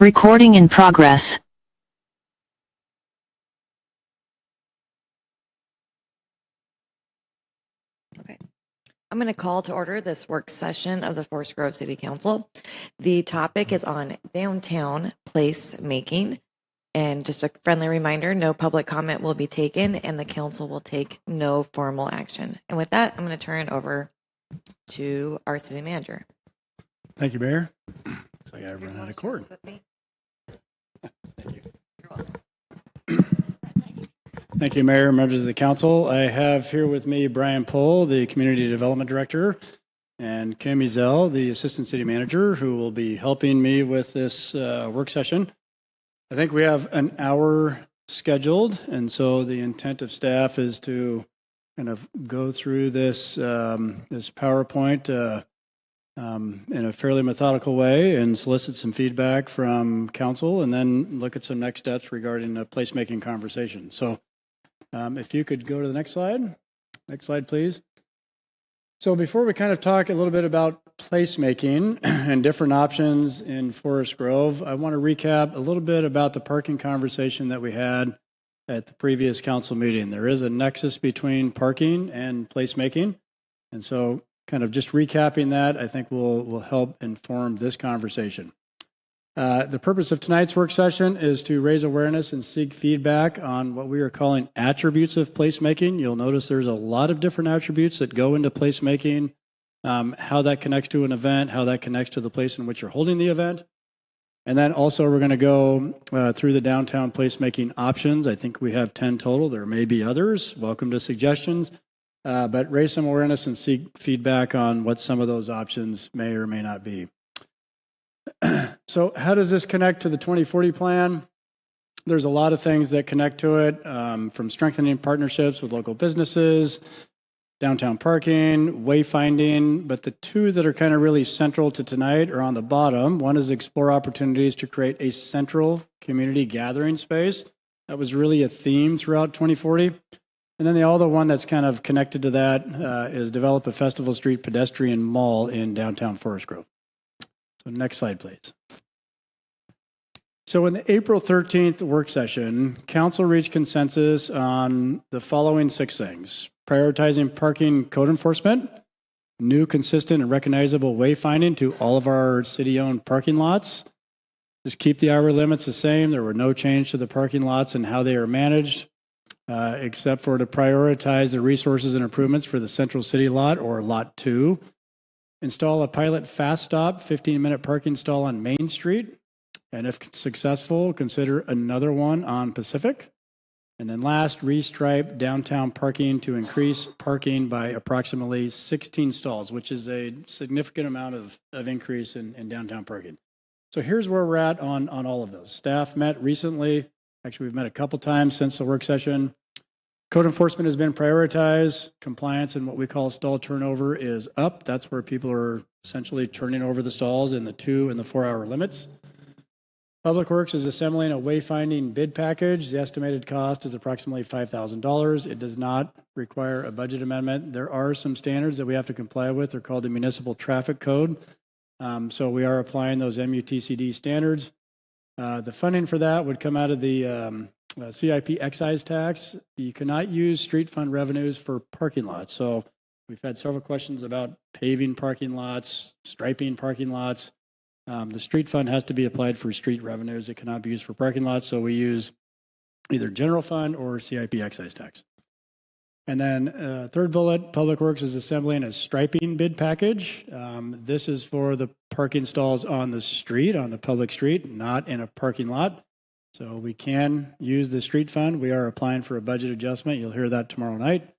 Recording in progress. Okay. I'm going to call to order this work session of the Forest Grove City Council. The topic is on downtown place making. And just a friendly reminder, no public comment will be taken and the council will take no formal action. And with that, I'm going to turn it over to our city manager. Thank you, Mayor. Looks like I've run out of cord. Thank you. You're welcome. Thank you, Mayor, members of the council. I have here with me Brian Pohl, the Community Development Director, and Kim Ezel, the Assistant City Manager, who will be helping me with this work session. I think we have an hour scheduled, and so the intent of staff is to kind of go through this this PowerPoint in a fairly methodical way and solicit some feedback from council, and then look at some next steps regarding a placemaking conversation. So if you could go to the next slide. Next slide, please. So before we kind of talk a little bit about placemaking and different options in Forest Grove, I want to recap a little bit about the parking conversation that we had at the previous council meeting. There is a nexus between parking and placemaking. And so kind of just recapping that, I think will help inform this conversation. The purpose of tonight's work session is to raise awareness and seek feedback on what we are calling attributes of placemaking. You'll notice there's a lot of different attributes that go into placemaking, how that connects to an event, how that connects to the place in which you're holding the event. And then also we're going to go through the downtown placemaking options. I think we have 10 total. There may be others. Welcome to suggestions. But raise some awareness and seek feedback on what some of those options may or may not be. So how does this connect to the 2040 plan? There's a lot of things that connect to it, from strengthening partnerships with local businesses, downtown parking, wayfinding, but the two that are kind of really central to tonight are on the bottom. One is explore opportunities to create a central community gathering space. That was really a theme throughout 2040. And then the other one that's kind of connected to that is develop a Festival Street pedestrian mall in downtown Forest Grove. So next slide, please. So in the April 13th work session, council reached consensus on the following 6 things: prioritizing parking code enforcement, new, consistent, and recognizable wayfinding to all of our city-owned parking lots. Just keep the hour limits the same. There were no change to the parking lots and how they are managed, except for to prioritize the resources and improvements for the Central City lot, or Lot 2. Install a pilot fast stop 15-minute parking stall on Main Street. And if successful, consider another one on Pacific. And then last, restripe downtown parking to increase parking by approximately 16 stalls, which is a significant amount of increase in downtown parking. So here's where we're at on all of those. Staff met recently. Actually, we've met a couple times since the work session. Code enforcement has been prioritized. Compliance and what we call stall turnover is up. That's where people are essentially turning over the stalls in the 2 and the 4 hour limits. Public Works is assembling a wayfinding bid package. The estimated cost is approximately $5,000. It does not require a budget amendment. There are some standards that we have to comply with. They're called the Municipal Traffic Code. So we are applying those MUTCD standards. The funding for that would come out of the CIP excise tax. You cannot use street fund revenues for parking lots. So we've had several questions about paving parking lots, striping parking lots. The street fund has to be applied for street revenues. It cannot be used for parking lots. So we use either general fund or CIP excise tax. And then third bullet, Public Works is assembling a striping bid package. This is for the parking stalls on the street, on the public street, not in a parking lot. So we can use the street fund. We are applying for a budget adjustment. You'll hear that tomorrow night.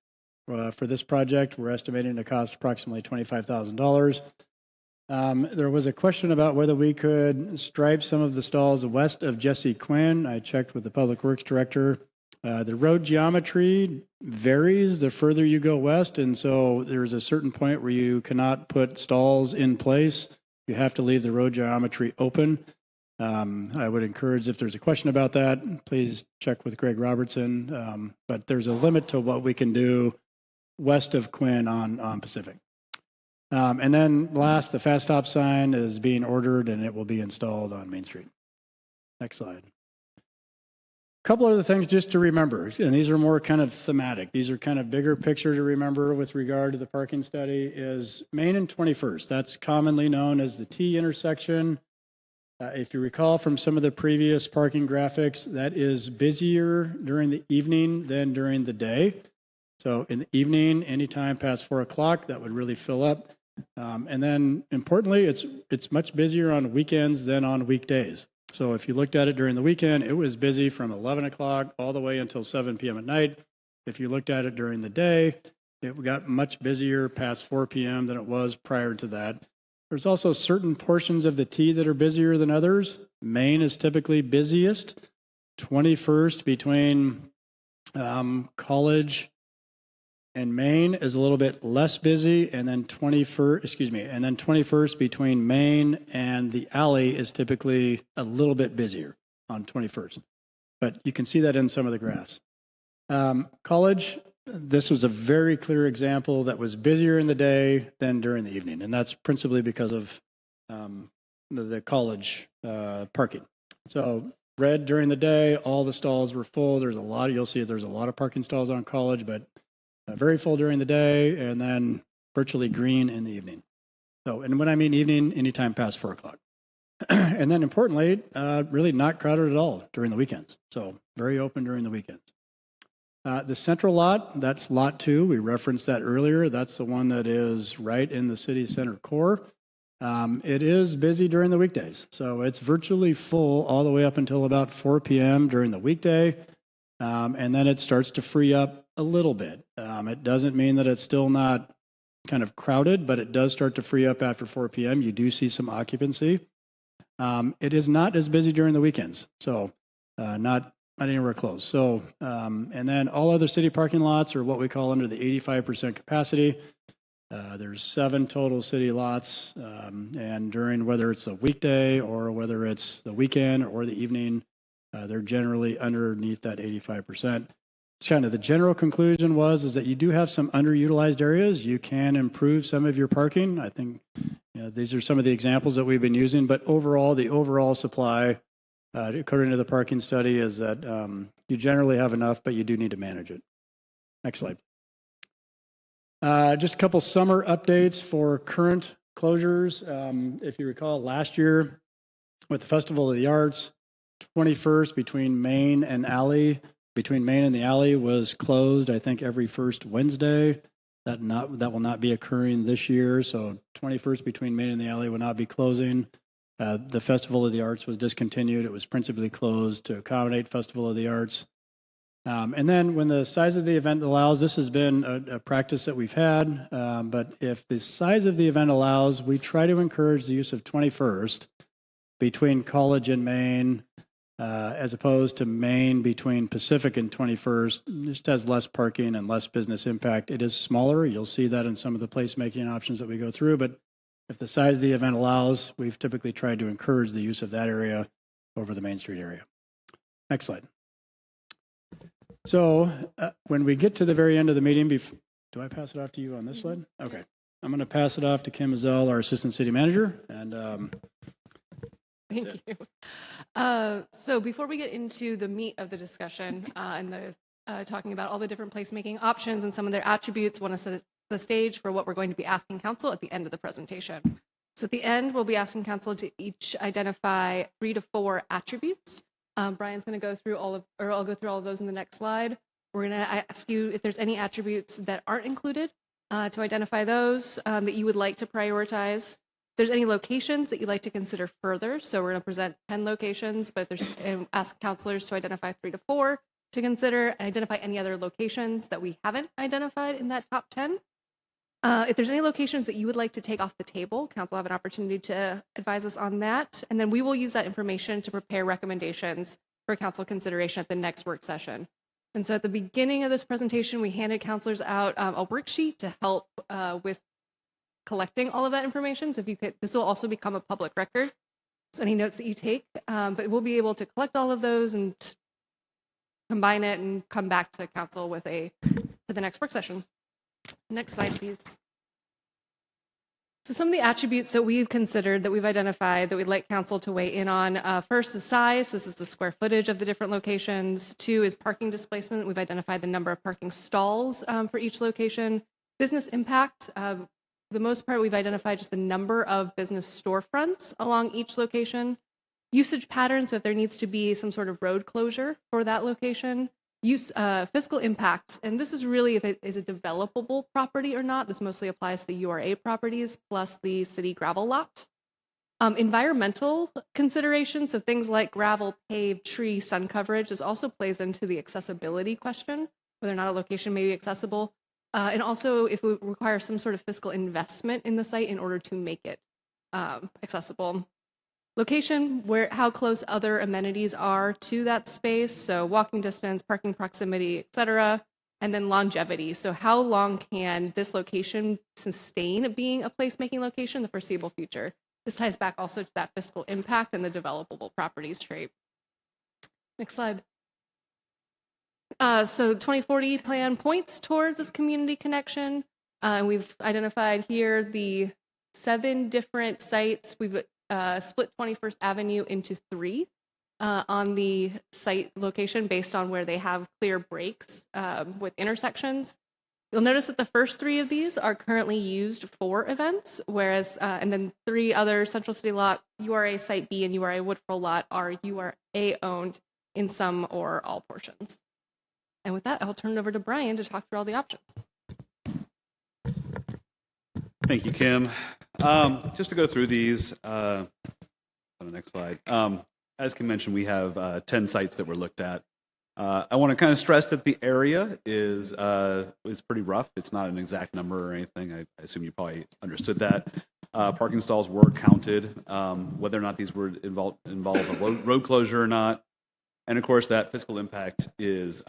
For this project, we're estimating to cost approximately $25,000. There was a question about whether we could stripe some of the stalls west of Jesse Quinn. I checked with the Public Works Director. The road geometry varies the further you go west, and so there's a certain point where you cannot put stalls in place. You have to leave the road geometry open. I would encourage, if there's a question about that, please check with Greg Robertson. But there's a limit to what we can do west of Quinn on Pacific. And then last, the fast stop sign is being ordered and it will be installed on Main Street. Next slide. A couple other things just to remember, and these are more kind of thematic. These are kind of bigger picture to remember with regard to the parking study is Main and 21st. That's commonly known as the T intersection. If you recall from some of the previous parking graphics, that is busier during the evening than during the day. So in the evening, anytime past 4 o'clock, that would really fill up. And then importantly, it's much busier on weekends than on weekdays. So if you looked at it during the weekend, it was busy from 11 o'clock all the way until 7 p.m. at night. If you looked at it during the day, it got much busier past 4 p.m. than it was prior to that. There's also certain portions of the T that are busier than others. Main is typically busiest. 21st between College and Main is a little bit less busy, and then 21st between Main and the alley is typically a little bit busier on 21st. But you can see that in some of the graphs. College, this was a very clear example that was busier in the day than during the evening, and that's principally because of the college parking. So red during the day, all the stalls were full. You'll see there's a lot of parking stalls on College, but very full during the day, and then virtually green in the evening. So, and when I mean evening, anytime past 4 o'clock. And then importantly, really not crowded at all during the weekends. So very open during the weekends. The central lot, that's lot 2. We referenced that earlier. That's the one that is right in the city center core. It is busy during the weekdays. So it's virtually full all the way up until about 4 p.m. during the weekday. And then it starts to free up a little bit. It doesn't mean that it's still not kind of crowded, but it does start to free up after 4 p.m. You do see some occupancy. It is not as busy during the weekends, so not anywhere close. So, and then all other city parking lots are what we call under the 85% capacity. There's 7 total city lots, and during whether it's a weekday or whether it's the weekend or the evening, they're generally underneath that 85%. Kind of the general conclusion is that you do have some underutilized areas. You can improve some of your parking. I think these are some of the examples that we've been using, but overall, the overall supply, according to the parking study, is that you generally have enough, but you do need to manage it. Next slide. Just a couple summer updates for current closures. If you recall, last year with the Festival of the Arts, 21st between Main and the alley was closed, I think, every first Wednesday. That will not be occurring this year. So 21st between Main and the alley will not be closing. The Festival of the Arts was discontinued. It was principally closed to accommodate Festival of the Arts. And then when the size of the event allows, this has been a practice that we've had, but if the size of the event allows, we try to encourage the use of 21st between College and Main, as opposed to Main between Pacific and 21st. Just has less parking and less business impact. It is smaller. You'll see that in some of the placemaking options that we go through, but if the size of the event allows, we've typically tried to encourage the use of that area over the Main Street area. Next slide. So when we get to the very end of the meeting, do I pass it off to you on this slide? Okay. I'm going to pass it off to Kim Mazel, our Assistant City Manager, and Thank you. So before we get into the meat of the discussion and the talking about all the different placemaking options and some of their attributes, want to set the stage for what we're going to be asking council at the end of the presentation. So at the end, we'll be asking council to each identify 3 to 4 attributes. Brian's going to go through I'll go through all of those in the next slide. We're going to ask you if there's any attributes that aren't included to identify those that you would like to prioritize. If there's any locations that you'd like to consider further, so we're going to present 10 locations, but ask councilors to identify 3 to 4 to consider and identify any other locations that we haven't identified in that top 10. If there's any locations that you would like to take off the table, council will have an opportunity to advise us on that, and then we will use that information to prepare recommendations for council consideration at the next work session. And so at the beginning of this presentation, we handed councilors out a worksheet to help with collecting all of that information. So if you could, this will also become a public record. So any notes that you take, but we'll be able to collect all of those and combine it and come back to council with for the next work session. Next slide, please. So some of the attributes that we've considered, that we've identified, that we'd like council to weigh in on, first is size. So this is the square footage of the different locations. 2 is parking displacement. We've identified the number of parking stalls for each location. Business impact. For the most part, we've identified just the number of business storefronts along each location. Usage patterns, so if there needs to be some sort of road closure for that location. Fiscal impact, and this is really if it is a developable property or not. This mostly applies to the URA properties plus the city gravel lot. Environmental considerations, so things like gravel, paved, tree, sun coverage, this also plays into the accessibility question, whether or not a location may be accessible. And also if we require some sort of fiscal investment in the site in order to make it accessible. Location, how close other amenities are to that space, so walking distance, parking proximity, et cetera. And then longevity, so how long can this location sustain being a placemaking location in the foreseeable future? This ties back also to that fiscal impact and the developable properties trait. Next slide. So 2040 plan points towards this community connection. We've identified here the 7 different sites. We've split 21st Avenue into 3 on the site location based on where they have clear breaks with intersections. You'll notice that the first 3 of these are currently used for events, whereas, and then 3 other Central City Lot, URA Site B, and URA Woodfall Lot are URA owned in some or all portions. And with that, I'll turn it over to Brian to talk through all the options. Thank you, Kim. Just to go through these on the next slide. As Kim mentioned, we have 10 sites that were looked at. I want to kind of stress that the area is pretty rough. It's not an exact number or anything. I assume you probably understood that. Parking stalls were counted, whether or not these were involve a road closure or not. And of course, that fiscal impact is,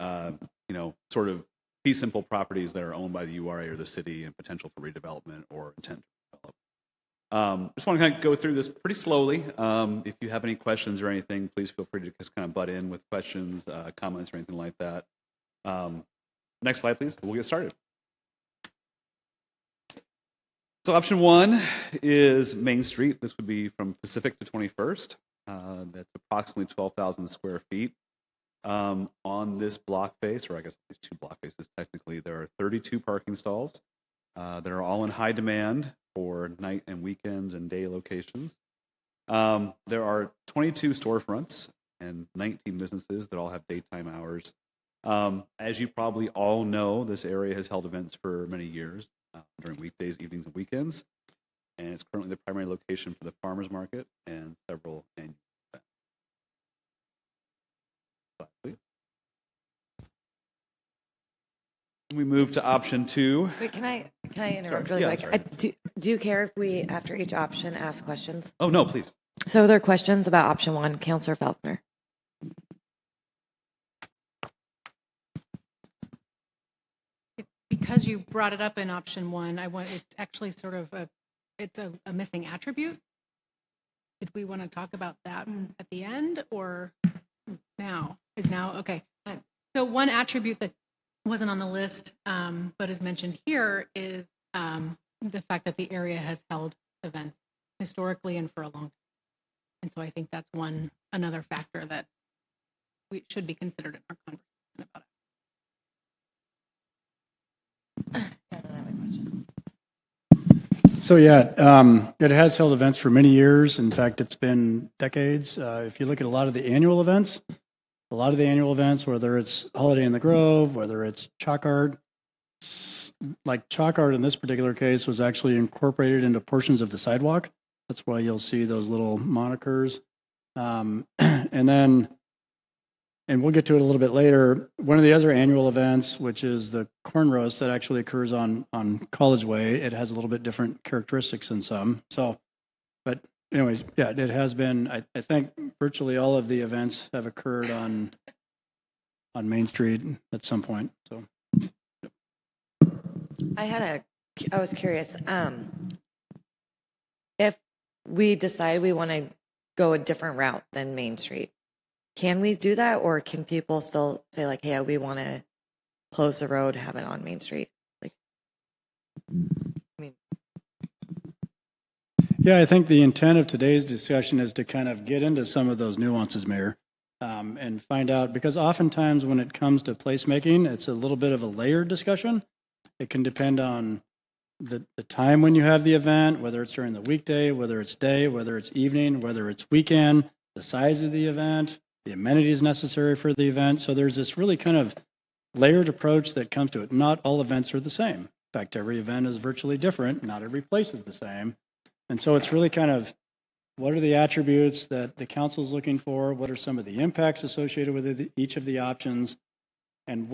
sort of fee simple properties that are owned by the URA or the city and potential for redevelopment or intent to develop. Just want to kind of go through this pretty slowly. If you have any questions or anything, please feel free to just kind of butt in with questions, comments, or anything like that. Next slide, please. We'll get started. So option 1 is Main Street. This would be from Pacific to 21st. That's approximately 12,000 square feet. On this block face, or I guess these 2 block faces technically, there are 32 parking stalls that are all in high demand for night and weekends and day locations. There are 22 storefronts and 19 businesses that all have daytime hours. As you probably all know, this area has held events for many years during weekdays, evenings, and weekends. And it's currently the primary location for the farmers market and several annual events. Slide, please. We move to option 2. Wait, can I interrupt Sorry. really Yeah, quick? Do you care if we, after each option, ask questions? Oh, no, please. So there are questions about option 1, Councilor Faulkner. Because you brought it up in option 1, it's actually sort of a missing attribute. Did we want to talk about that at the end or now? Is now okay. So one attribute that wasn't on the list but is mentioned here is the fact that the area has held events historically and for a long time. And so I think that's another factor that we should be considered in our conversation about it. So yeah, it has held events for many years. In fact, it's been decades. If you look at a lot of the annual events, whether it's Holiday in the Grove, whether it's chalk art, like chalk art in this particular case was actually incorporated into portions of the sidewalk. That's why you'll see those little monikers. And we'll get to it a little bit later. One of the other annual events, which is the corn roast that actually occurs on College Way, it has a little bit different characteristics than some. So, but anyways, yeah, it has been, I think virtually all of the events have occurred on Main Street at some point. So I was curious, if we decide we want to go a different route than Main Street, can we do that, or can people still say like, hey, we want to close the road, have it on Main Street? Like, I mean, Yeah, I think the intent of today's discussion is to kind of get into some of those nuances, Mayor, and find out, because oftentimes when it comes to placemaking, it's a little bit of a layered discussion. It can depend on the time when you have the event, whether it's during the weekday, whether it's day, whether it's evening, whether it's weekend, the size of the event, the amenities necessary for the event. So there's this really kind of layered approach that comes to it. Not all events are the same. In fact, every event is virtually different. Not every place is the same. And so it's really kind of, what are the attributes that the council's looking for? What are some of the impacts associated with each of the options? And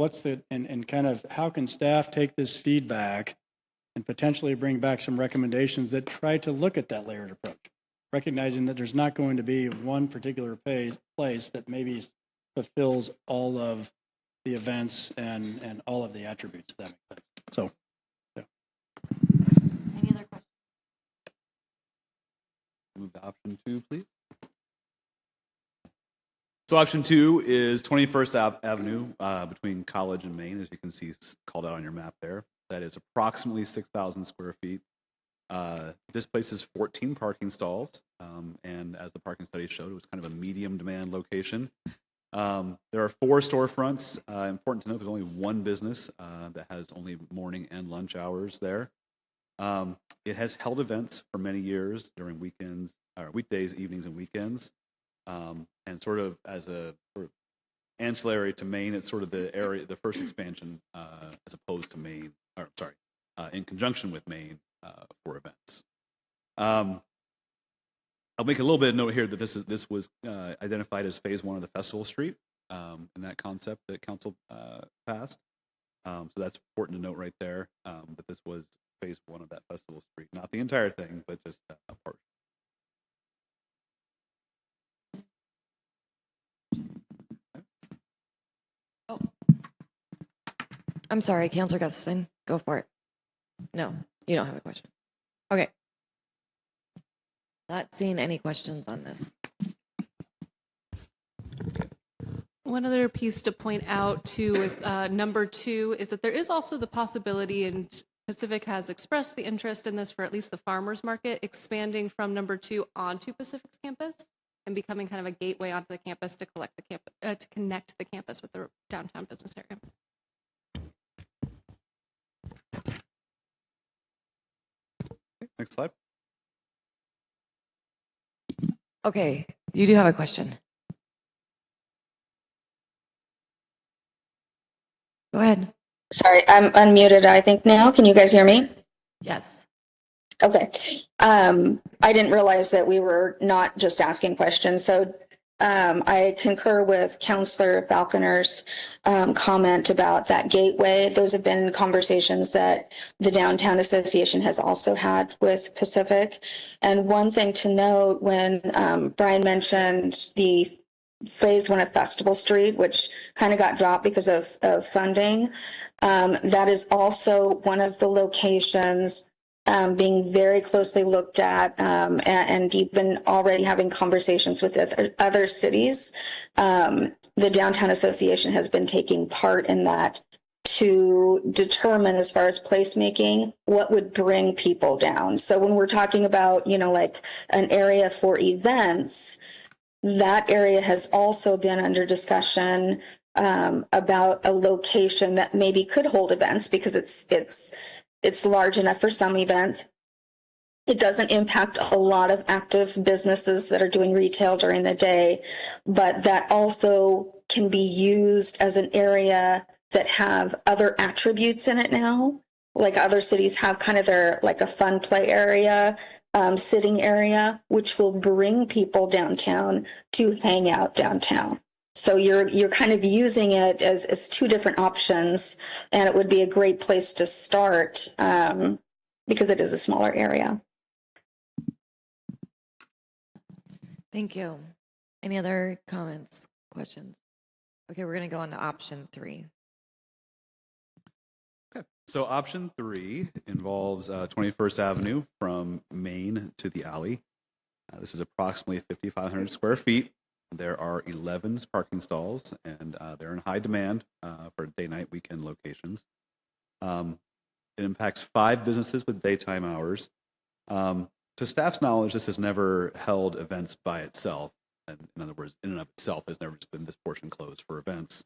and kind of how can staff take this feedback and potentially bring back some recommendations that try to look at that layered approach, recognizing that there's not going to be one particular place that maybe fulfills all of the events and all of the attributes, if that makes sense. So, yeah. Any other questions? Move to option 2, please. So option 2 is 21st Avenue between College and Main, as you can see called out on your map there. That is approximately 6,000 square feet. This place is 14 parking stalls, and as the parking study showed, it was kind of a medium demand location. There are 4 storefronts. Important to note, there's only one business that has only morning and lunch hours there. It has held events for many years during weekends, or weekdays, evenings, and weekends. And sort of as a sort of ancillary to Maine, it's sort of the first expansion as opposed to Maine, or sorry, in conjunction with Maine for events. I'll make a little bit of note here that this was identified as phase 1 of the Festival Street in that concept that council passed. So that's important to note right there, that this was phase 1 of that Festival Street, not the entire thing, but just a part. I'm sorry, Councilor Gustafson, go for it. No, you don't have a question. Okay. Not seeing any questions on this. One other piece to point out too with number 2 is that there is also the possibility, and Pacific has expressed the interest in this for at least the farmers market, expanding from number 2 onto Pacific's campus and becoming kind of a gateway onto the campus to connect the campus with the downtown business area. Next slide. Okay, you do have a question. Go ahead. Sorry, I'm unmuted, I think now. Can you guys hear me? Yes. Okay. I didn't realize that we were not just asking questions. So I concur with Councillor Falconer's comment about that gateway. Those have been conversations that the Downtown Association has also had with Pacific. And one thing to note, when Brian mentioned the phase 1 of Festival Street, which kind of got dropped because of funding, that is also one of the locations being very closely looked at, and even already having conversations with other cities. The Downtown Association has been taking part in that to determine, as far as placemaking, what would bring people down. So when we're talking about, like an area for events, that area has also been under discussion about a location that maybe could hold events because it's large enough for some events. It doesn't impact a lot of active businesses that are doing retail during the day, but that also can be used as an area that have other attributes in it now. Like other cities have kind of their, like a fun play area, sitting area, which will bring people downtown to hang out downtown. So you're kind of using it as 2 different options, and it would be a great place to start because it is a smaller area. Thank you. Any other comments, questions? Okay, we're going to go on to option 3. Okay. So option 3 involves 21st Avenue from Main to the alley. This is approximately 5,500 square feet. There are 11 parking stalls, and they're in high demand for day, night, weekend locations. It impacts 5 businesses with daytime hours. to staff's knowledge, this has never held events by itself. And in other words, in and of itself, has never just been this portion closed for events.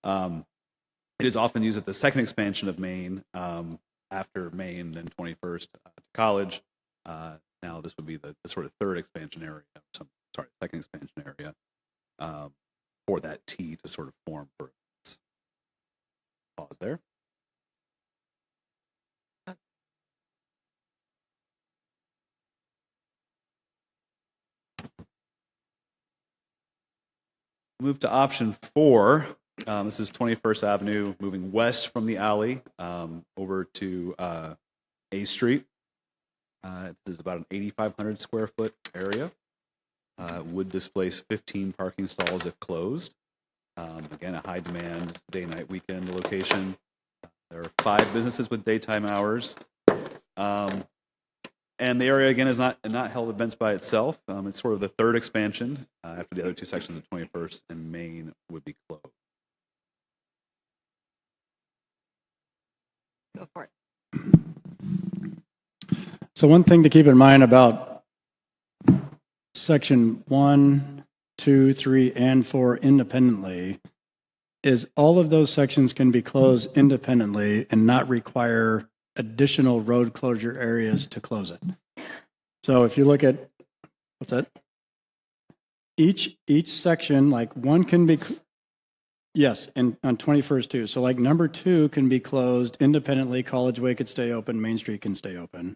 It is often used as the second expansion of Main, after Main, then 21st to College. Now this would be the sort of third expansion area, second expansion area for that T to sort of form for events. Pause there. Move to option 4. This is 21st Avenue, moving west from the alley over to A Street. This is about an 8,500 square foot area. Would displace 15 parking stalls if closed. Again, a high demand day-night weekend location. There are 5 businesses with daytime hours. And the area, again, is not held events by itself. It's sort of the third expansion after the other 2 sections of 21st and Main would be closed. Go for it. So one thing to keep in mind about section 1, 2, 3, and 4 independently is all of those sections can be closed independently and not require additional road closure areas to close it. So if you look at, what's that? Each section, like one can be, yes, and on 21st too. So like number 2 can be closed independently. College Way could stay open. Main Street can stay open.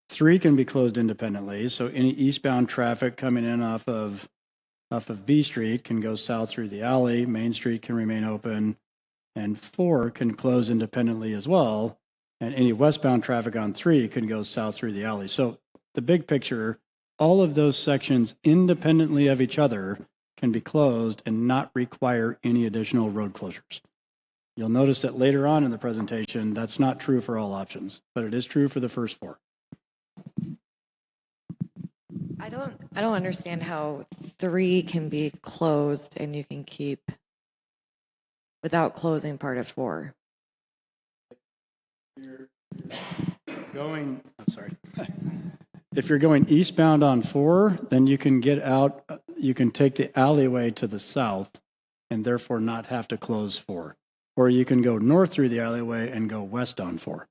3 can be closed independently. So any eastbound traffic coming in off of B Street can go south through the alley. Main Street can remain open. And 4 can close independently as well. And any westbound traffic on 3 can go south through the alley. So the big picture, all of those sections independently of each other can be closed and not require any additional road closures. You'll notice that later on in the presentation, that's not true for all options, but it is true for the first 4. I don't understand how 3 can be closed and you can keep without closing part of 4. If you're going eastbound on 4, then you can get out, you can take the alleyway to the south and therefore not have to close 4. Or you can go north through the alleyway and go west on 4.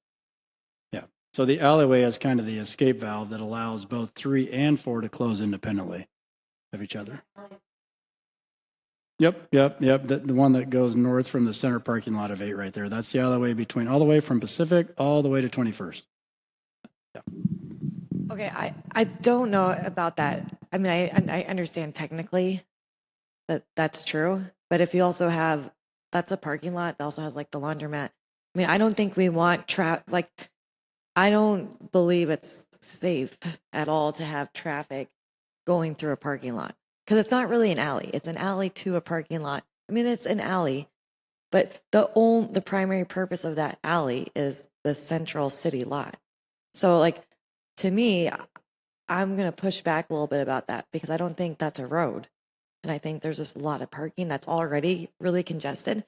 Yeah. So the alleyway is kind of the escape valve that allows both 3 and 4 to close independently of each other. Yep. The one that goes north from the center parking lot of 8 right there. That's the alleyway between, all the way from Pacific all the way to 21st. Yeah. Okay, I don't know about that. I mean, I understand technically that that's true, but if you also have, that's a parking lot that also has like the laundromat. I mean, I don't think we want I don't believe it's safe at all to have traffic going through a parking lot because it's not really an alley. It's an alley to a parking lot. I mean, it's an alley, but the primary purpose of that alley is the central city lot. So like, to me, I'm going to push back a little bit about that because I don't think that's a road. And I think there's just a lot of parking that's already really congested.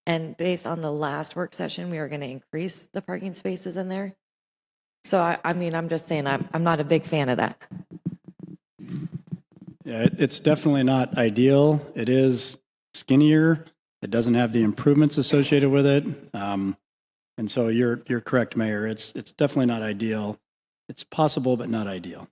And based on the last work session, we are going to increase the parking spaces in there. So, I mean, I'm just saying I'm not a big fan of that. Yeah, it's definitely not ideal. It is skinnier. It doesn't have the improvements associated with it. And so you're correct, Mayor. It's definitely not ideal. It's possible, but not ideal.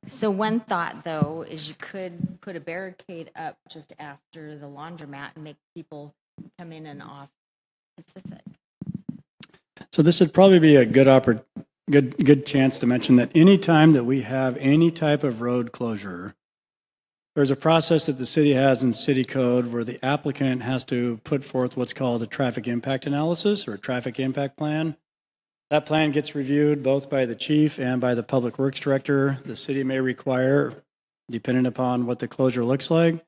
So one thought, though, is you could put a barricade up just after the laundromat and make people come in and off Pacific. So this would probably be a good chance to mention that any time that we have any type of road closure, there's a process that the city has in city code where the applicant has to put forth what's called a traffic impact analysis or a traffic impact plan. That plan gets reviewed both by the chief and by the public works director. The city may require, depending upon what the closure looks like,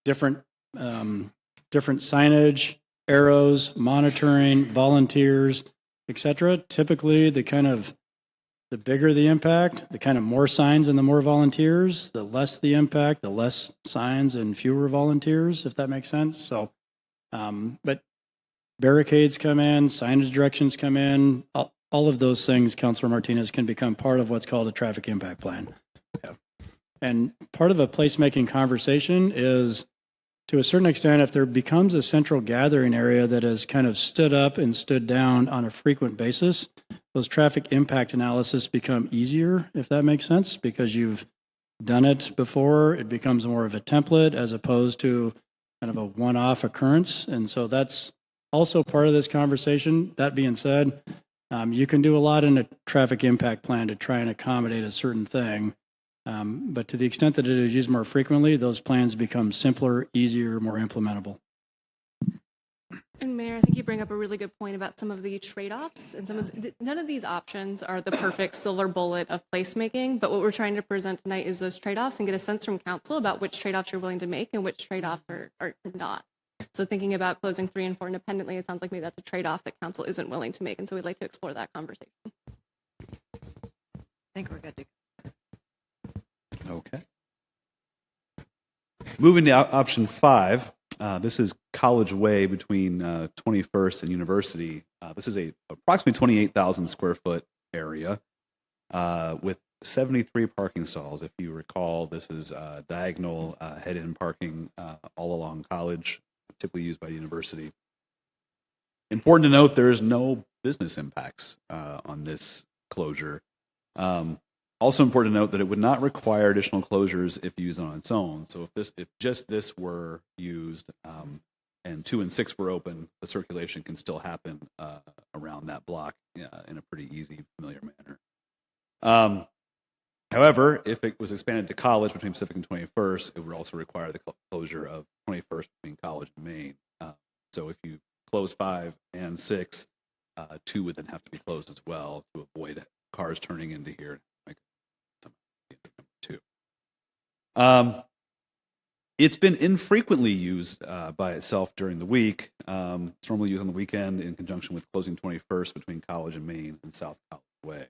different signage, arrows, monitoring, volunteers, etc. Typically, the kind of the bigger the impact, the kind of more signs and the more volunteers, the less the impact, the less signs and fewer volunteers, if that makes sense. So, but barricades come in, signage directions come in, all of those things, Councilor Martinez, can become part of what's called a traffic impact plan. Yeah. And part of a placemaking conversation is, to a certain extent, if there becomes a central gathering area that has kind of stood up and stood down on a frequent basis, those traffic impact analysis become easier, if that makes sense, because you've done it before. It becomes more of a template as opposed to kind of a one-off occurrence. And so that's also part of this conversation. That being said, you can do a lot in a traffic impact plan to try and accommodate a certain thing. But to the extent that it is used more frequently, those plans become simpler, easier, more implementable. And Mayor, I think you bring up a really good point about some of the trade-offs, and none of these options are the perfect silver bullet of placemaking, but what we're trying to present tonight is those trade-offs and get a sense from council about which trade-offs you're willing to make and which trade-offs are not. So thinking about closing 3 and 4 independently, it sounds like maybe that's a trade-off that council isn't willing to make, and so we'd like to explore that conversation. I think we're good to go. Okay. Moving to option 5. This is College Way between 21st and University. This is a approximately 28,000 square foot area with 73 parking stalls. If you recall, this is diagonal head-in parking all along College, typically used by the university. Important to note, there is no business impacts on this closure. Also important to note that it would not require additional closures if used on its own. So if just this were used and 2 and 6 were open, the circulation can still happen around that block in a pretty easy, familiar manner. However, if it was expanded to College between Pacific and 21st, it would also require the closure of 21st between College and Main. So if you close 5 and 6, 2 would then have to be closed as well to avoid cars turning into here. It's been infrequently used by itself during the week. It's normally used on the weekend in conjunction with closing 21st between College and Main and South College Way.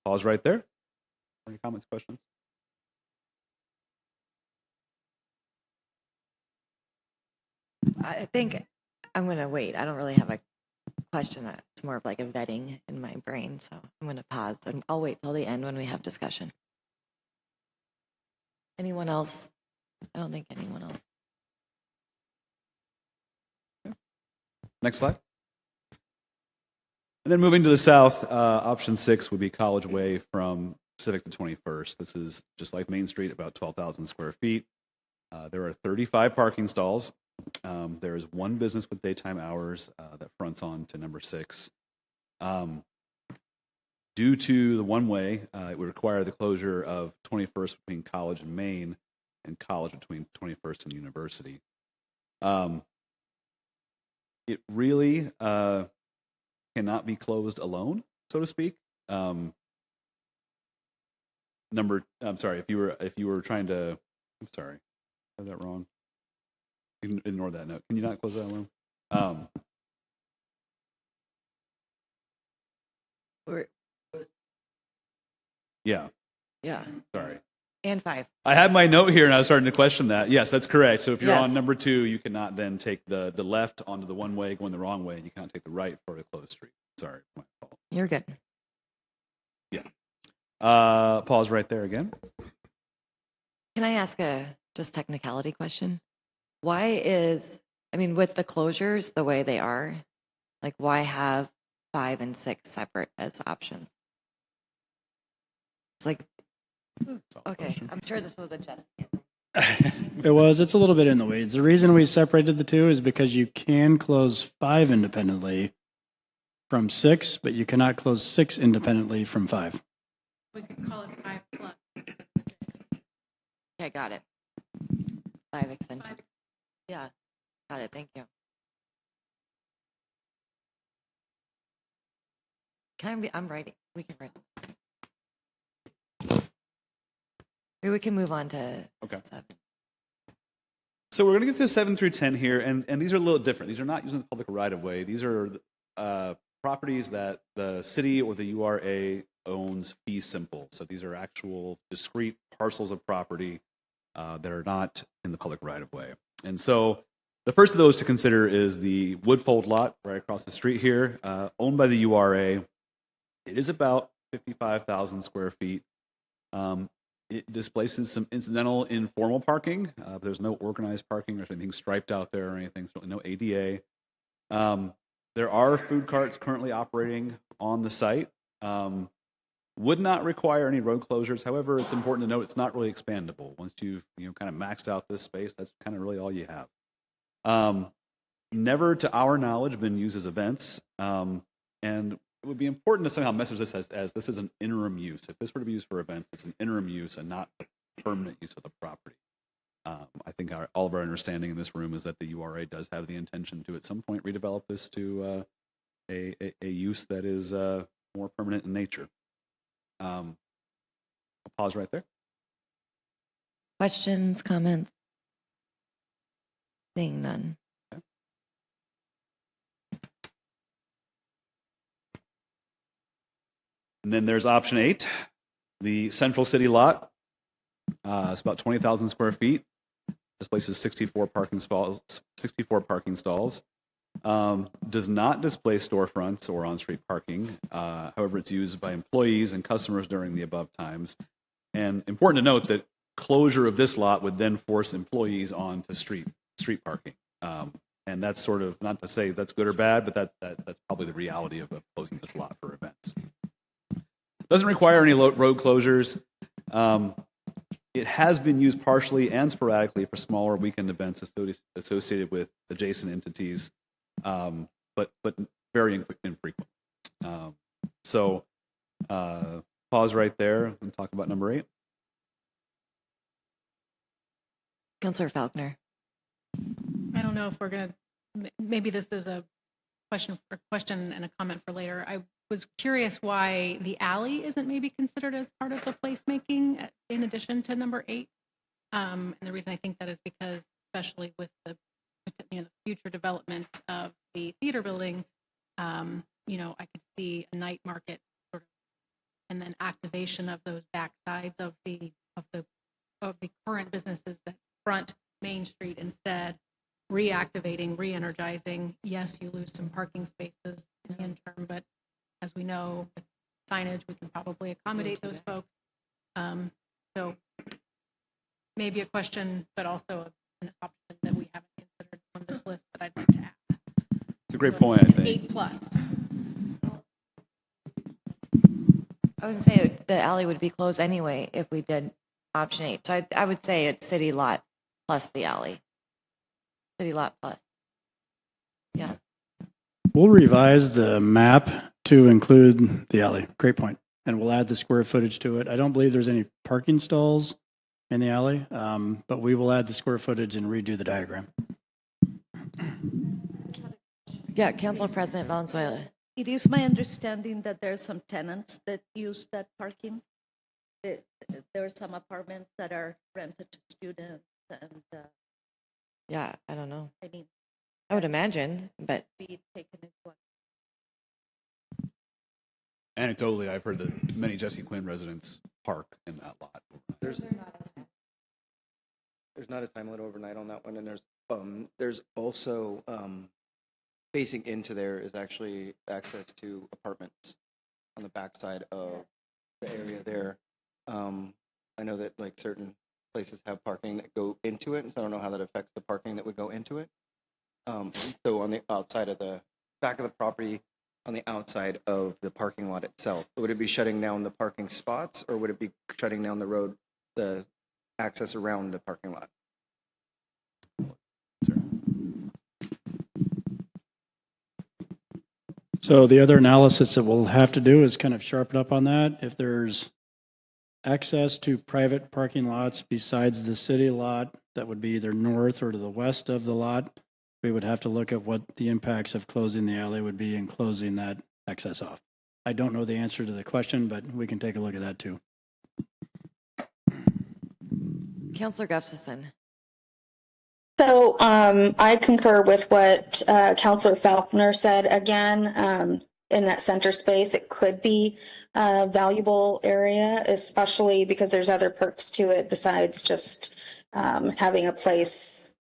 Pause right there. Any comments, questions? I think I'm going to wait. I don't really have a question. It's more of like a vetting in my brain. So I'm going to pause and I'll wait till the end when we have discussion. Anyone else? I don't think anyone else. Next slide. And then moving to the south, option 6 would be College Way from Pacific to 21st. This is just like Main Street, about 12,000 square feet. There are 35 parking stalls. There is one business with daytime hours that fronts on to number 6. Due to the one-way, it would require the closure of 21st between College and Main and College between 21st and University. It really cannot be closed alone, so to speak. I'm sorry, if you were trying to, I'm sorry, I said that wrong. Ignore that note. Can you not close that alone? Yeah. Yeah. Sorry. And 5. I had my note here and I was starting to question that. Yes, that's correct. So if you're Yes. on number 2, you cannot then take the left onto the one way going the wrong way, and you cannot take the right for a closed street. Sorry, my fault. You're good. Yeah. Pause right there again. Can I ask a just technicality question? Why with the closures the way they are, like why have 5 and 6 separate as options? It's like, okay, I'm sure this was adjusted. It's a little bit in the weeds. The reason we separated the two is because you can close 5 independently from 6, but you cannot close 6 independently from 5. We could call it 5 plus. Okay, got it. 5 extension. Yeah, got it. Thank you. I'm writing. We can write. Maybe we can move on to 7. So we're going to get to 7 through 10 here, and these are a little different. These are not using the public right of way. These are properties that the city or the URA owns fee simple. So these are actual discrete parcels of property that are not in the public right of way. And so the first of those to consider is the Woodfold lot right across the street here, owned by the URA. It is about 55,000 square feet. It displaces some incidental informal parking. There's no organized parking or anything striped out there or anything, so no ADA. There are food carts currently operating on the site. Would not require any road closures. However, it's important to note it's not really expandable. Once you've kind of maxed out this space, that's kind of really all you have. Never, to our knowledge, been used as events. And it would be important to somehow message this as this is an interim use. If this were to be used for events, it's an interim use and not a permanent use of the property. I think all of our understanding in this room is that the URA does have the intention to, at some point, redevelop this to a use that is more permanent in nature. I'll pause right there. Questions, comments? Seeing none. Okay. And then there's option 8, the Central City lot. It's about 20,000 square feet. This place is 64 parking stalls. 64 parking stalls. Does not display storefronts or on-street parking. However, it's used by employees and customers during the above times. And important to note that closure of this lot would then force employees onto street parking. And that's sort of, not to say that's good or bad, but that's probably the reality of closing this lot for events. Doesn't require any road closures. It has been used partially and sporadically for smaller weekend events associated with adjacent entities, but very infrequent. So pause right there and talk about number 8. Councilor Falconer. I don't know if we're going to, maybe this is a question and a comment for later. I was curious why the alley isn't maybe considered as part of the placemaking in addition to number 8. And the reason I think that is because, especially with the future development of the theater building, I could see a night market sort of, and then activation of those back sides of the current businesses that front Main Street instead, reactivating, re-energizing. Yes, you lose some parking spaces in the interim, but as we know, with signage, we can probably accommodate those folks. So maybe a question, but also an option that we haven't considered on this list that I'd like to add. It's a great point, I think. 8 plus. I was going to say the alley would be closed anyway if we did option 8. So I would say it's city lot plus the alley. City lot plus. Yeah. We'll revise the map to include the alley. Great point. And we'll add the square footage to it. I don't believe there's any parking stalls in the alley, but we will add the square footage and redo the diagram. Yeah, Council President Valenzuela. It is my understanding that there are some tenants that use that parking. There are some apartments that are rented to students, and Yeah, I don't know. I mean, I would imagine, but be taken into account. Anecdotally, I've heard that many Jesse Quinn residents park in that lot. There's not a time limit overnight on that one, and there's also facing into there is actually access to apartments on the backside of the area there. I know that like certain places have parking that go into it, so I don't know how that affects the parking that would go into it. So on the outside of the back of the property, on the outside of the parking lot itself, would it be shutting down the parking spots, or would it be shutting down the road, the access around the parking lot? So the other analysis that we'll have to do is kind of sharpen up on that. If there's access to private parking lots besides the city lot, that would be either north or to the west of the lot, we would have to look at what the impacts of closing the alley would be and closing that access off. I don't know the answer to the question, but we can take a look at that too. Councilor Gustafson. So I concur with what Councilor Falconer said. Again, in that center space, it could be a valuable area, especially because there's other perks to it besides just having a place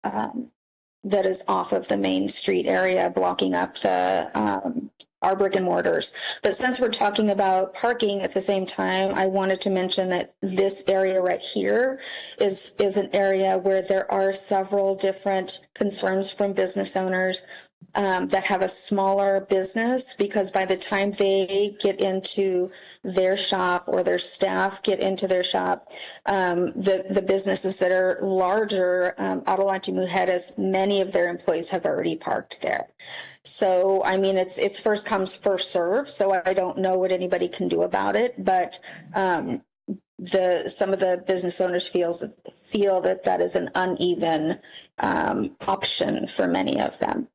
that is off of the main street area, blocking up our brick and mortars. But since we're talking about parking at the same time, I wanted to mention that this area right here is an area where there are several different concerns from business owners that have a smaller business, because by the time they get into their shop or their staff get into their shop, the businesses that are larger, Adelante Mujeres, many of their employees have already parked there. So, I mean, it's first comes, first serve. So I don't know what anybody can do about it, but some of the business owners feel that is an uneven option for many of them.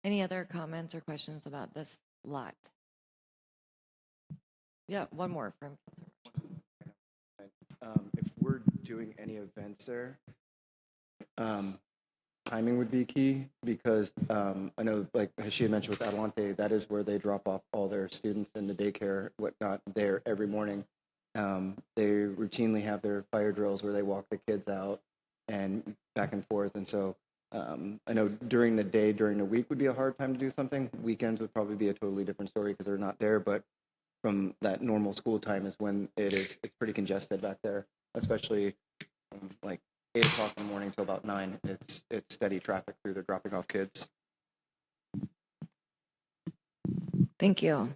Any other comments or questions about this lot? Yeah, one more from. If we're doing any events there, timing would be key, because I know, like she had mentioned with Adelante, that is where they drop off all their students in the daycare, whatnot, there every morning. They routinely have their fire drills where they walk the kids out and back and forth. And so I know during the day, during the week would be a hard time to do something. Weekends would probably be a totally different story because they're not there. But from that normal school time is when it's pretty congested back there, especially from like 8 o'clock in the morning till about 9. It's steady traffic through there dropping off kids. Thank you.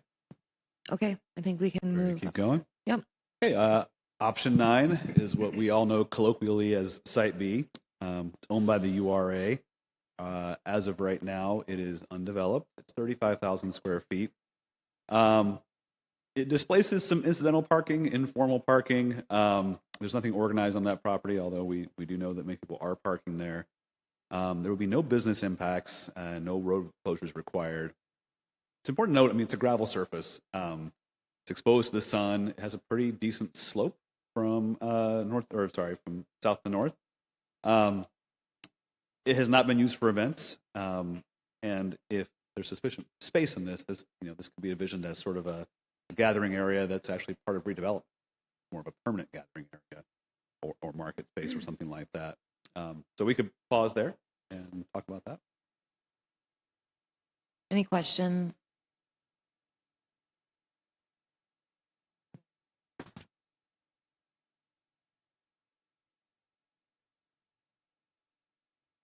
Okay, I think we can Ready to move. keep going? Yep. Okay, option 9 is what we all know colloquially as Site B. It's owned by the URA. As of right now, it is undeveloped. It's 35,000 square feet. It displaces some incidental parking, informal parking. There's nothing organized on that property, although we do know that many people are parking there. There will be no business impacts, no road closures required. It's important to note, I mean, it's a gravel surface. It's exposed to the sun. It has a pretty decent slope from from south to north. It has not been used for events, and if there's sufficient space in this could be envisioned as sort of a gathering area that's actually part of redevelopment, more of a permanent gathering area, or market space or something like that. So we could pause there and talk about that. Any questions?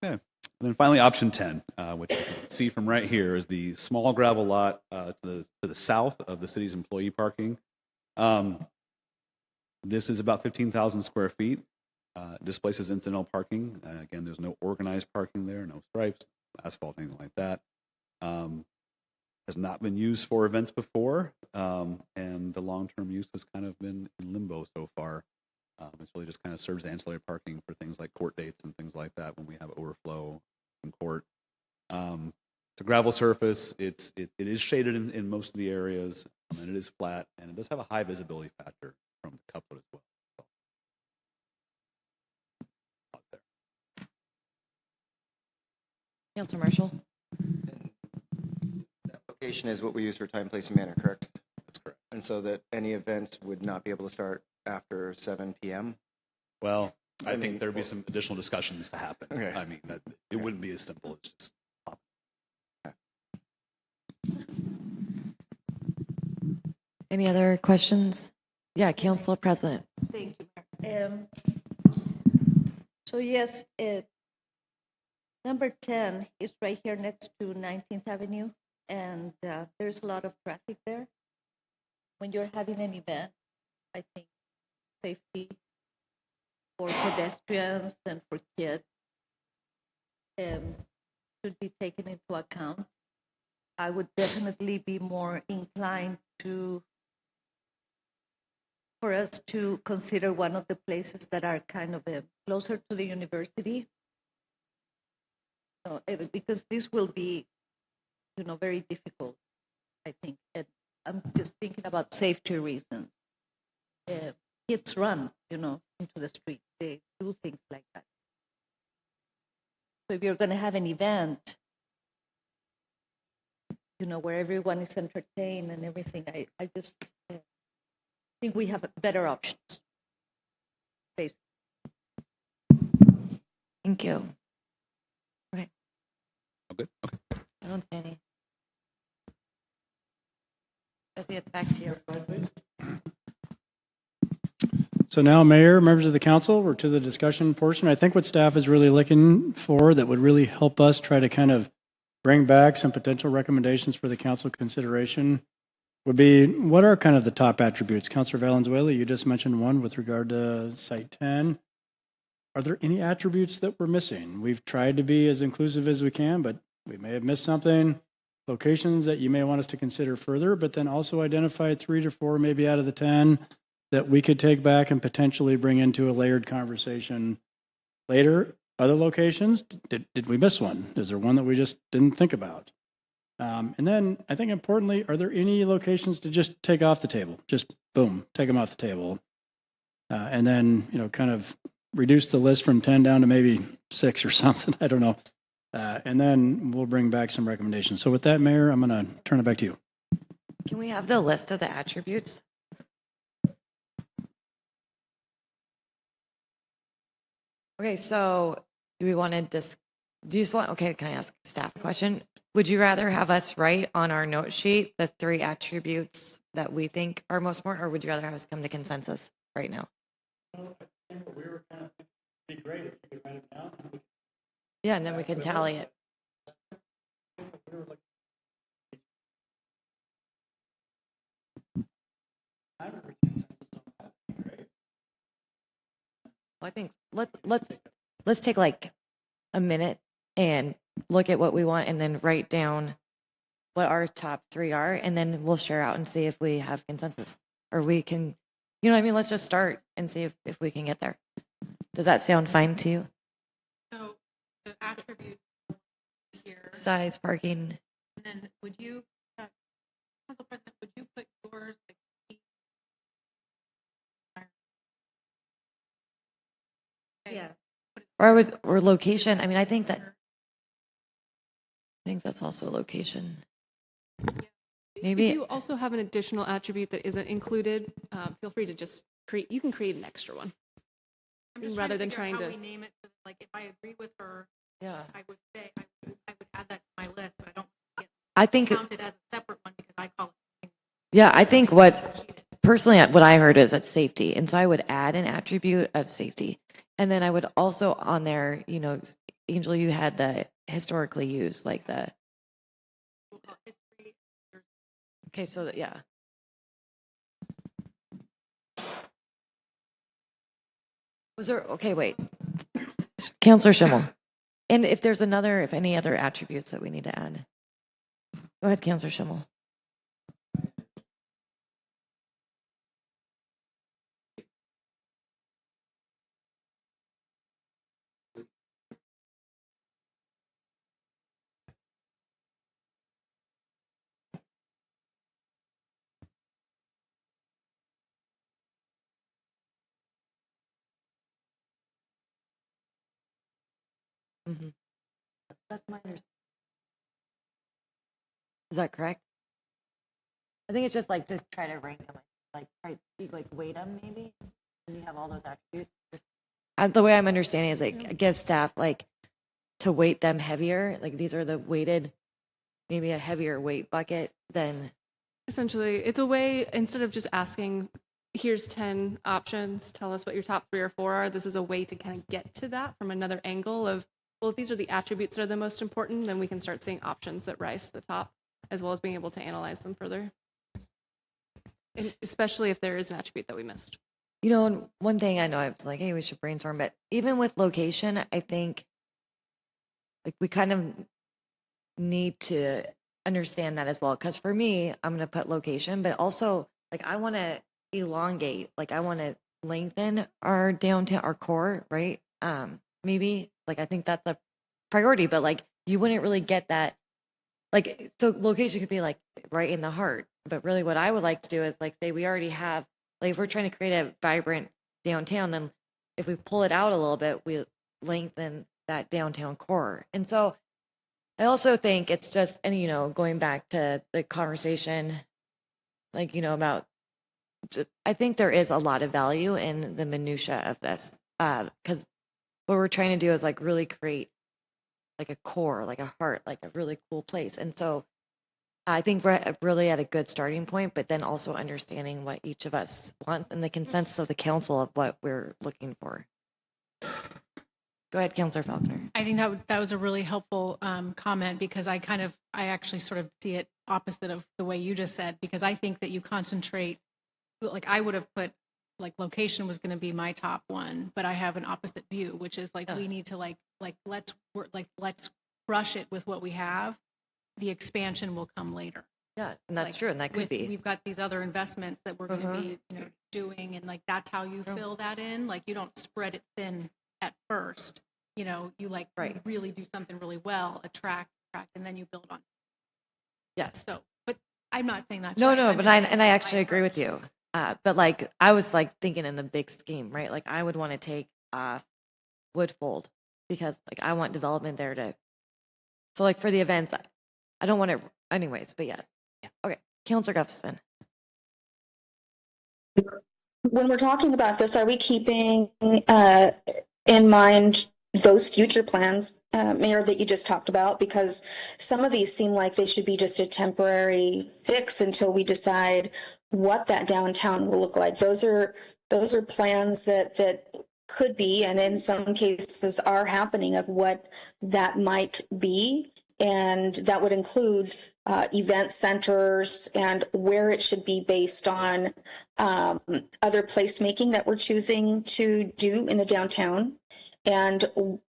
Okay. And then finally, option 10, which you can see from right here, is the small gravel lot to the south of the city's employee parking. This is about 15,000 square feet. Displaces incidental parking. Again, there's no organized parking there, no stripes, asphalt, anything like that. Has not been used for events before, and the long-term use has kind of been in limbo so far. It's really just kind of serves ancillary parking for things like court dates and things like that when we have overflow in court. It's a gravel surface. It is shaded in most of the areas, and it is flat, and it does have a high visibility factor from the couplet as well. Councilor Marshall? That location is what we use for time, place, and manner, correct? That's correct. And so that any events would not be able to start after 7 p.m.? Well, I I think mean, there'd be some additional discussions to happen. Okay. I mean, that it wouldn't be as simple as just Any other questions? Yeah, Council President. Thank you, Mayor. So yes, number 10 is right here next to 19th Avenue, and there's a lot of traffic there. When you're having an event, I think safety for pedestrians and for kids should be taken into account. I would definitely be more inclined for us to consider one of the places that are kind of closer to the university. So, because this will be, very difficult, I think. And I'm just thinking about safety reasons. Kids run, into the street. They do things like that. So if you're going to have an event where everyone is entertained and everything. I just think we have better options. Basically. Thank you. Okay, Oh, good. Okay. I don't see any. Jesse, it's back to you. So now, Mayor, members of the council, we're to the discussion portion. I think what staff is really looking for that would really help us try to kind of bring back some potential recommendations for the council consideration would be, what are kind of the top attributes? Councilor Valenzuela, you just mentioned one with regard to Site 10. Are there any attributes that we're missing? We've tried to be as inclusive as we can, but we may have missed something. Locations that you may want us to consider further, but then also identify 3 to 4 maybe out of the 10 that we could take back and potentially bring into a layered conversation later. Other locations, did we miss one? Is there one that we just didn't think about? And then I think importantly, are there any locations to just take off the table? Just boom, take them off the table. And then, kind of reduce the list from 10 down to maybe 6 or something. I don't know. And then we'll bring back some recommendations. So with that, Mayor, I'm going to turn it back to you. Can we have the list of the attributes? Okay, so do we want to do you just want, okay, can I ask staff a question? Would you rather have us write on our note sheet the 3 attributes that we think are most important, or would you rather have us come to consensus right now? Yeah, and then we can tally it. I think let's take like a minute and look at what we want and then write down what our top 3 are, and then we'll share out and see if we have consensus, or we can, you know what I mean? Let's just start and see if we can get there. Does that sound fine to you? So the attributes here, Size, parking. and then would you, Council President, would you put yours like Yeah. Or location. I mean, I think that's also location. Maybe If you also have an additional attribute that isn't included, feel free to just create, you can create an extra one. I'm just rather trying than to figure out trying how to- we name it. So like if I agree with her, yeah. I would say I would add that to my list, but I don't I think count it as a separate one because I call it. yeah, I think personally what I heard is that safety. And so I would add an attribute of safety. And then I would also on there, Angel, you had the historically used, like the History. okay, so yeah. Was there okay, wait. Counselor Schimmel. And if any other attributes that we need to add. Go ahead, Counselor Schimmel. Mm-hmm. That's my understanding. Is that correct? I think it's just try to rank them, weight them maybe, and you have all those attributes. The way I'm understanding is it gives staff to weight them heavier. Like these are the weighted, maybe a heavier weight bucket than. Essentially, it's a way, instead of just asking, here's 10 options, tell us what your top 3 or 4 are, this is a way to kind of get to that from another angle of, well, if these are the attributes that are the most important, then we can start seeing options that rise to the top, as well as being able to analyze them further. And especially if there is an attribute that we missed. And one thing I know, I was like, hey, we should brainstorm, but even with location, I think we kind of need to understand that as well. Because for me, I'm going to put location, but also I want to elongate, I want to lengthen our downtown, our core, right? Maybe I think that's a priority, but you wouldn't really get that. So location could be right in the heart, but really what I would like to do is say we already have, if we're trying to create a vibrant downtown, then if we pull it out a little bit, we lengthen that downtown core. And so I also think it's just, and going back to the conversation, like, about, I think there is a lot of value in the minutia of this, because what we're trying to do is like really create like a core, like a heart, like a really cool place. And so I think we're really at a good starting point, but then also understanding what each of us wants and the consensus of the council of what we're looking for. Go ahead, Councilor Falconer. I think that was a really helpful comment, because I actually sort of see it opposite of the way you just said, because I think that you concentrate, like I would have put like location was going to be my top one, but I have an opposite view, which is like we need to let's crush it with what we have. The expansion will come later. Yeah, and that's Like, true, and that could be. We've got these other investments that we're going to be doing, and like that's how you fill that in. Like you don't spread it thin at first. You like Right. really do something really well, attract, and then you build on. Yes. So, but I'm not saying that's No, right. no, I'm but just I saying I actually agree with approach. you. But like I was like thinking in the big scheme, right? Like I would want to take off Woodfold because like I want development there to. So like for the events, I don't want it anyways. But yes. Yeah. Okay, Councilor Gustafson. When we're talking about this, are we keeping in mind those future plans, Mayor, that you just talked about? Because some of these seem like they should be just a temporary fix until we decide what that downtown will look like. Those are plans that could be, and in some cases are happening, of what that might be. And that would include event centers and where it should be based on other placemaking that we're choosing to do in the downtown and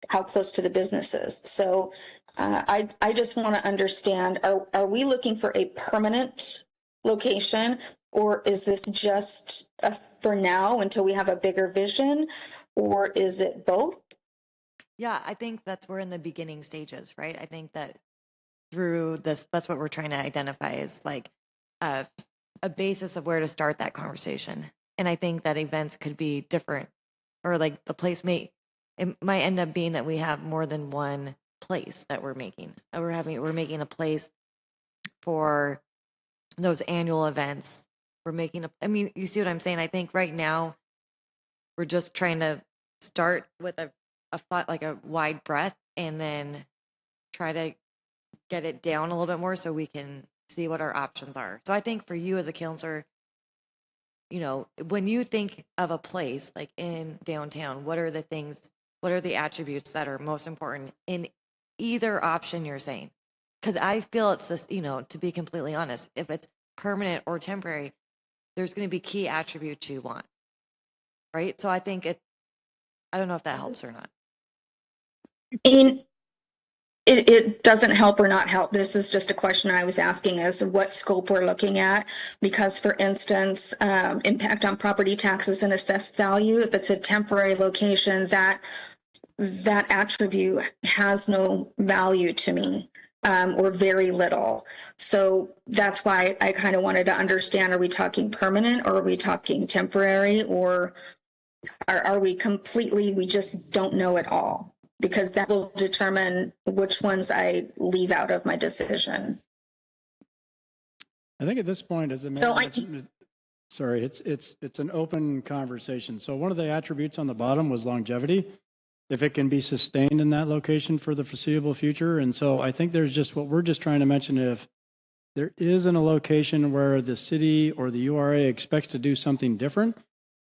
how close to the businesses. So I just want to understand, are we looking for a permanent location, or is this just for now until we have a bigger vision, or is it both? Yeah, I think we're in the beginning stages, right? I think that through this, that's what we're trying to identify is like a basis of where to start that conversation. And I think that events could be different, or like it might end up being that we have more than one place that we're making. We're making a place for those annual events. We're making you see what I'm saying? I think right now we're just trying to start with a thought, like a wide breadth, and then try to get it down a little bit more so we can see what our options are. So I think for you as a counselor, when you think of a place like in downtown, what are the attributes that are most important in either option you're saying? Because I feel it's this, to be completely honest, if it's permanent or temporary, there's going to be key attributes you want, right? So I think I don't know if that helps or not. It doesn't help or not help. This is just a question I was asking as to what scope we're looking at. Because, for instance, impact on property taxes and assessed value, if it's a temporary location, that attribute has no value to me, or very little. So that's why I kind of wanted to understand, are we talking permanent, or are we talking temporary, or are we completely, we just don't know at all? Because that will determine which ones I leave out of my decision. I think at this point, as the mayor mentioned, sorry, it's an open conversation. So one of the attributes on the bottom was longevity, if it can be sustained in that location for the foreseeable future. And so I think there's just what we're just trying to mention, if there isn't a location where the city or the URA expects to do something different,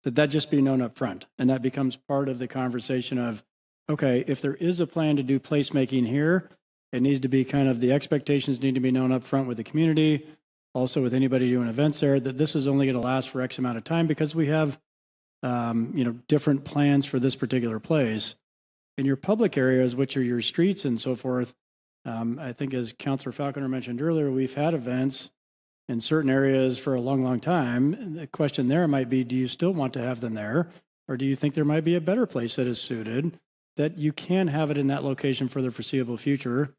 that just be known up front. And that becomes part of the conversation of, okay, if there is a plan to do placemaking here, it needs to be the expectations need to be known up front with the community, also with anybody doing events there, that this is only going to last for X amount of time because we have, different plans for this particular place. In your public areas, which are your streets and so forth, I think as Councilor Falconer mentioned earlier, we've had events in certain areas for a long, long time. The question there might be, do you still want to have them there? Or do you think there might be a better place that is suited that you can have it in that location for the foreseeable future?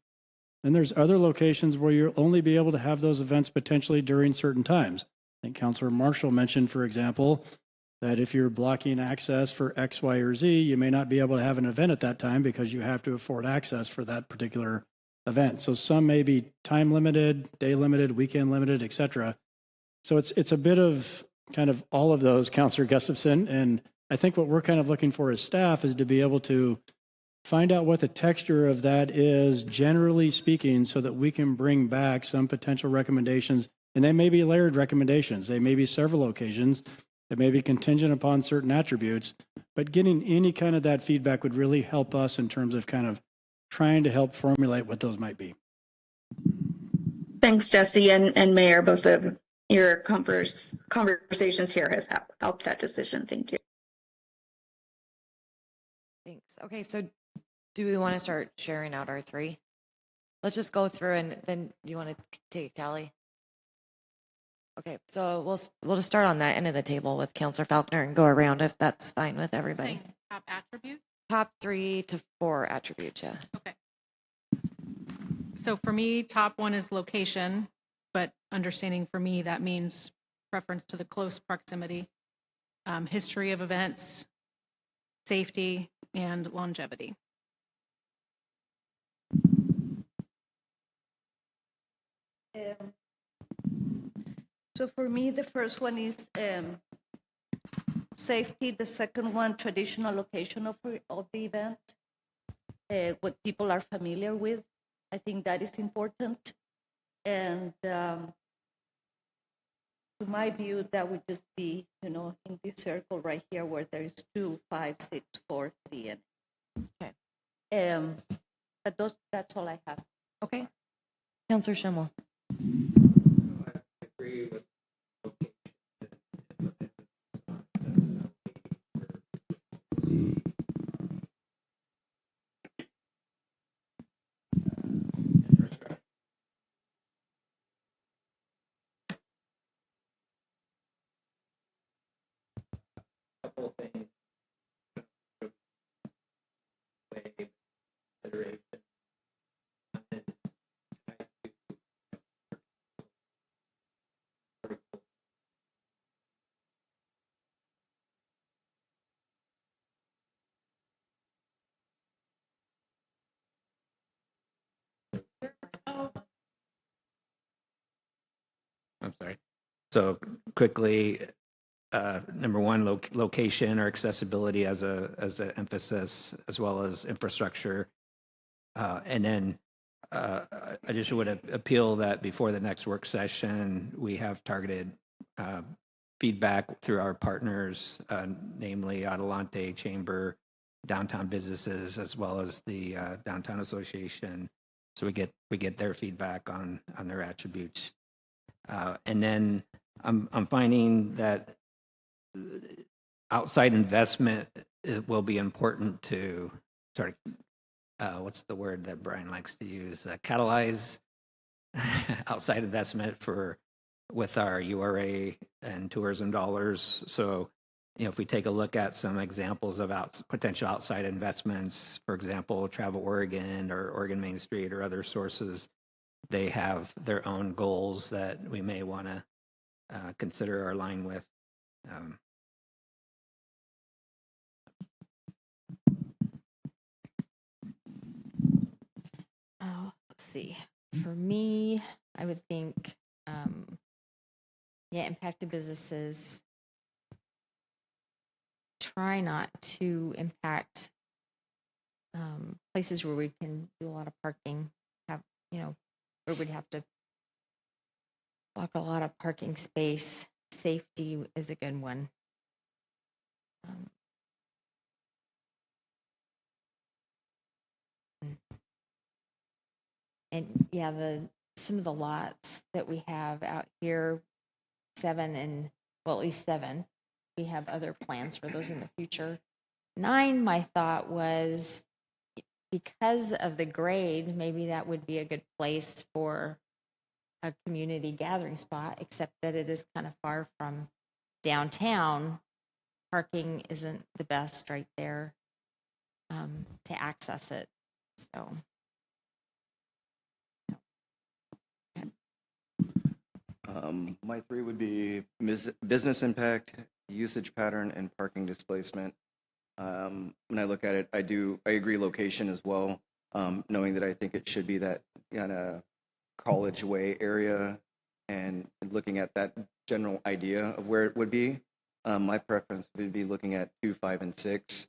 And there's other locations where you'll only be able to have those events potentially during certain times. I think Councilor Marshall mentioned, for example, that if you're blocking access for X, Y, or Z, you may not be able to have an event at that time because you have to afford access for that particular event. So some may be time limited, day limited, weekend limited, et cetera. So it's a bit of kind of all of those, Counselor Gustafson. And I think what we're kind of looking for as staff is to be able to find out what the texture of that is, generally speaking, so that we can bring back some potential recommendations. And they may be layered recommendations. They may be several occasions. They may be contingent upon certain attributes. But getting any kind of that feedback would really help us in terms of kind of trying to help formulate what those might be. Thanks, Jesse and Mayor. Both of your conversations here has helped that decision. Thank you. Thanks. Okay, so do we want to start sharing out our three? Let's just go through and then you want to take a tally? Okay, so we'll just start on that end of the table with Counselor Falconer and go around if that's fine with everybody. Saying top attribute. Top 3 to 4 attributes, yeah. Okay. So for me, top one is location, but understanding for me, that means preference to the close proximity, history of events, safety, and longevity. So for me, the first one is safety. The second one, traditional location of the event, what people are familiar with. I think that is important. And to my view, that would just be, in this circle right here where there is 2, 5, 6, 4, 3, and Okay. but that's all I have. Okay. Counselor Schimmel. I'm sorry. So quickly, number one, location or accessibility as an emphasis, as well as infrastructure. And then I just would appeal that before the next work session, we have targeted feedback through our partners, namely Adelante Chamber, downtown businesses, as well as the Downtown Association. So we get their feedback on their attributes. And then I'm finding that outside investment will be important to sort of, what's the word that Brian likes to use, catalyze outside investment with our URA and tourism dollars. So, if we take a look at some examples of potential outside investments, for example, Travel Oregon or Oregon Main Street or other sources, they have their own goals that we may want to consider or align with. Let's see. For me, I would think, impacted businesses. Try not to impact places where we can do a lot of parking. Where we'd have to block a lot of parking space. Safety is a good one. And some of the lots that we have out here, 7 and at least 7, we have other plans for those in the future. 9, my thought was, because of the grade, maybe that would be a good place for a community gathering spot, except that it is kind of far from downtown. Parking isn't the best right there to access it. So. My 3 would be business impact, usage pattern, and parking displacement. When I look at it, I agree location as well. knowing that I think it should be that kind of College Way area, and looking at that general idea of where it would be. My preference would be looking at 2, 5, and 6.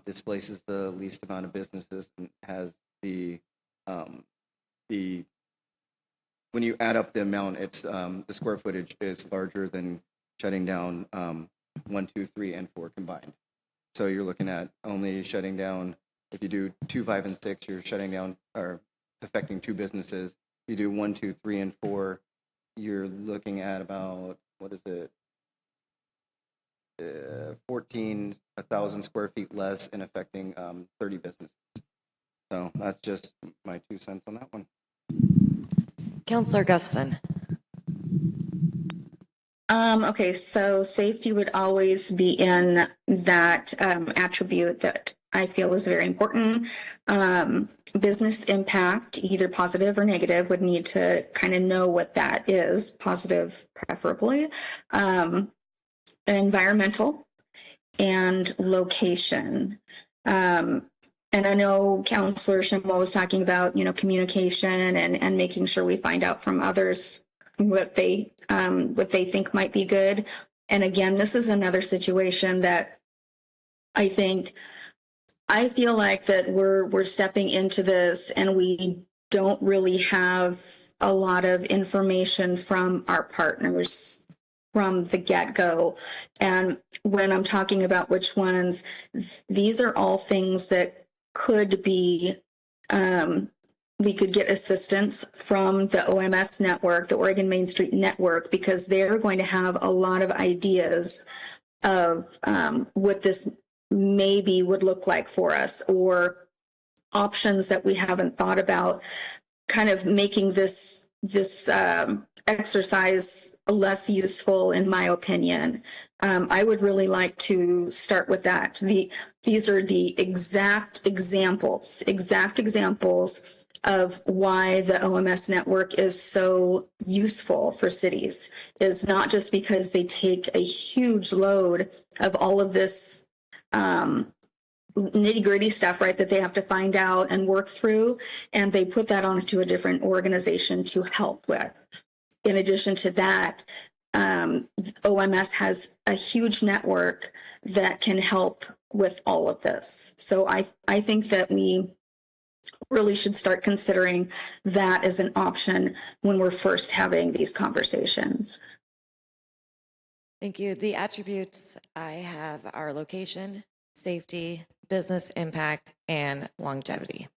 Displaces the least amount of businesses and has the when you add up the amount, it's the square footage is larger than shutting down 1, 2, 3, and 4 combined. So you're looking at only shutting down, if you do 2, 5, and 6, you're shutting down or affecting 2 businesses. If you do 1, 2, 3, and 4, you're looking at about, what is it? 14,000 square feet less and affecting 30 businesses. So that's just my 2 cents on that one. Counselor Guston. Okay, so safety would always be in that attribute that I feel is very important. Business impact, either positive or negative, would need to kind of know what that is, positive preferably. Environmental and location. And I know Counselor Schimel was talking about, communication and making sure we find out from others what they think might be good. And again, this is another situation that I feel like that we're stepping into this and we don't really have a lot of information from our partners from the get-go. And when I'm talking about which ones, these are all things that could be, we could get assistance from the OMS network, the Oregon Main Street Network, because they're going to have a lot of ideas of what this maybe would look like for us, or options that we haven't thought about, kind of making this exercise less useful, in my opinion. I would really like to start with that. These are the exact examples of why the OMS network is so useful for cities. Is not just because they take a huge load of all of this nitty-gritty stuff, right, that they have to find out and work through, and they put that onto a different organization to help with. In addition to that, OMS has a huge network that can help with all of this. So I think that we really should start considering that as an option when we're first having these conversations. Thank you. The attributes I have are location, safety, business impact, and longevity.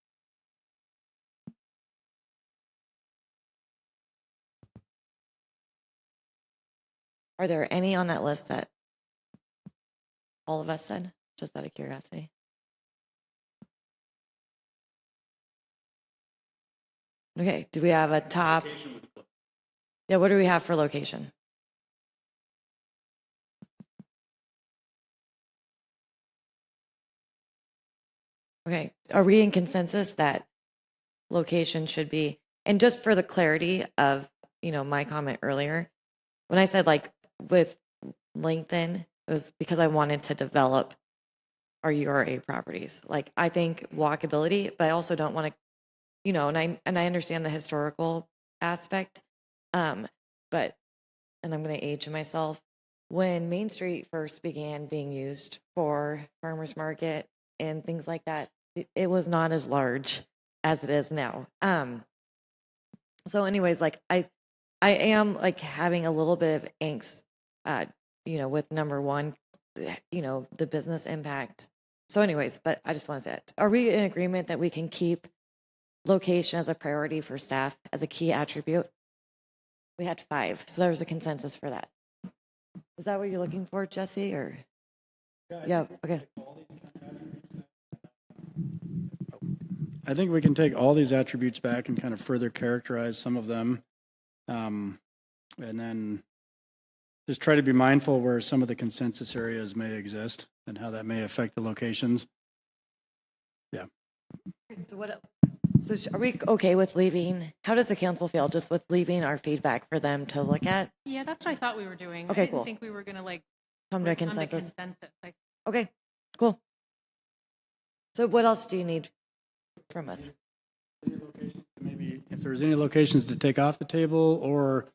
Are there any on that list that all of us said, just out of curiosity? Okay, do we have a top? Yeah, what do we have for location? Okay, are we in consensus that location should be, and just for the clarity of, my comment earlier, when I said like with lengthen, it was because I wanted to develop our URA properties. Like I think walkability, but I also don't want to, and I understand the historical aspect, but, and I'm going to age myself, when Main Street first began being used for farmers market and things like that, it was not as large as it is now. So anyways, like I am like having a little bit of angst, with number 1, the business impact. So anyways, but I just want to say it. Are we in agreement that we can keep location as a priority for staff as a key attribute? We had 5, so there was a consensus for that. Is that what you're looking for, Jesse, or? Yeah, okay. I think we can take all these attributes back and kind of further characterize some of them. And then just try to be mindful where some of the consensus areas may exist and how that may affect the locations. Yeah. So are we okay with leaving? How does the council feel just with leaving our feedback for them to look at? Yeah, that's what I thought we were doing. Okay, I didn't cool. think we were going to Come to a consensus. Like, Okay, cool. So what else do you need? from us. Maybe if there's any locations to take off the table, or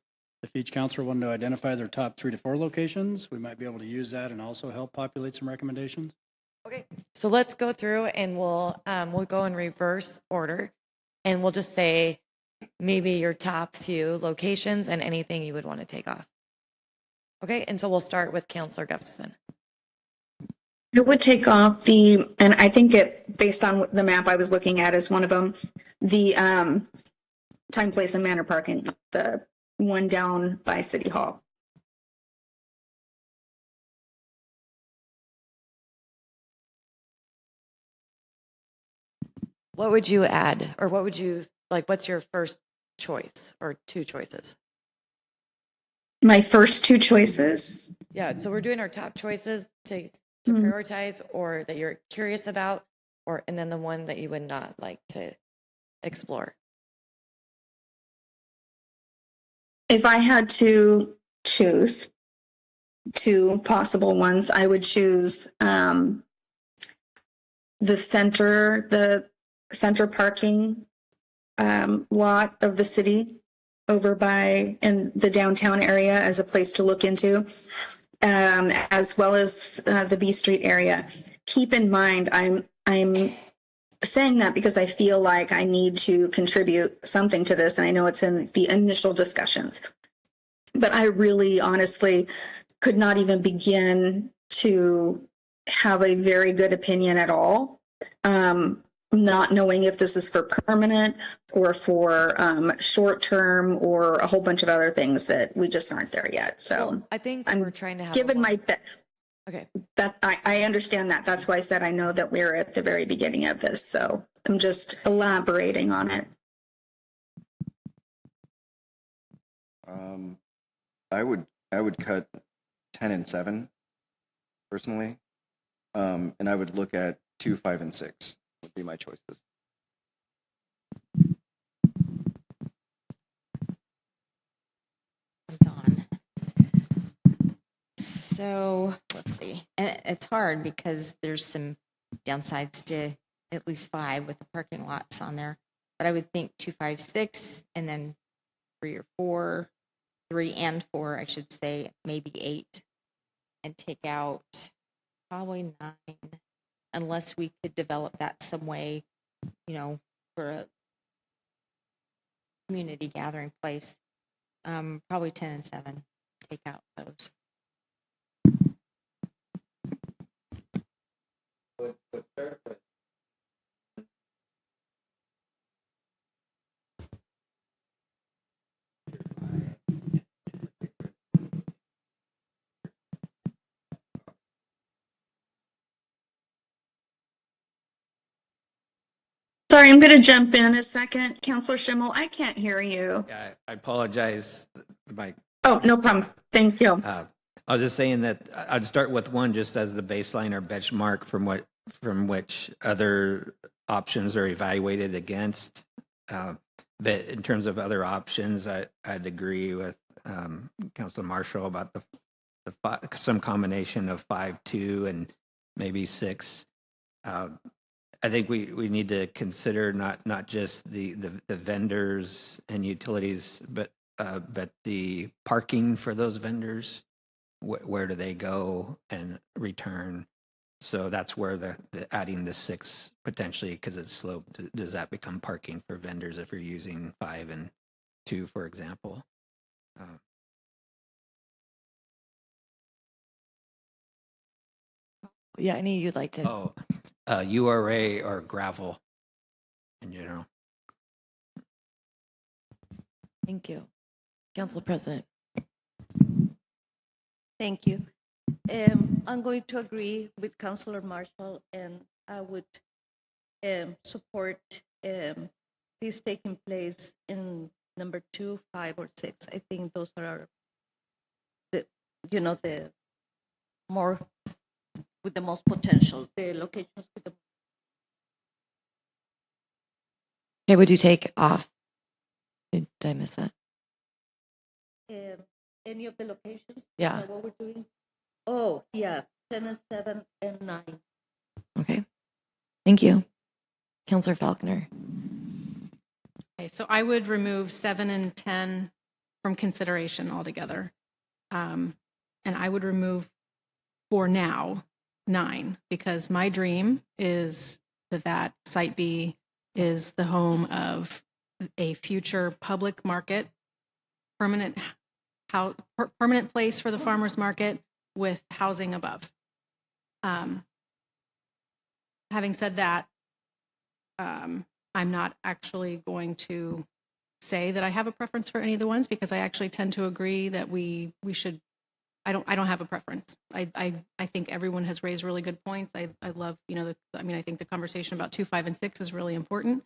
if each counselor wanted to identify their top 3 to 4 locations, we might be able to use that and also help populate some recommendations. Okay, so let's go through and we'll go in reverse order, and we'll just say maybe your top few locations and anything you would want to take off. Okay, and so we'll start with Counselor Gustafson. It would take off and I think it, based on the map I was looking at is one of them, the time, place, and manner parking, the one down by City Hall. What would you add, or what would you like? What's your first choice or 2 choices? My first 2 choices. Yeah, so we're doing our top choices to prioritize, or that you're curious about, and then the one that you would not like to explore. If I had to choose 2 possible ones, I would choose the center parking lot of the city over by in the downtown area as a place to look into, as well as the B Street area. Keep in mind, I'm saying that because I feel like I need to contribute something to this, and I know it's in the initial discussions. But I really honestly could not even begin to have a very good opinion at all, not knowing if this is for permanent or for short term or a whole bunch of other things that we just aren't there yet. So I think I'm we're trying to have given my okay. that I understand that. That's why I said I know that we're at the very beginning of this. So I'm just elaborating on it. I would cut 10 and 7 personally, and I would look at 2, 5, and 6 would be my choices. It's on. So let's see. And it's hard because there's some downsides to at least 5 with the parking lots on there. But I would think 2, 5, 6, and then 3 or 4, 3 and 4, I should say, maybe 8, and take out probably 9, unless we could develop that some way, for a community gathering place. Probably 10 and 7, take out those. Sorry, I'm going to jump in a second. Counselor Schimmel, I can't hear you. Yeah, I apologize. My Oh, no problem. Thank you. I was just saying that I'd start with 1 just as the baseline or benchmark from which other options are evaluated against. But in terms of other options, I'd agree with Councilor Marshall about some combination of 5, 2, and maybe 6. I think we need to consider not just the vendors and utilities, but the parking for those vendors. Where do they go and return? So that's where the adding the 6 potentially, because it's sloped, does that become parking for vendors if you're using 5 and 2, for example? Yeah, any you'd like to. URA or gravel in general. Thank you. Council President. Thank you. I'm going to agree with Councilor Marshall, and I would support this taking place in number 2, 5, or 6. I think those are the more with the most potential, the locations with the. Okay, would you take off? Did I miss that? Any of the locations? Yeah. Is that what we're doing? Oh, yeah, 10 and 7 and 9. Okay. Thank you. Counselor Falconer. Okay, so I would remove 7 and 10 from consideration altogether. And I would remove, for now, 9, because my dream is that Site B is the home of a future public market, permanent permanent place for the farmers market with housing above. Having said that, I'm not actually going to say that I have a preference for any of the ones, because I actually tend to agree that we should. I don't have a preference. I think everyone has raised really good points. I love, I think the conversation about 2, 5, and 6 is really important.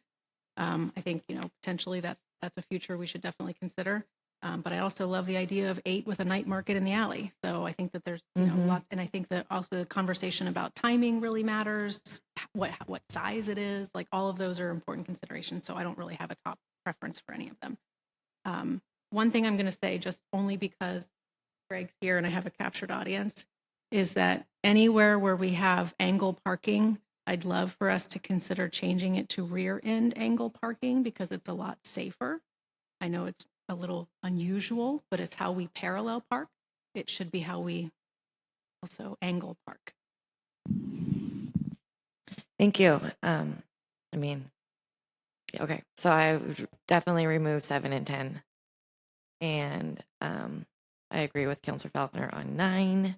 I think, potentially that's a future we should definitely consider. But I also love the idea of 8 with a night market in the alley. So I think that there's lots, and I think that also the conversation about timing really matters. What size it is, like all of those are important considerations. So I don't really have a top preference for any of them. One thing I'm going to say, just only because Greg's here and I have a captured audience, is that anywhere where we have angle parking, I'd love for us to consider changing it to rear end angle parking, because it's a lot safer. I know it's a little unusual, but it's how we parallel park. It should be how we also angle park. Thank you. Okay, so I would definitely remove 7 and 10. And I agree with Councilor Falconer on 9.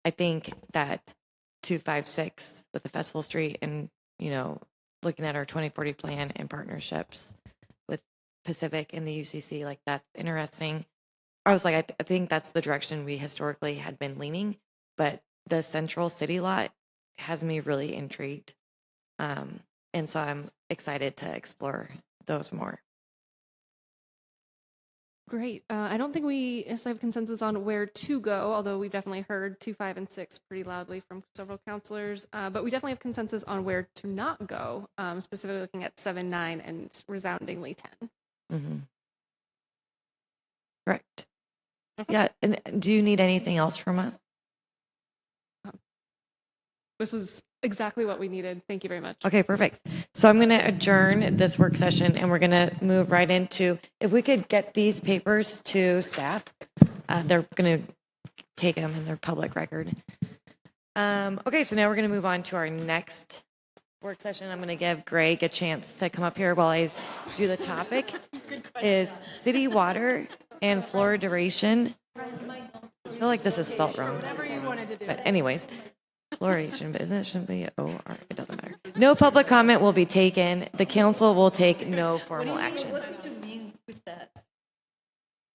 I think that 2, 5, 6 with the Festival Street and, looking at our 2040 plan and partnerships with Pacific and the UCC, like that's interesting. I was like, I think that's the direction we historically had been leaning, but the central city lot has me really intrigued. And so I'm excited to explore those more. Great. I don't think we necessarily have consensus on where to go, although we've definitely heard 2, 5, and 6 pretty loudly from several counselors. But we definitely have consensus on where to not go, specifically looking at 7, 9, and resoundingly 10. Mm-hmm. Correct. Yeah. And do you need anything else from us? This was exactly what we needed. Thank you very much. Okay, perfect. So I'm going to adjourn this work session and we're going to move right into, if we could get these papers to staff, they're going to take them in their public record. Okay, so now we're going to move on to our next work session. I'm going to give Greg a chance to come up here while I do the topic. Is city water and fluoridation. I feel like this is spelled wrong. Whatever you wanted to do. But anyways, fluoridation, but isn't it, shouldn't be O-R, it doesn't matter. No public comment will be taken. The council will take no formal action. What do you mean with that?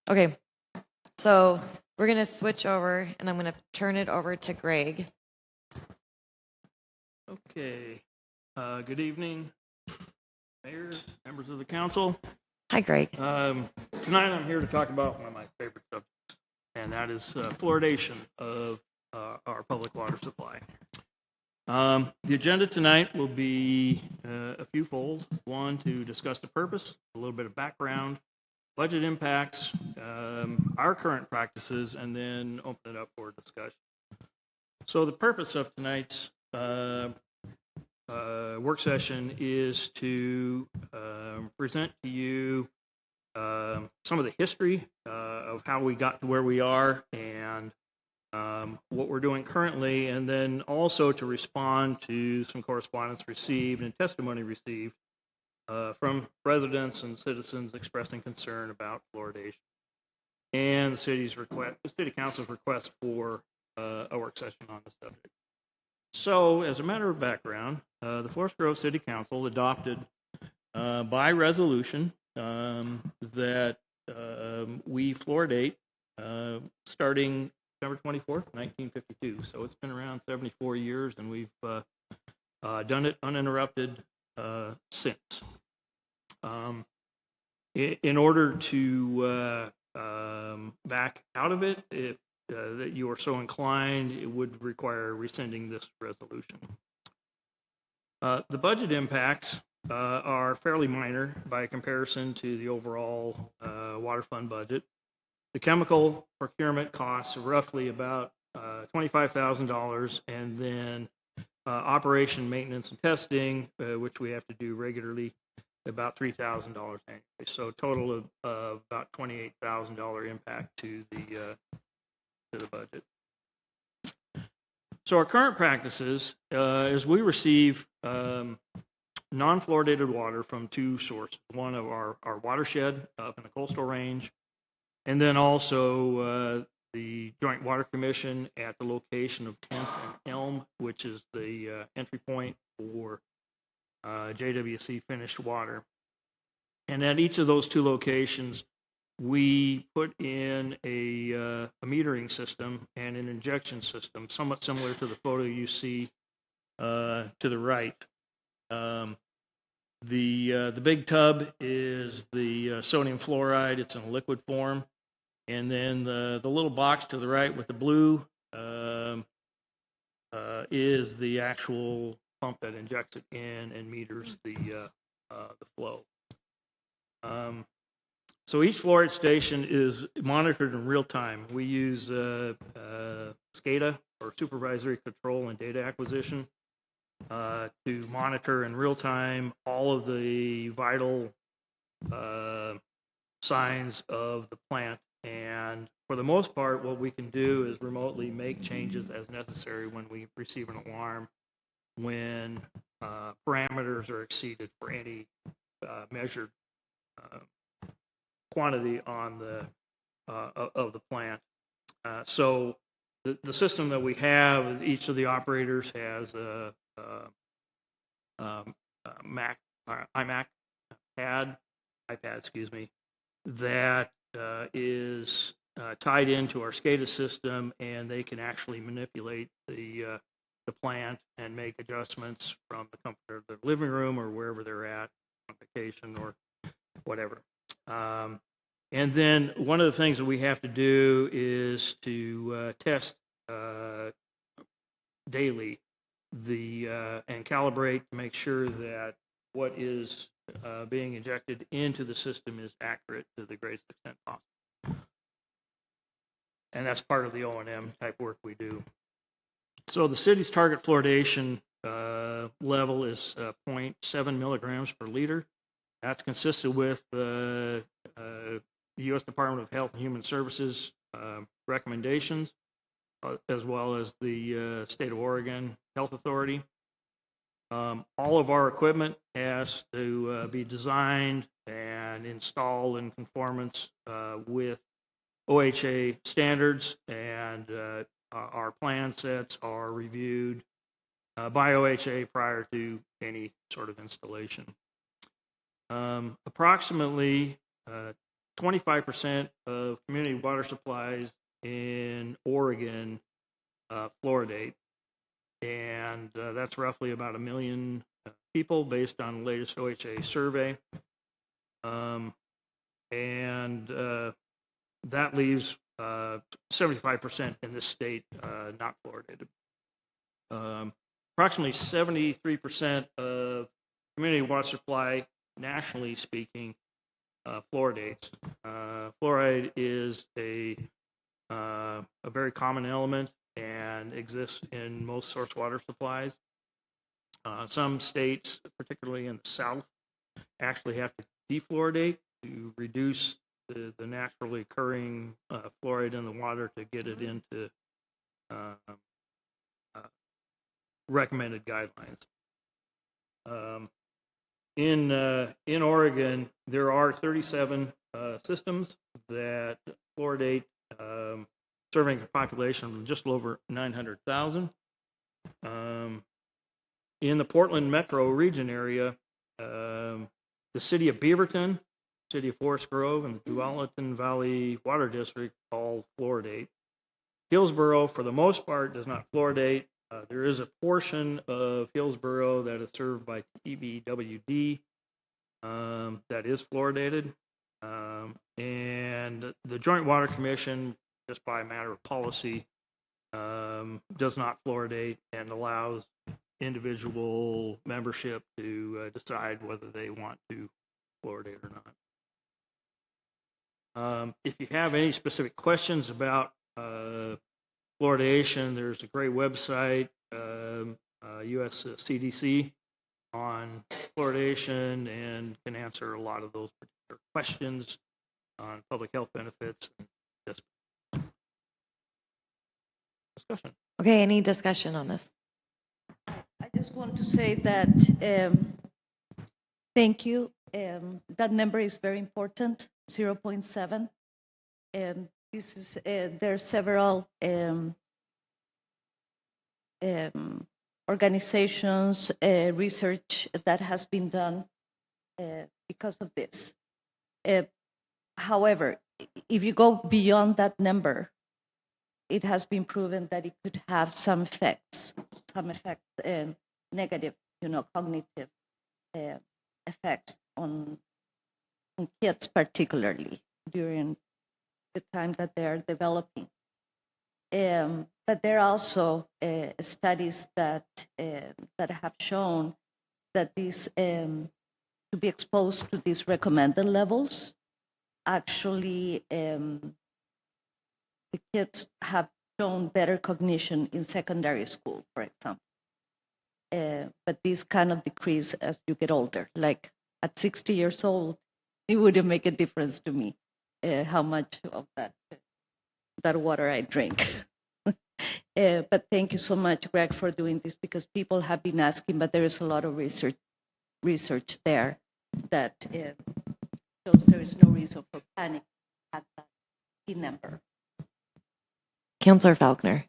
Okay, so we're going to switch over and I'm going to turn it over to Greg. Okay. Good evening, Mayor, members of the council. Hi, Greg. Tonight I'm here to talk about one of my favorite subjects, and that is fluoridation of our public water supply. The agenda tonight will be a few folds. One, to discuss the purpose, a little bit of background, budget impacts, our current practices, and then open it up for discussion. So the purpose of tonight's work session is to present to you some of the history of how we got to where we are and what we're doing currently, and then also to respond to some correspondence received and testimony received from residents and citizens expressing concern about fluoridation and the city council's request for a work session on the subject. So, as a matter of background, the Forest Grove City Council adopted by resolution that we fluoridate starting September 24th, 1952. So it's been around 74 years, and we've done it uninterrupted since. In order to back out of it, if that you are so inclined, it would require rescinding this resolution. The budget impacts are fairly minor by comparison to the overall water fund budget. The chemical procurement costs are roughly about $25,000, and then operation, maintenance, and testing, which we have to do regularly, about $3,000 annually. So total of about $28,000 impact to the budget. So our current practices is we receive non-fluoridated water from two sources. One of our watershed up in the coastal range, and then also the Joint Water Commission at the location of 10th and Elm, which is the entry point for JWC finished water. And at each of those two locations, we put in a metering system and an injection system, somewhat similar to the photo you see to the right. The big tub is the sodium fluoride. It's in a liquid form. And then the little box to the right with the blue is the actual pump that injects it in and meters the flow. So each fluoride station is monitored in real time. We use SCADA, or Supervisory Control and Data Acquisition, to monitor in real time all of the vital signs of the plant. And for the most part, what we can do is remotely make changes as necessary when we receive an alarm, when parameters are exceeded for any measured quantity on the of the plant. So the system that we have is each of the operators has a iPad, excuse me, that is tied into our SCADA system, and they can actually manipulate the plant and make adjustments from the comfort of their living room or wherever they're at on vacation or whatever. And then one of the things that we have to do is to test daily and calibrate to make sure that what is being injected into the system is accurate to the greatest extent possible. And that's part of the O&M type work we do. So the city's target fluoridation level is 0.7 milligrams per liter. That's consistent with the U.S. Department of Health and Human Services recommendations, as well as the State of Oregon Health Authority. All of our equipment has to be designed and installed in conformance with OHA standards, and our plan sets are reviewed by OHA prior to any sort of installation. Approximately 25% of community water supplies in Oregon fluoridate, and that's roughly about 1 million people based on the latest OHA survey. That leaves 75% in this state not fluoridated. Approximately 73% of community water supply, nationally speaking, fluoridates. Fluoride is a very common element and exists in most source water supplies. Some states, particularly in the South, actually have to defluoridate to reduce the naturally occurring fluoride in the water to get it into recommended guidelines. In Oregon, there are 37 systems that fluoridate, serving a population of just over 900,000. In the Portland metro region area, the city of Beaverton, city of Forest Grove, and the Tualatin Valley Water District all fluoridate. Hillsborough, for the most part, does not fluoridate. There is a portion of Hillsborough that is served by TBWD that is fluoridated. And the Joint Water Commission, just by a matter of policy, does not fluoridate and allows individual membership to decide whether they want to fluoridate or not. If you have any specific questions about fluoridation, there's a great website US CDC on fluoridation and can answer a lot of those particular questions on public health benefits. Just discussion. Okay, any discussion on this? I just want to say that thank you. That number is very important, 0.7. This is there are several organizations, research that has been done because of this. However, if you go beyond that number, it has been proven that it could have some effects, negative, cognitive effects on kids, particularly during the time that they are developing. But there are also studies that have shown that these to be exposed to these recommended levels, actually the kids have shown better cognition in secondary school, for example. But these kind of decrease as you get older. Like at 60 years old, it wouldn't make a difference to me how much of that water I drink. But thank you so much, Greg, for doing this, because people have been asking, but there is a lot of research there that shows there is no reason for panic at that key number. Councillor Falconer.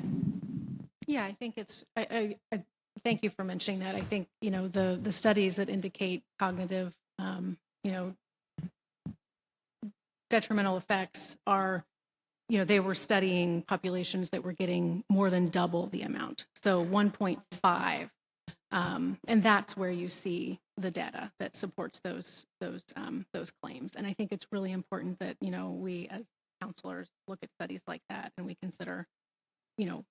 Yeah, I think it's, I thank you for mentioning that. I think, the studies that indicate cognitive, detrimental effects are, they were studying populations that were getting more than double the amount. So 1.5, and that's where you see the data that supports those claims. And I think it's really important that, we as counselors look at studies like that and we consider,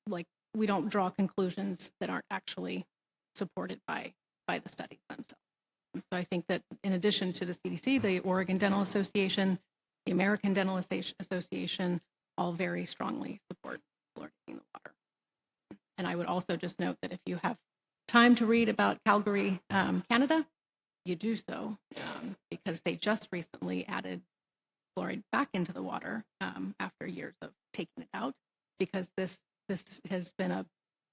like we don't draw conclusions that aren't actually supported by the studies themselves. And so I think that in addition to the CDC, the Oregon Dental Association, the American Dental Association, all very strongly support fluoridating the water. And I would also just note that if you have time to read about Calgary, Canada, you do so because they just recently added fluoride back into the water after years of taking it out, because this has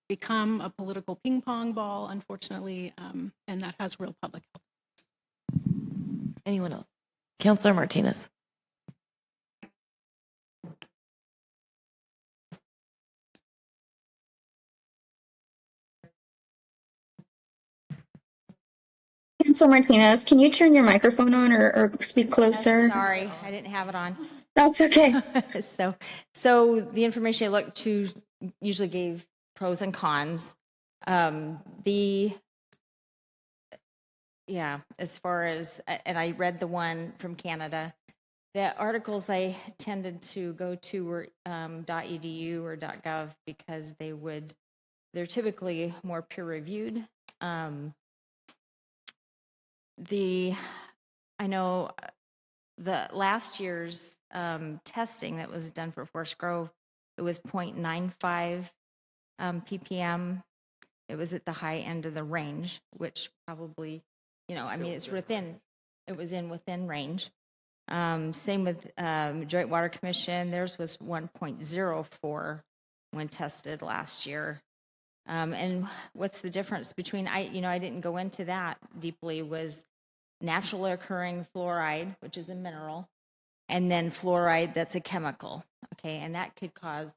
become a political ping pong ball, unfortunately, and that has real public health. Anyone else? Councillor Martinez. Councilor Martinez, can you turn your microphone on or speak closer? Sorry, I didn't have it on. That's okay. So the information I looked to usually gave pros and cons. As far as, and I read the one from Canada, the articles I tended to go to were .edu or .gov because they're typically more peer reviewed. I know the last year's testing that was done for Forest Grove, it was 0.95 ppm. It was at the high end of the range, which probably, it's within range. Same with Joint Water Commission. Theirs was 1.04 when tested last year. And what's the difference between, I didn't go into that deeply, was naturally occurring fluoride, which is a mineral, and then fluoride that's a chemical. Okay, and that could cause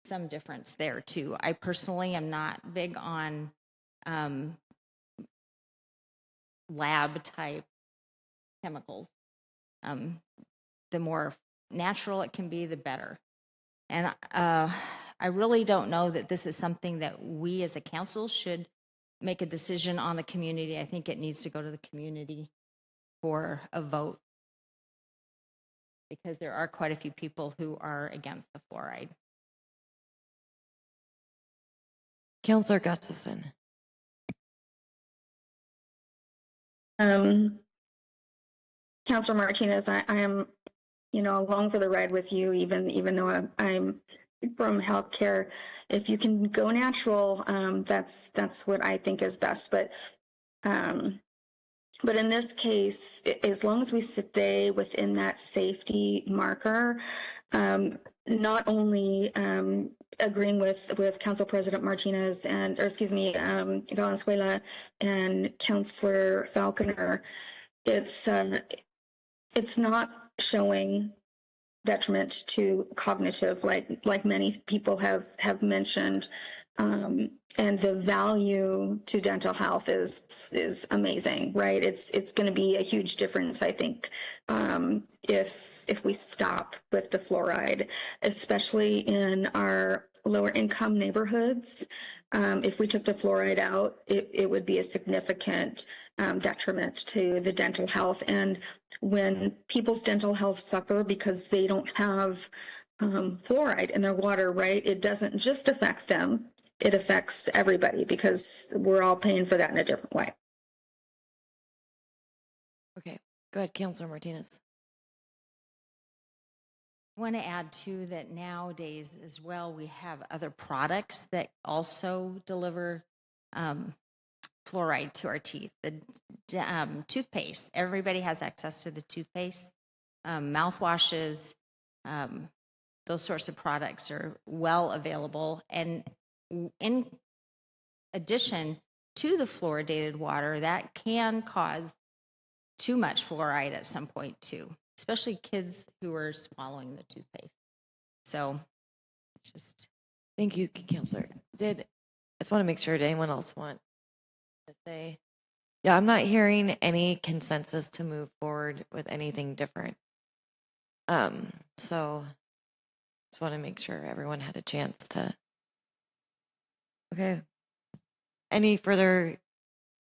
some difference there too. I personally am not big on lab type chemicals. The more natural it can be, the better. And I really don't know that this is something that we as a council should make a decision on the community. I think it needs to go to the community for a vote, because there are quite a few people who are against the fluoride. Councillor Gustafson. Councilor Martinez, I am along for the ride with you, even though I'm from healthcare. If you can go natural, that's what I think is best. But in this case, as long as we stay within that safety marker, not only agreeing with Council President Martinez Valenzuela and Councillor Falconer, it's not showing detriment to cognitive, like many people have mentioned, and the value to dental health is amazing, right? It's going to be a huge difference, I think, if we stop with the fluoride, especially in our lower income neighborhoods. If we took the fluoride out, it would be a significant detriment to the dental health. And when people's dental health suffer because they don't have fluoride in their water, right, it doesn't just affect them, it affects everybody because we're all paying for that in a different way. Okay, go ahead, Councilor Martinez. I want to add too that nowadays as well, we have other products that also deliver fluoride to our teeth. The toothpaste, everybody has access to the toothpaste. Mouthwashes, those sorts of products are well available. And in addition to the fluoridated water, that can cause too much fluoride at some point too, especially kids who are swallowing the toothpaste. So just. Thank you, Councilor. I just want to make sure, did anyone else want to say? Yeah, I'm not hearing any consensus to move forward with anything different. So just want to make sure everyone had a chance to. Okay. Any further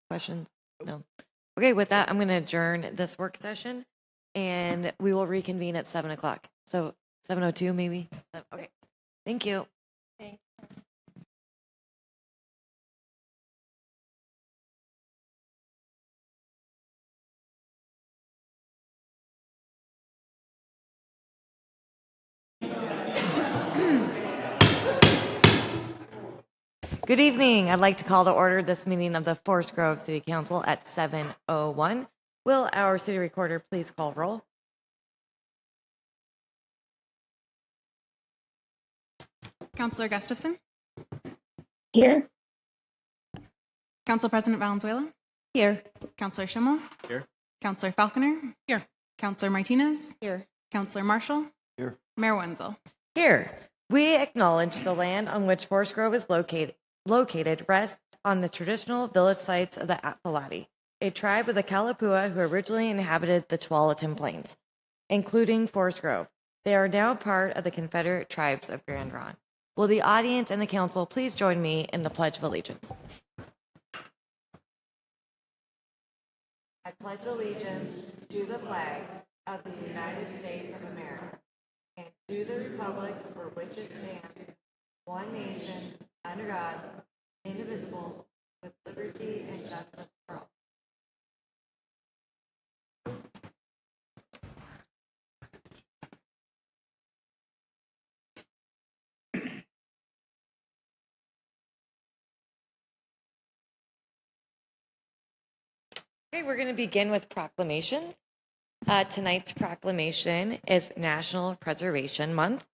questions? No. Okay, with that, I'm going to adjourn this work session and we will reconvene at 7 o'clock. So 7:02 maybe? Okay. Thank you. Good evening. I'd like to call to order this meeting of the Forest Grove City Council at 7:01. Will our city recorder please call roll? Councillor Gustafson? Here. Council President Valenzuela? Here. Councillor Schimmel? Here. Councillor Falconer? Here. Councillor Martinez? Here. Councillor Marshall? Here. Mayor Wenzel? Here. We acknowledge the land on which Forest Grove is located rests on the traditional village sites of the Apalati, a tribe of the Kalapua who originally inhabited the Tualatin Plains, including Forest Grove. They are now part of the Confederate Tribes of Grand Ronde. Will the audience and the council please join me in the Pledge of Allegiance? I pledge allegiance to the flag of the United States of America and to the republic for which it stands, one nation, under God, indivisible, with liberty and justice for all. Okay, we're going to begin with proclamation. Tonight's proclamation is National Preservation Month.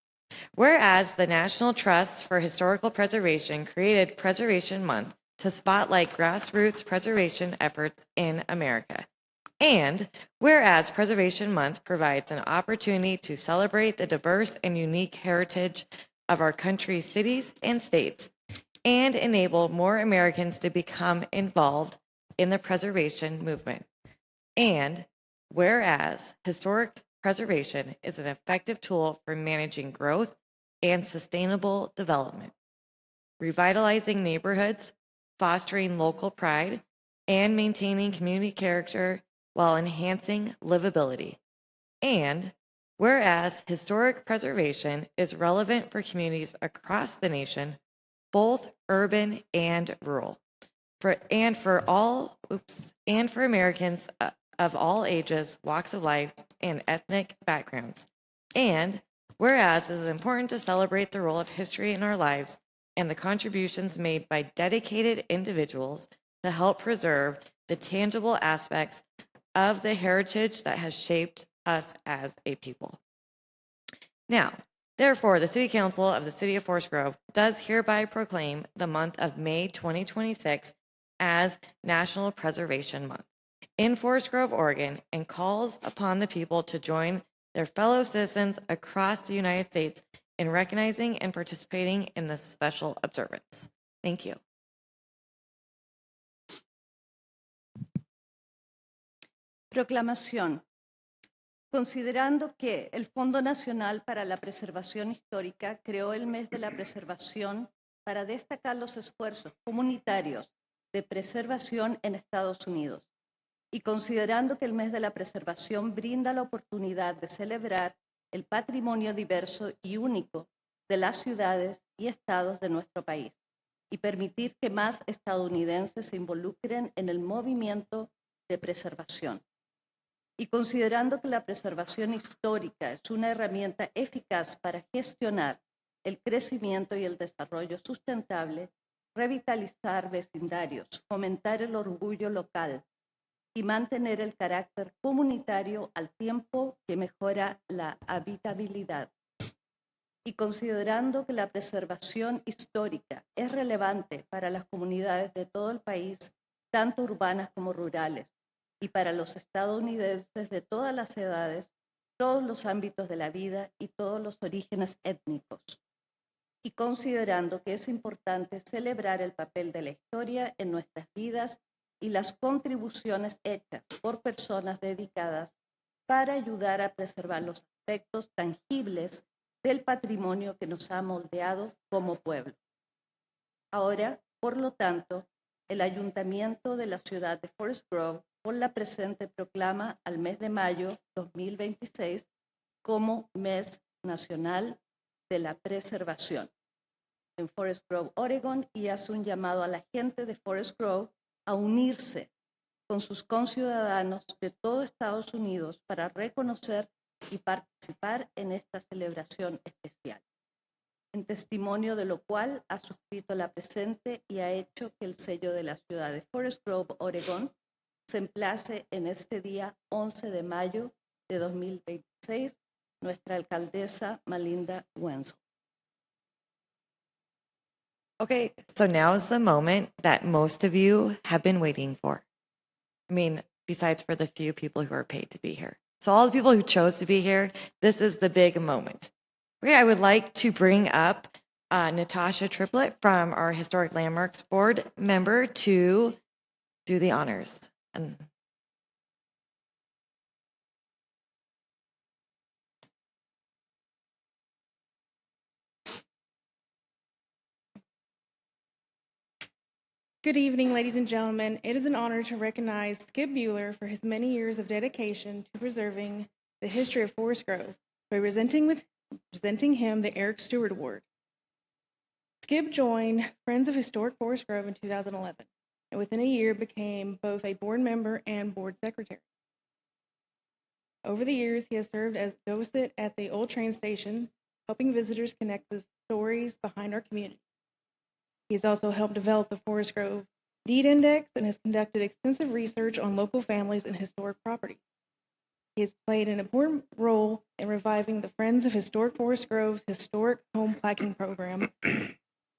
Whereas the National Trust for Historical Preservation created Preservation Month to spotlight grassroots preservation efforts in America. And whereas Preservation Month provides an opportunity to celebrate the diverse and unique heritage of our country's cities and states and enable more Americans to become involved in the preservation movement. And whereas historic preservation is an effective tool for managing growth and sustainable development, revitalizing neighborhoods, fostering local pride, and maintaining community character while enhancing livability. And whereas historic preservation is relevant for communities across the nation, both urban and rural, for Americans of all ages, walks of life, and ethnic backgrounds. And whereas it is important to celebrate the role of history in our lives and the contributions made by dedicated individuals to help preserve the tangible aspects of the heritage that has shaped us as a people. Now, therefore, the City Council of the City of Forest Grove does hereby proclaim the month of May 2026 as National Preservation Month in Forest Grove, Oregon, and calls upon the people to join their fellow citizens across the United States in recognizing and participating in this special observance. Thank you. Proclamación. Considerando que el Fondo Nacional para la Preservación Histórica creó el mes de la preservación para destacar los esfuerzos comunitarios de preservación en Estados Unidos, y considerando que el mes de la preservación brinda la oportunidad de celebrar el patrimonio diverso y único de las ciudades y estados de nuestro país, y permitir que más estadounidenses se involucren en el movimiento de preservación. Y considerando que la preservación histórica es una herramienta eficaz para gestionar el crecimiento y el desarrollo sustentable, revitalizar vecindarios, fomentar el orgullo local y mantener el carácter comunitario al tiempo que mejora la habitabilidad. Y considerando que la preservación histórica es relevante para las comunidades de todo el país, tanto urbanas como rurales, y para los estadounidenses de todas las edades, todos los ámbitos de la vida y todos los orígenes étnicos. Y considerando que es importante celebrar el papel de la historia en nuestras vidas y las contribuciones hechas por personas dedicadas para ayudar a preservar los aspectos tangibles del patrimonio que nos ha moldeado como pueblo. Ahora, por lo tanto, el Ayuntamiento de la ciudad de Forest Grove por la presente proclama al mes de mayo 2026 como Mes Nacional de la Preservación en Forest Grove, Oregon, y hace un llamado a la gente de Forest Grove a unirse con sus conciudadanos de todo Estados Unidos para reconocer y participar en esta celebración especial. En testimonio de lo cual ha suscrito la presente y ha hecho que el sello de la ciudad de Forest Grove, Oregon, se emplace en este día 11 de mayo de 2026, nuestra alcaldesa Melinda Wenzel. Okay, so now is the moment that most of you have been waiting for. I mean, besides for the few people who are paid to be here. So all the people who chose to be here, this is the big moment. Okay, I would like to bring up Natasha Triplett from our Historic Landmarks Board member to do the honors. And Good evening, ladies and gentlemen. It is an honor to recognize Skip Bueller for his many years of dedication to preserving the history of Forest Grove by presenting him the Eric Stewart Award. Skip joined Friends of Historic Forest Grove in 2011, and within a year became both a board member and board secretary. Over the years, he has served as go-sit at the old train station, helping visitors connect with stories behind our community. He has also helped develop the Forest Grove Deed Index and has conducted extensive research on local families and historic property. He has played an important role in reviving the Friends of Historic Forest Grove's historic home plaquing program,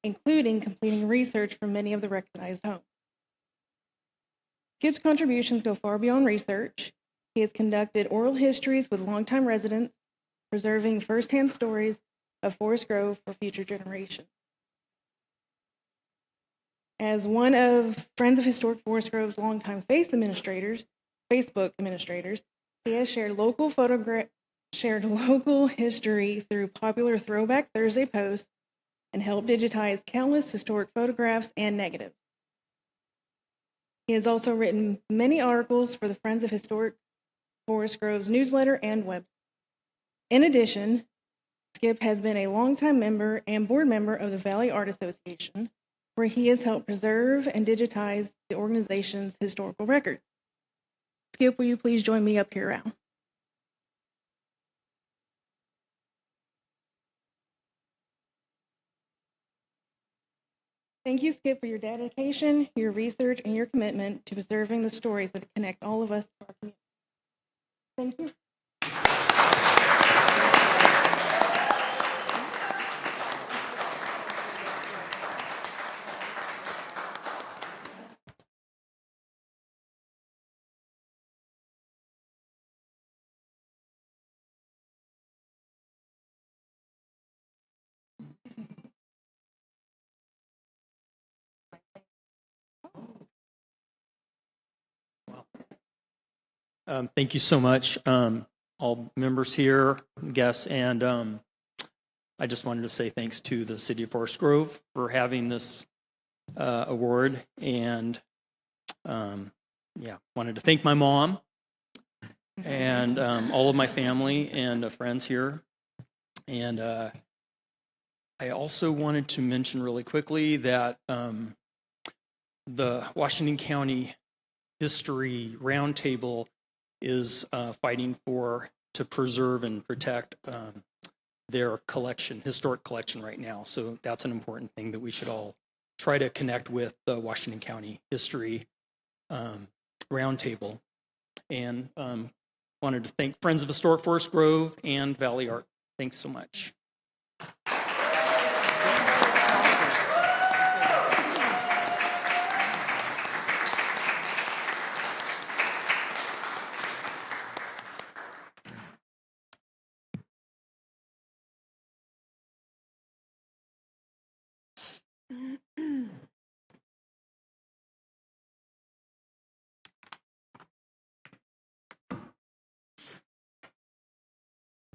including completing research for many of the recognized homes. Skip's contributions go far beyond research. He has conducted oral histories with longtime residents, preserving firsthand stories of Forest Grove for future generations. As one of Friends of Historic Forest Grove's longtime Facebook administrators, he has shared local history through popular Throwback Thursday posts and helped digitize countless historic photographs and negatives. He has also written many articles for the Friends of Historic Forest Grove's newsletter and website. In addition, Skip has been a longtime member and board member of the Valley Art Association, where he has helped preserve and digitize the organization's historical records. Skip, will you please join me up here, Al? Thank you, Skip, for your dedication, your research, and your commitment to preserving the stories that connect all of us to our community. Thank you. Thank you so much, all members here, guests, and I just wanted to say thanks to the City of Forest Grove for having this award, and wanted to thank my mom and all of my family and friends here, and I also wanted to mention really quickly that the Washington County History Roundtable is fighting to preserve and protect their historic collection right now. So that's an important thing that we should all try to connect with the Washington County History Roundtable. And wanted to thank Friends of Historic Forest Grove and Valley Art. Thanks so much.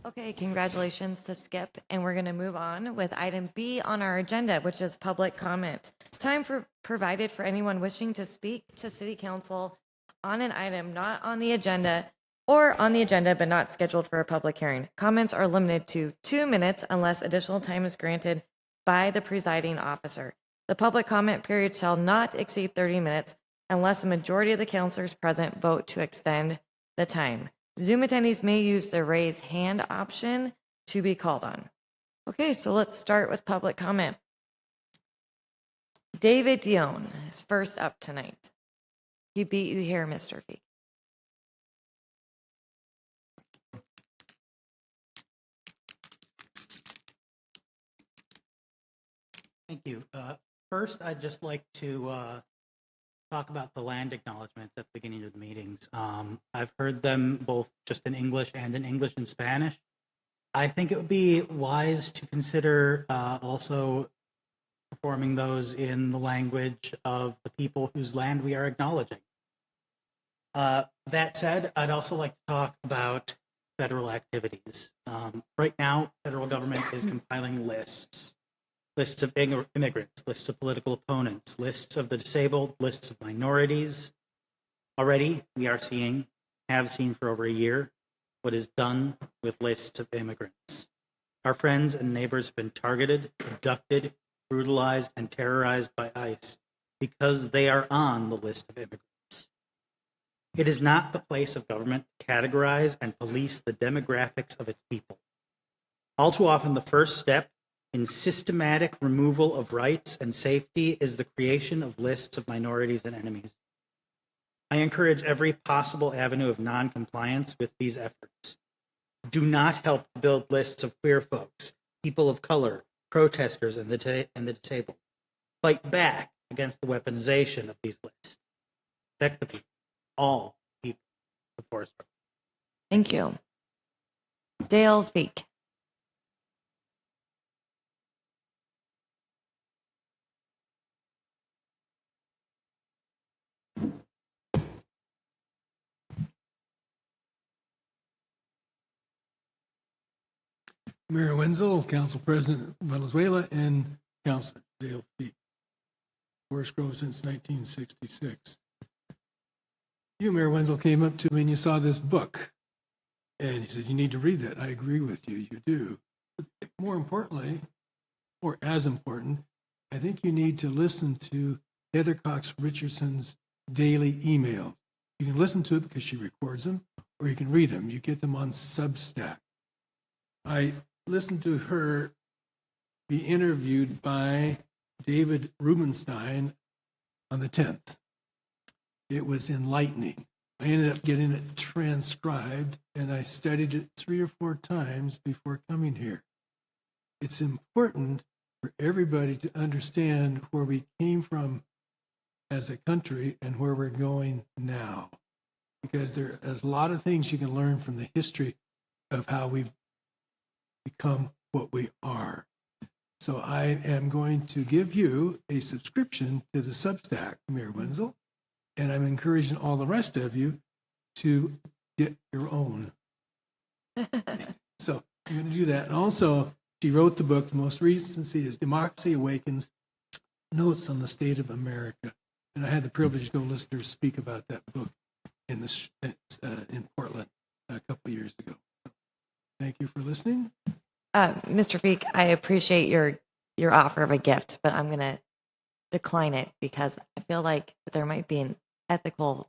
Okay, congratulations to Skip. And we're going to move on with item B on our agenda, which is public comment. Time provided for anyone wishing to speak to City Council on an item not on the agenda or on the agenda but not scheduled for a public hearing. Comments are limited to 2 minutes unless additional time is granted by the presiding officer. The public comment period shall not exceed 30 minutes unless a majority of the councilors present vote to extend the time. Zoom attendees may use the raise hand option to be called on. Okay, so let's start with public comment. David Dion is first up tonight. He beat you here, Mr. Feek. Thank you. First, I'd just like to talk about the land acknowledgements at the beginning of the meetings. I've heard them both just in English and in English and Spanish. I think it would be wise to consider also performing those in the language of the people whose land we are acknowledging. That said, I'd also like to talk about federal activities. Right now, federal government is compiling lists of immigrants, lists of political opponents, lists of the disabled, lists of minorities. Already, we have seen for over a year, what is done with lists of immigrants. Our friends and neighbors have been targeted, abducted, brutalized, and terrorized by ICE because they are on the list of immigrants. It is not the place of government to categorize and police the demographics of its people. All too often, the first step in systematic removal of rights and safety is the creation of lists of minorities and enemies. I encourage every possible avenue of non-compliance with these efforts. Do not help to build lists of queer folks, people of color, protesters, and the disabled. Fight back against the weaponization of these lists. Protect the people, all people of Forest Grove. Thank you. Dale Feek. Mayor Wenzel, Council President Valenzuela, and Councilor Dale Feek. Forest Grove since 1966. You, Mayor Wenzel, came up to me and you saw this book. And you said, you need to read that. I agree with you, you do. But more importantly, or as important, I think you need to listen to Heather Cox Richardson's daily emails. You can listen to it because she records them, or you can read them. You get them on Substack. I listened to her be interviewed by David Rubenstein on the 10th. It was enlightening. I ended up getting it transcribed, and I studied it 3 or 4 times before coming here. It's important for everybody to understand where we came from as a country and where we're going now, because there's a lot of things you can learn from the history of how we've become what we are. So I am going to give you a subscription to the Substack, Mayor Wenzel, and I'm encouraging all the rest of you to get your own. So I'm going to do that. And also, she wrote the book. The most recent is Democracy Awakens, Notes on the State of America. And I had the privilege to go listen to her speak about that book in Portland a couple of years ago. Thank you for listening. Mr. Feek, I appreciate your offer of a gift, but I'm going to decline it because I feel like there might be an ethical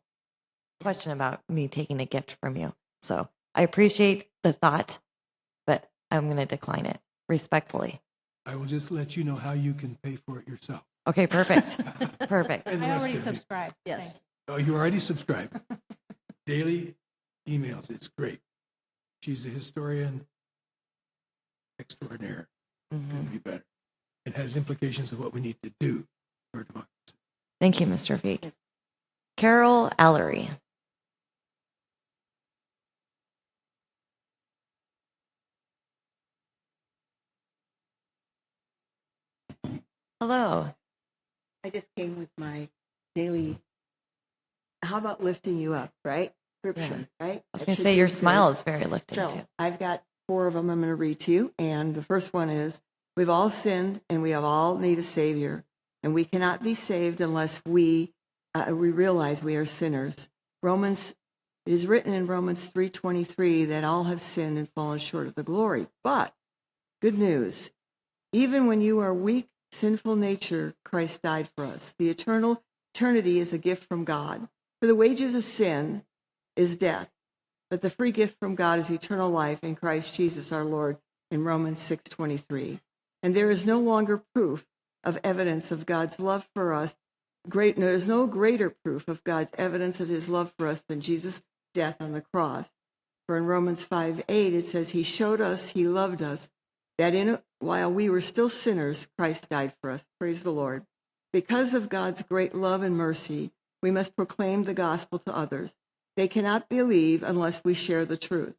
question about me taking a gift from you. So I appreciate the thought, but I'm going to decline it respectfully. I will just let you know how you can pay for it yourself. Okay, perfect. Perfect. And the I rest already of you. subscribed. Yes. Oh, you already subscribed. Daily emails. It's great. She's a historian extraordinaire. Couldn't be better. It has implications of what we need to do for democracy. Thank you, Mr. Feek. Carol Allery. Hello. I just came with my daily, how about lifting you up, right? Scripture, right? I was going to say your smile is very lifting So too. I've got 4 of them I'm going to read to you. And the first one is, we've all sinned and we have all need a savior. And we cannot be saved unless we realize we are sinners. It is written in Romans 3:23 that all have sinned and fallen short of the glory. But good news, even when you are weak, sinful nature, Christ died for us. The eternity is a gift from God. For the wages of sin is death, but the free gift from God is eternal life in Christ Jesus our Lord, in Romans 6:23. And there is no longer proof of evidence of God's love for us. There is no greater proof of God's evidence of his love for us than Jesus' death on the cross. For in Romans 5:8 it says, he showed us he loved us, that while we were still sinners, Christ died for us. Praise the Lord. Because of God's great love and mercy, we must proclaim the gospel to others. They cannot believe unless we share the truth.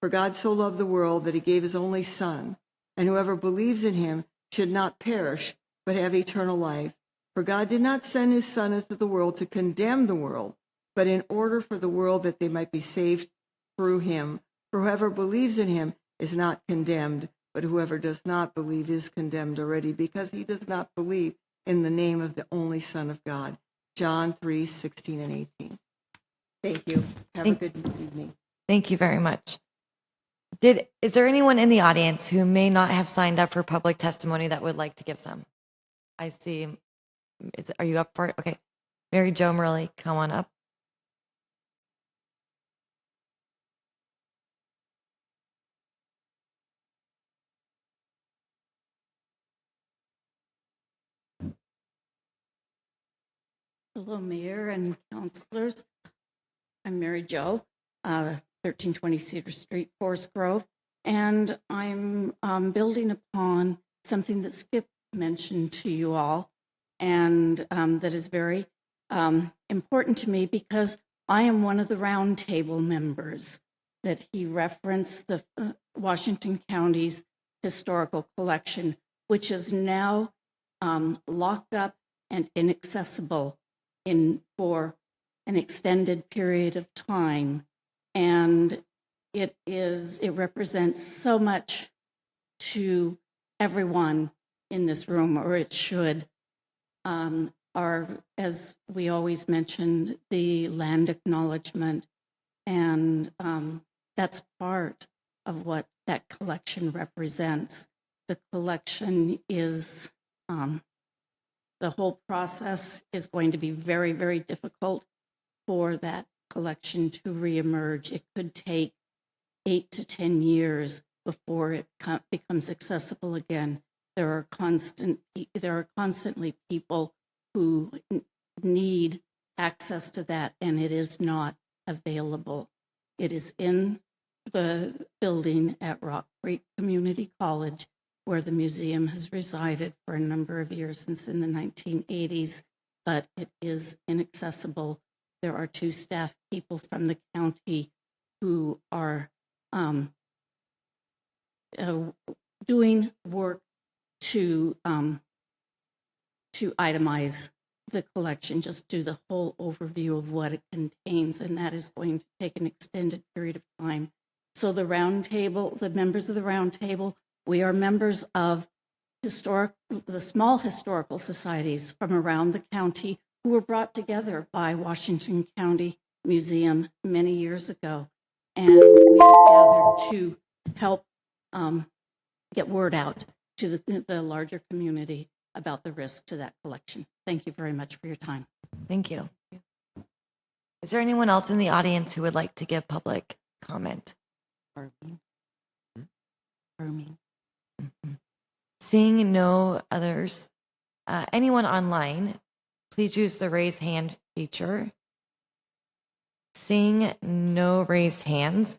For God so loved the world that he gave his only Son, and whoever believes in him should not perish, but have eternal life. For God did not send his Son into the world to condemn the world, but in order for the world that they might be saved through him. For whoever believes in him is not condemned, but whoever does not believe is condemned already, because he does not believe in the name of the only Son of God. John 3:16 and 18. Thank you. Have a good evening. Thank you very much. Is there anyone in the audience who may not have signed up for public testimony that would like to give some? I see. Are you up for it? Okay. Mary Jo Morelli, come on up. Hello, Mayor and councilors. I'm Mary Jo, 1320 Cedar Street, Forest Grove, and I'm building upon something that Skip mentioned to you all, and that is very important to me because I am one of the roundtable members that he referenced, the Washington County's historical collection, which is now locked up and inaccessible for an extended period of time. And it represents so much to everyone in this room, or it should. As we always mention, the land acknowledgement, and that's part of what that collection represents. The collection is the whole process is going to be very, very difficult for that collection to reemerge. It could take 8 to 10 years before it becomes accessible again. there are constantly people who need access to that, and it is not available. It is in the building at Rock Creek Community College, where the museum has resided for a number of years, since in the 1980s, but it is inaccessible. There are 2 staff people from the county who are doing work to itemize the collection, just do the whole overview of what it contains, and that is going to take an extended period of time. So the members of the round table, we are members of the small historical societies from around the county who were brought together by Washington County Museum many years ago. And we have gathered to help get word out to the larger community about the risk to that collection. Thank you very much for your time. Thank you. Is there anyone else in the audience who would like to give public comment? Seeing no others, anyone online, please use the raise hand feature. Seeing no raised hands,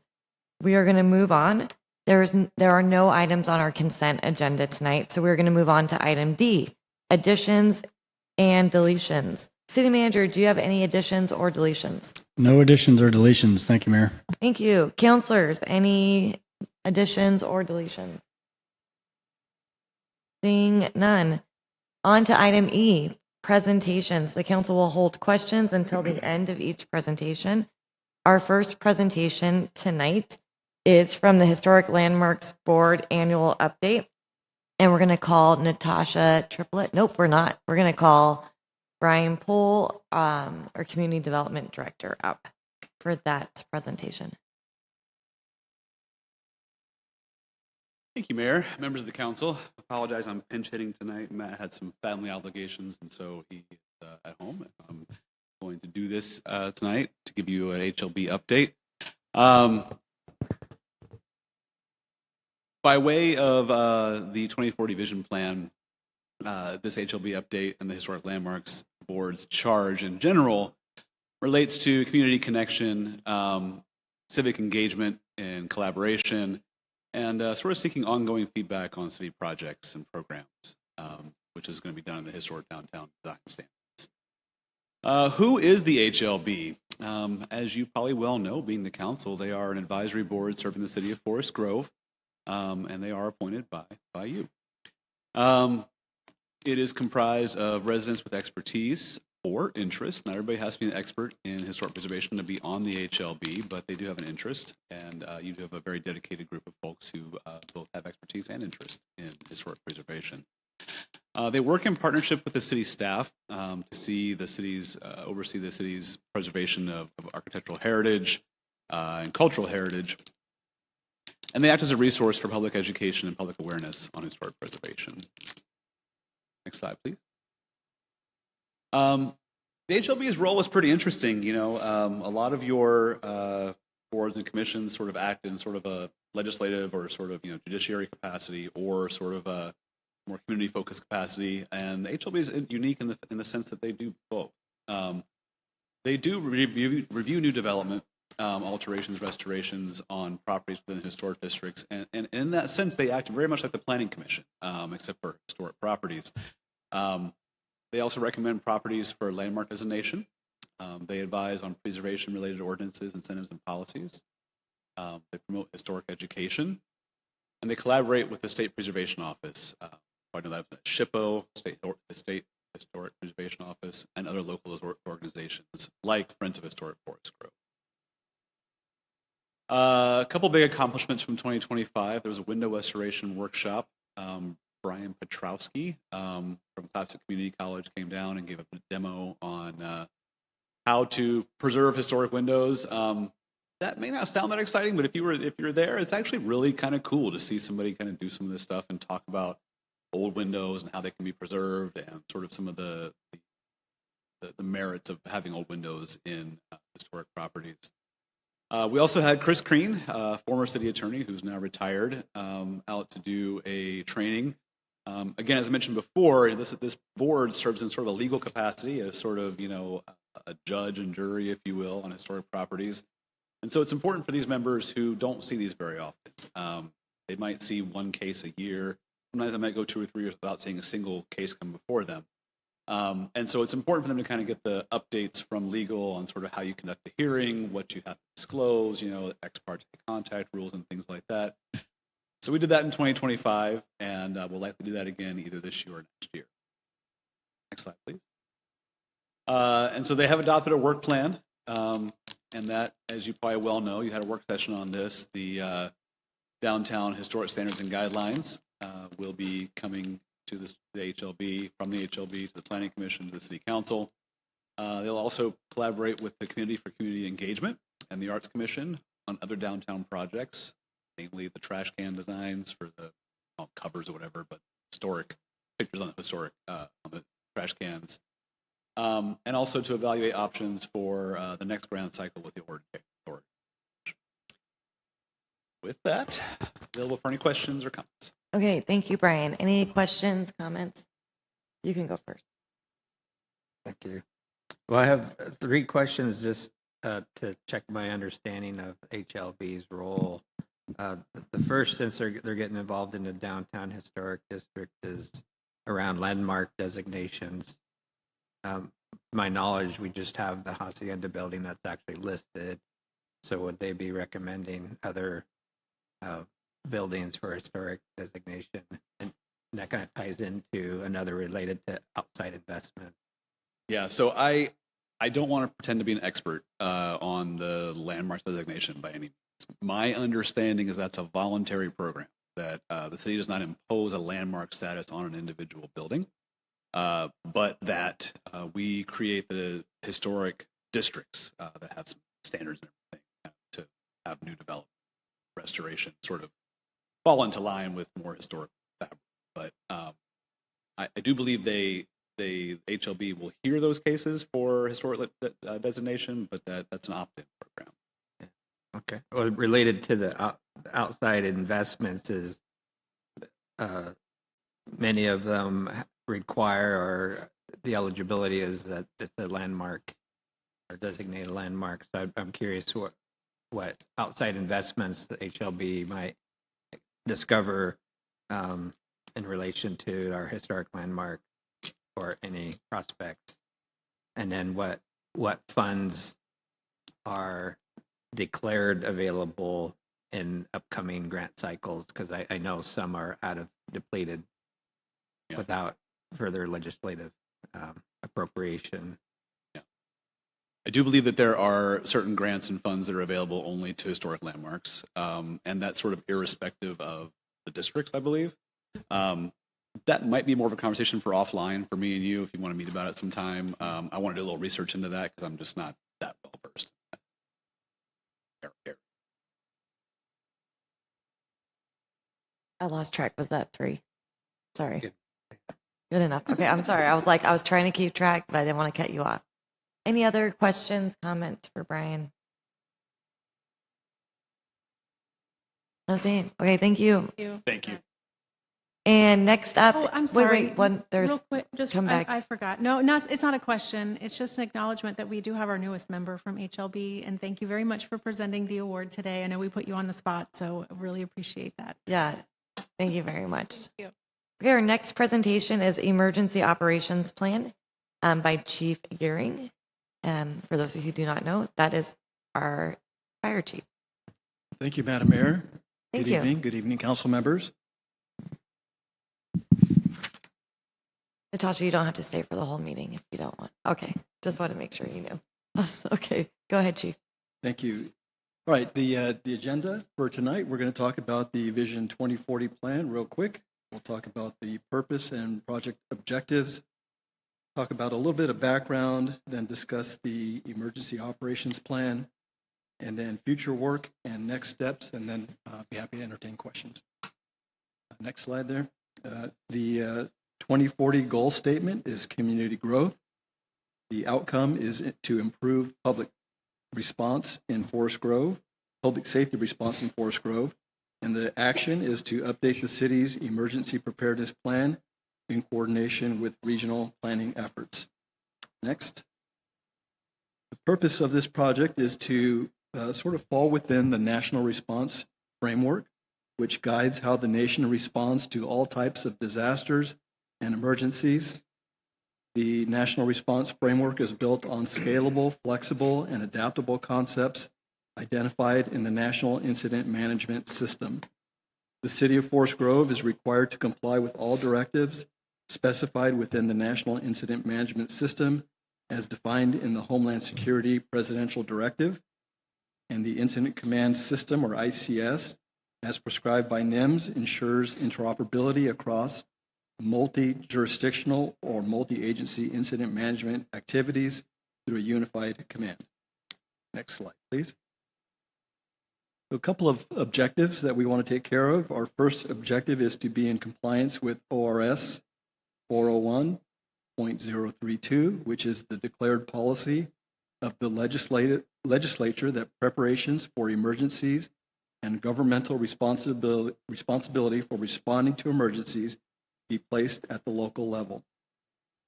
we are going to move on. There are no items on our consent agenda tonight, so we're going to move on to item D, additions and deletions. City Manager, do you have any additions or deletions? No additions or deletions. Thank you, Mayor. Thank you. Councilors, any additions or deletions? Seeing none. On to item E, presentations. The council will hold questions until the end of each presentation. Our first presentation tonight is from the Historic Landmarks Board Annual Update. And we're going to call Natasha Triplett. Nope, we're not. We're going to call Brian Pohl, our Community Development Director, up for that presentation. Thank you, Mayor. Members of the council, apologize, I'm pinch hitting tonight. Matt had some family obligations, and so he's at home. I'm going to do this tonight to give you an HLB update. By way of the 2040 Vision Plan, this HLB update and the Historic Landmarks Board's charge in general relates to community connection, civic engagement and collaboration, and sort of seeking ongoing feedback on city projects and programs, which is going to be done in the Historic Downtown Design Standards. Who is the HLB? As you probably well know, being the council, they are an advisory board serving the city of Forest Grove, and they are appointed by you. It is comprised of residents with expertise or interest. Not everybody has to be an expert in historic preservation to be on the HLB, but they do have an interest, and you do have a very dedicated group of folks who both have expertise and interest in historic preservation. They work in partnership with the city staff to see the city's oversee the city's preservation of architectural heritage and cultural heritage, and they act as a resource for public education and public awareness on historic preservation. Next slide, please. The HLB's role is pretty interesting. You know, a lot of your boards and commissions sort of act in sort of a legislative or sort of, judiciary capacity or sort of a more community-focused capacity, and the HLB is unique in the sense that they do both. They do review new development, alterations, restorations on properties within historic districts, and in that sense, they act very much like the Planning Commission, except for historic properties. They also recommend properties for landmark designation. They advise on preservation-related ordinances, incentives, and policies. They promote historic education, and they collaborate with the State Preservation Office. I know that SHPO, the State Historic Preservation Office, and other local organizations like Friends of Historic Forest Grove. A couple big accomplishments from 2025. There was a window restoration workshop. Brian Petrowski from Classic Community College came down and gave a demo on how to preserve historic windows. That may not sound that exciting, but if you're there, it's actually really kind of cool to see somebody kind of do some of this stuff and talk about old windows and how they can be preserved and sort of some of the merits of having old windows in historic properties. We also had Chris Crean, former city attorney who's now retired, out to do a training Again, as I mentioned before, this board serves in sort of a legal capacity as sort of, a judge and jury, if you will, on historic properties. And so it's important for these members who don't see these very often. They might see one case a year. Sometimes they might go 2 or 3 years without seeing a single case come before them. And so it's important for them to kind of get the updates from legal on sort of how you conduct a hearing, what you have to disclose, ex parte contact rules and things like that. So we did that in 2025, and we'll likely do that again either this year or next year. Next slide, please. And so they have adopted a work plan, and that, as you probably well know, you had a work session on this. The Downtown Historic Standards and Guidelines will be coming to the HLB, from the HLB to the Planning Commission to the City Council. They'll also collaborate with the Community for Community Engagement and the Arts Commission on other downtown projects, mainly the trash can designs for the covers or whatever, but historic pictures on the historic on the trash cans, and also to evaluate options for the next grant cycle with the Order. With that, available for any questions or comments. Okay, thank you, Brian. Any questions, comments? You can go first. Thank you. Well, I have 3 questions just to check my understanding of HLB's role. The first, since they're getting involved in the downtown historic district, is around landmark designations. My knowledge, we just have the Hacienda building that's actually listed. So would they be recommending other buildings for historic designation? And that kind of ties into another related to outside investment. Yeah, so I don't want to pretend to be an expert on the landmark designation by any means. My understanding is that's a voluntary program, that the city does not impose a landmark status on an individual building, but that we create the historic districts that have some standards and everything to have new development, restoration, sort of fall into line with more historic fabric. But I do believe the HLB will hear those cases for historic designation, but that's an opt-in program. Okay. Well, related to the outside investments is many of them require, or the eligibility is that it's a landmark or designated landmark. So I'm curious what outside investments the HLB might discover in relation to our historic landmark or any prospects, and then what funds are declared available in upcoming grant cycles, because I know some are depleted without further legislative appropriation. Yeah. I do believe that there are certain grants and funds that are available only to historic landmarks, and that's sort of irrespective of the districts, I believe. That might be more of a conversation for offline for me and you if you want to meet about it sometime. I want to do a little research into that because I'm just not that well versed. I lost track. Was that 3? Sorry. Good enough. Okay, I'm sorry. I was trying to keep track, but I didn't want to cut you off. Any other questions, comments for Brian? Okay, thank you. Thank you. And next up, Oh, I'm sorry. wait, one, there's, Real quick, just come back. I forgot. No, it's not a question. It's just an acknowledgement that we do have our newest member from HLB, and thank you very much for presenting the award today. I know we put you on the spot, so I really appreciate that. Yeah, thank you very much. Thank you. Okay, our next presentation is Emergency Operations Plan by Chief Gearing. For those of you who do not know, that is our fire chief. Thank you, Madam Mayor. Thank Good you. evening. Good evening, council members. Natasha, you don't have to stay for the whole meeting if you don't want. Okay, just want to make sure you know. Okay, go ahead, Chief. Thank you. All right, the agenda for tonight, we're going to talk about the Vision 2040 plan real quick. We'll talk about the purpose and project objectives, talk about a little bit of background, then discuss the emergency operations plan, and then future work and next steps, and then be happy to entertain questions. Next slide there. The 2040 goal statement is community growth. The outcome is to improve public response in Forest Grove, public safety response in Forest Grove, And the action is to update the city's emergency preparedness plan in coordination with regional planning efforts. Next. The purpose of this project is to sort of fall within the national response framework, which guides how the nation responds to all types of disasters and emergencies. The national response framework is built on scalable, flexible, and adaptable concepts identified in the National Incident Management System. The City of Forest Grove is required to comply with all directives specified within the National Incident Management System as defined in the Homeland Security Presidential Directive, and the Incident Command System, or ICS, as prescribed by NIMS, ensures interoperability across multi-jurisdictional or multi-agency incident management activities through a unified command. Next slide, please. A couple of objectives that we want to take care of. Our first objective is to be in compliance with ORS 401.032, which is the declared policy of the legislature that preparations for emergencies and governmental responsibility for responding to emergencies be placed at the local level.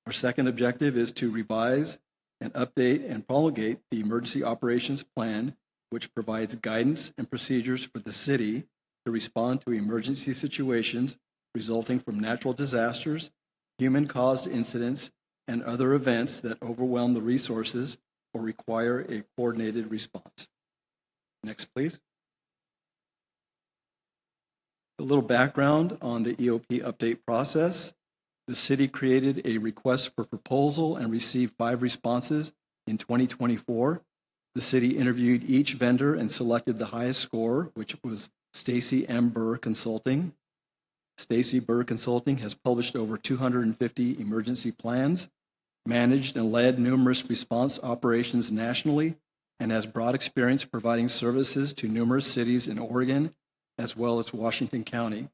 Our second objective is to revise and update and promulgate the Emergency Operations Plan, which provides guidance and procedures for the city to respond to emergency situations resulting from natural disasters, human-caused incidents, and other events that overwhelm the resources or require a coordinated response. Next, please. A little background on the EOP update process. The city created a request for proposal and received 5 responses in 2024. The city interviewed each vendor and selected the highest score, which was Stacy M. Burr Consulting. Stacy Burr Consulting has published over 250 emergency plans, managed and led numerous response operations nationally, and has broad experience providing services to numerous cities in Oregon as well as Washington County.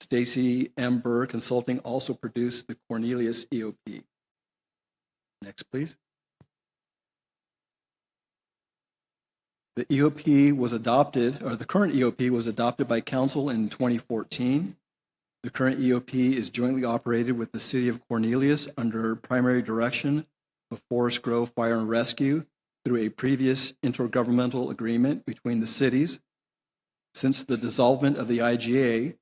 Stacy M. Burr Consulting also produced the Cornelius EOP. Next, please. The EOP was adopted, or the current EOP was adopted by Council in 2014. The current EOP is jointly operated with the City of Cornelius under primary direction of Forest Grove Fire and Rescue through a previous intergovernmental agreement between the cities. Since the dissolvement of the IGA,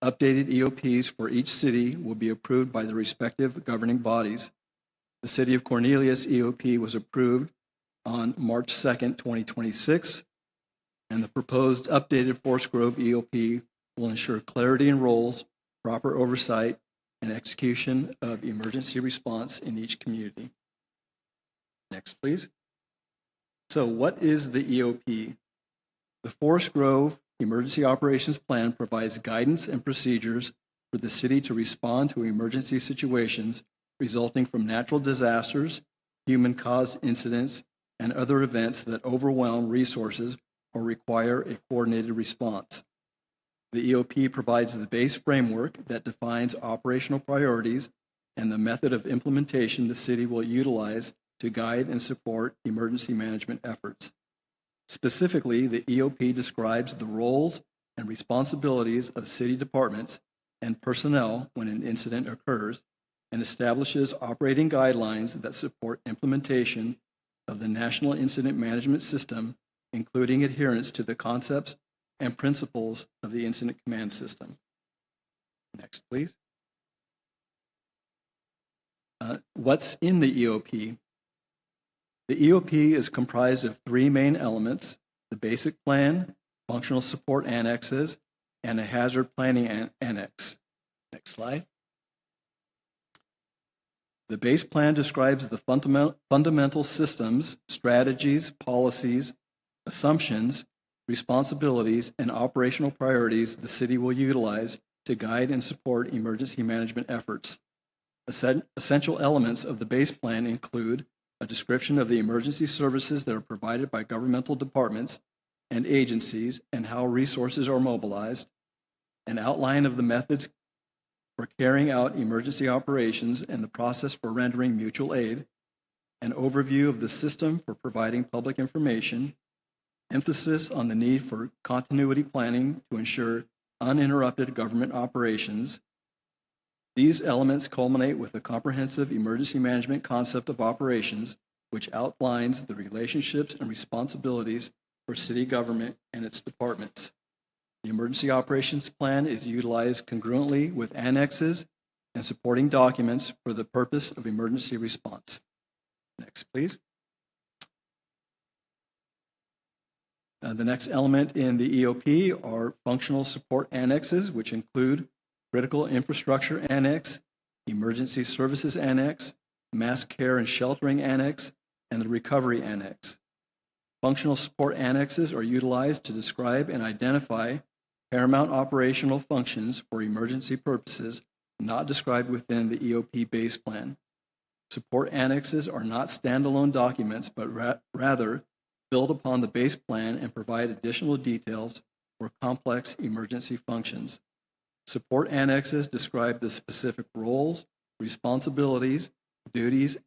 updated EOPs for each city will be approved by the respective governing bodies. The City of Cornelius EOP was approved on March 2nd, 2026, and the proposed updated Forest Grove EOP will ensure clarity in roles, proper oversight, and execution of emergency response in each community. Next, please. So what is the EOP? The Forest Grove Emergency Operations Plan provides guidance and procedures for the city to respond to emergency situations resulting from natural disasters, human-caused incidents, and other events that overwhelm resources or require a coordinated response. The EOP provides the base framework that defines operational priorities and the method of implementation the city will utilize to guide and support emergency management efforts. Specifically, the EOP describes the roles and responsibilities of city departments and personnel when an incident occurs and establishes operating guidelines that support implementation of the National Incident Management System, including adherence to the concepts and principles of the Incident Command System. Next, please. What's in the EOP? The EOP is comprised of 3 main elements: the basic plan, functional support annexes, and a hazard planning annex. Next slide. The base plan describes the fundamental systems, strategies, policies, assumptions, responsibilities, and operational priorities the city will utilize to guide and support emergency management efforts. Essential elements of the base plan include a description of the emergency services that are provided by governmental departments and agencies and how resources are mobilized, an outline of the methods for carrying out emergency operations and the process for rendering mutual aid, an overview of the system for providing public information, emphasis on the need for continuity planning to ensure uninterrupted government operations. These elements culminate with the comprehensive emergency management concept of operations, which outlines the relationships and responsibilities for city government and its departments. The Emergency Operations Plan is utilized congruently with annexes and supporting documents for the purpose of emergency response. Next, please. The next element in the EOP are functional support annexes, which include Critical Infrastructure Annex, Emergency Services Annex, Mass Care and Sheltering Annex, and the Recovery Annex. Functional support annexes are utilized to describe and identify paramount operational functions for emergency purposes not described within the EOP base plan. Support annexes are not standalone documents, but rather build upon the base plan and provide additional details for complex emergency functions. Support annexes describe the specific roles, responsibilities, duties,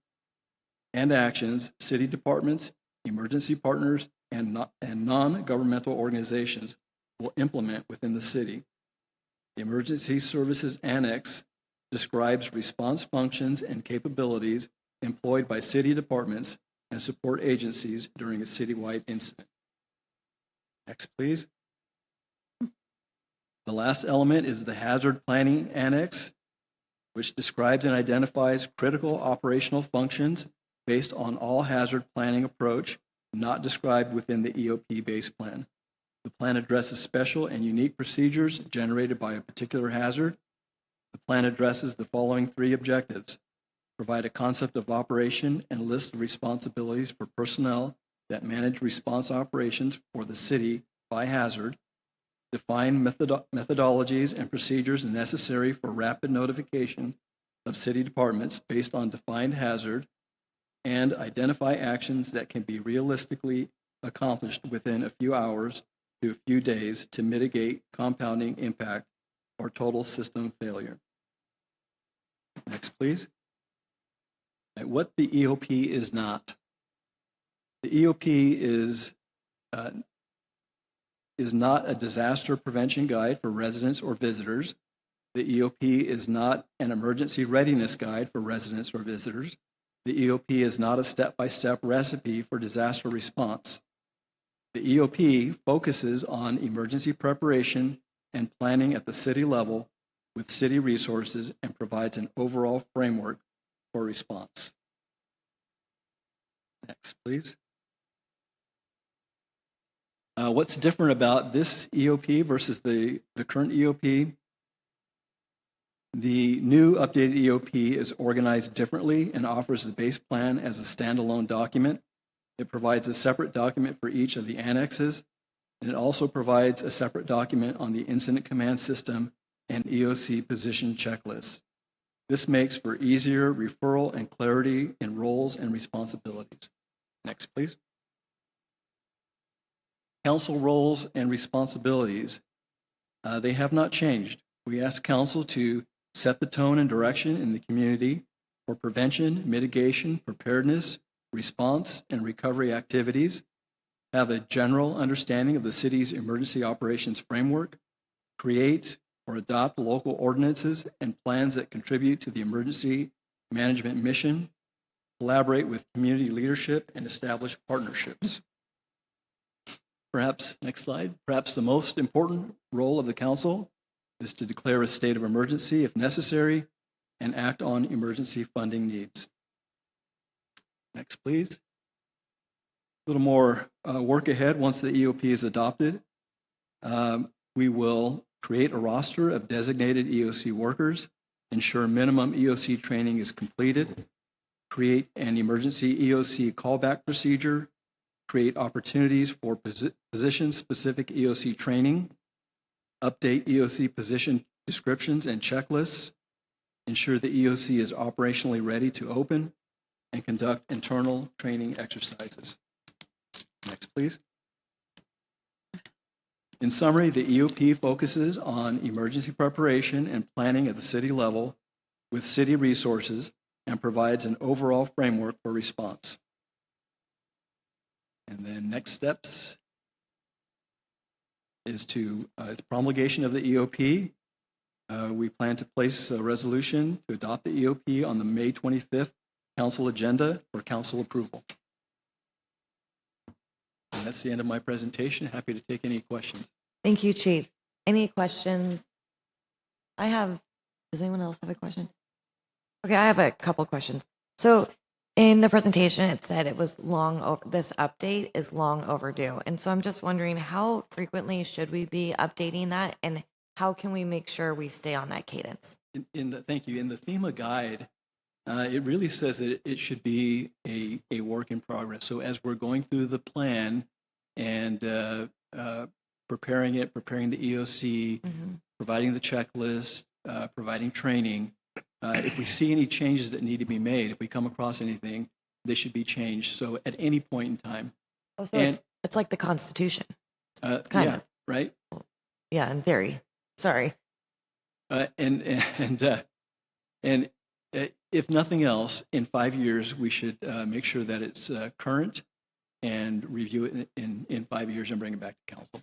and actions city departments, emergency partners, and non-governmental organizations will implement within the city. The Emergency Services Annex describes response functions and capabilities employed by city departments and support agencies during a citywide incident. Next, please. The last element is the Hazard Planning Annex, which describes and identifies critical operational functions based on all hazard planning approach not described within the EOP base plan. The plan addresses special and unique procedures generated by a particular hazard. The plan addresses the following three objectives: provide a concept of operation and list the responsibilities for personnel that manage response operations for the city by hazard, define methodologies and procedures necessary for rapid notification of city departments based on defined hazard, and identify actions that can be realistically accomplished within a few hours to a few days to mitigate compounding impact or total system failure. Next, please. And what the EOP is not. The EOP is not a disaster prevention guide for residents or visitors. The EOP is not an emergency readiness guide for residents or visitors. The EOP is not a step-by-step recipe for disaster response. The EOP focuses on emergency preparation and planning at the city level with city resources and provides an overall framework for response. Next, please. What's different about this EOP versus the current EOP? The new updated EOP is organized differently and offers the base plan as a standalone document. It provides a separate document for each of the annexes, and it also provides a separate document on the incident command system and EOC position checklist. This makes for easier referral and clarity in roles and responsibilities. Next, please. Council roles and responsibilities. They have not changed. We ask council to set the tone and direction in the community for prevention, mitigation, preparedness, response, and recovery activities, have a general understanding of the city's emergency operations framework, create or adopt local ordinances and plans that contribute to the emergency management mission, collaborate with community leadership, and establish partnerships. Perhaps, next slide, perhaps the most important role of the council is to declare a state of emergency if necessary and act on emergency funding needs. Next, please. A little more work ahead once the EOP is adopted. We will create a roster of designated EOC workers, ensure minimum EOC training is completed, create an emergency EOC callback procedure, create opportunities for position-specific EOC training, update EOC position descriptions and checklists, ensure the EOC is operationally ready to open, and conduct internal training exercises. Next, please. In summary, the EOP focuses on emergency preparation and planning at the city level with city resources and provides an overall framework for response. And then next steps. is to it's promulgation of the EOP. We plan to place a resolution to adopt the EOP on the May 25th council agenda for council approval. And that's the end of my presentation. Happy to take any questions. Thank you, Chief. Any questions? Does anyone else have a question? Okay, I have a couple questions. So in the presentation, it said it was this update is long overdue. And so I'm just wondering, how frequently should we be updating that? And how can we make sure we stay on that cadence? Thank you. In the FEMA guide, it really says that it should be a work in progress. So as we're going through the plan and preparing the EOC, providing the checklist, providing training, if we see any changes that need to be made, if we come across anything, they should be changed. So at any point in time. Oh, so it's like the Constitution. Kind of. Right? Yeah, in theory. Sorry. And if nothing else, in 5 years, we should make sure that it's current and review it in 5 years and bring it back to council.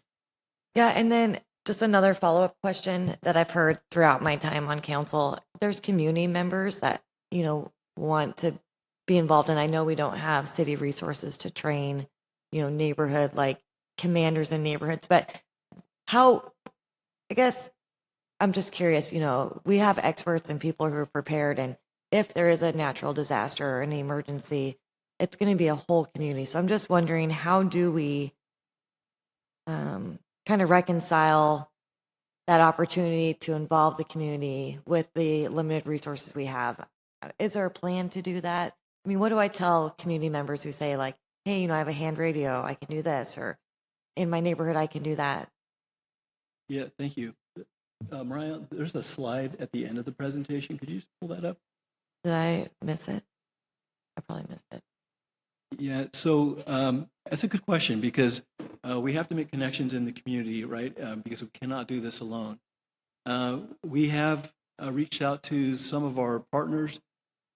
Yeah, and then just another follow-up question that I've heard throughout my time on council. There's community members that, want to be involved, and I know we don't have city resources to train, neighborhood, like commanders in neighborhoods, but I guess I'm just curious, we have experts and people who are prepared, and if there is a natural disaster or an emergency, it's going to be a whole community. So I'm just wondering, how do we kind of reconcile that opportunity to involve the community with the limited resources we have? Is there a plan to do that? I mean, what do I tell community members who say like, hey, I have a hand radio, I can do this, or in my neighborhood, I can do that? Yeah, thank you. Mariah, there's a slide at the end of the presentation. Could you just pull that up? Did I miss it? I probably missed it. Yeah, so that's a good question, because we have to make connections in the community, right? Because we cannot do this alone. We have reached out to some of our partners.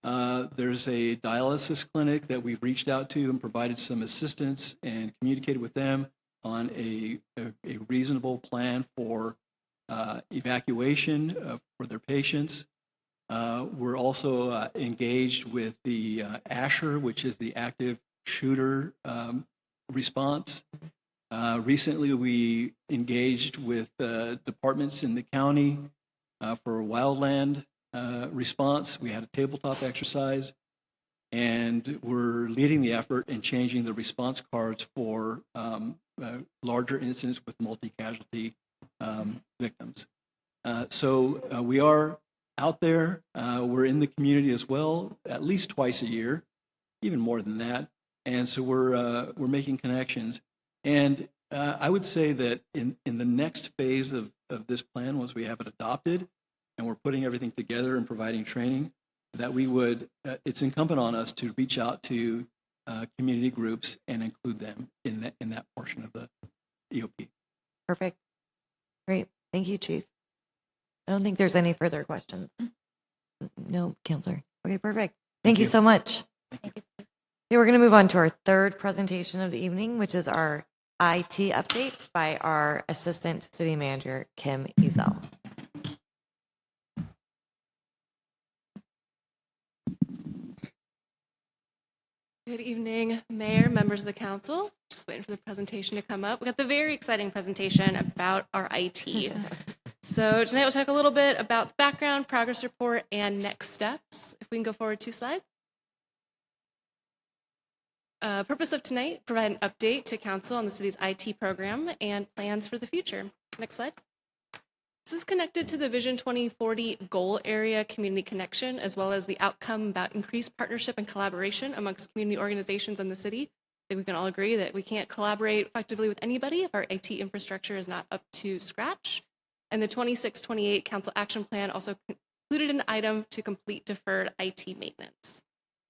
There's a dialysis clinic that we've reached out to and provided some assistance and communicated with them on a reasonable plan for evacuation for their patients. We're also engaged with the ASHER, which is the active shooter response. Recently, we engaged with departments in the county for a wildland response. We had a tabletop exercise, and we're leading the effort in changing the response cards for larger incidents with multi-casualty victims. So we are out there. We're in the community as well, at least twice a year, even more than that. And so we're making connections. And I would say that in the next phase of this plan, once we have it adopted and we're putting everything together and providing training, that we would, it's incumbent on us to reach out to community groups and include them in that portion of the EOP. Perfect. Great. Thank you, Chief. I don't think there's any further questions. No, Counselor. Okay, perfect. Thank you so much. Okay, we're going to move on to our third presentation of the evening, which is our IT updates by our Assistant City Manager, Kim Ezel. Good evening, Mayor, members of the council. Just waiting for the presentation to come up. We got the very exciting presentation about our IT. So tonight we'll talk a little bit about the background, progress report, and next steps. If we can go forward 2 slides. Purpose of tonight, provide an update to council on the city's IT program and plans for the future. Next slide. This is connected to the Vision 2040 goal area community connection, as well as the outcome about increased partnership and collaboration amongst community organizations in the city. I think we can all agree that we can't collaborate effectively with anybody if our IT infrastructure is not up to scratch. And the 26-28 Council Action Plan also included an item to complete deferred IT maintenance.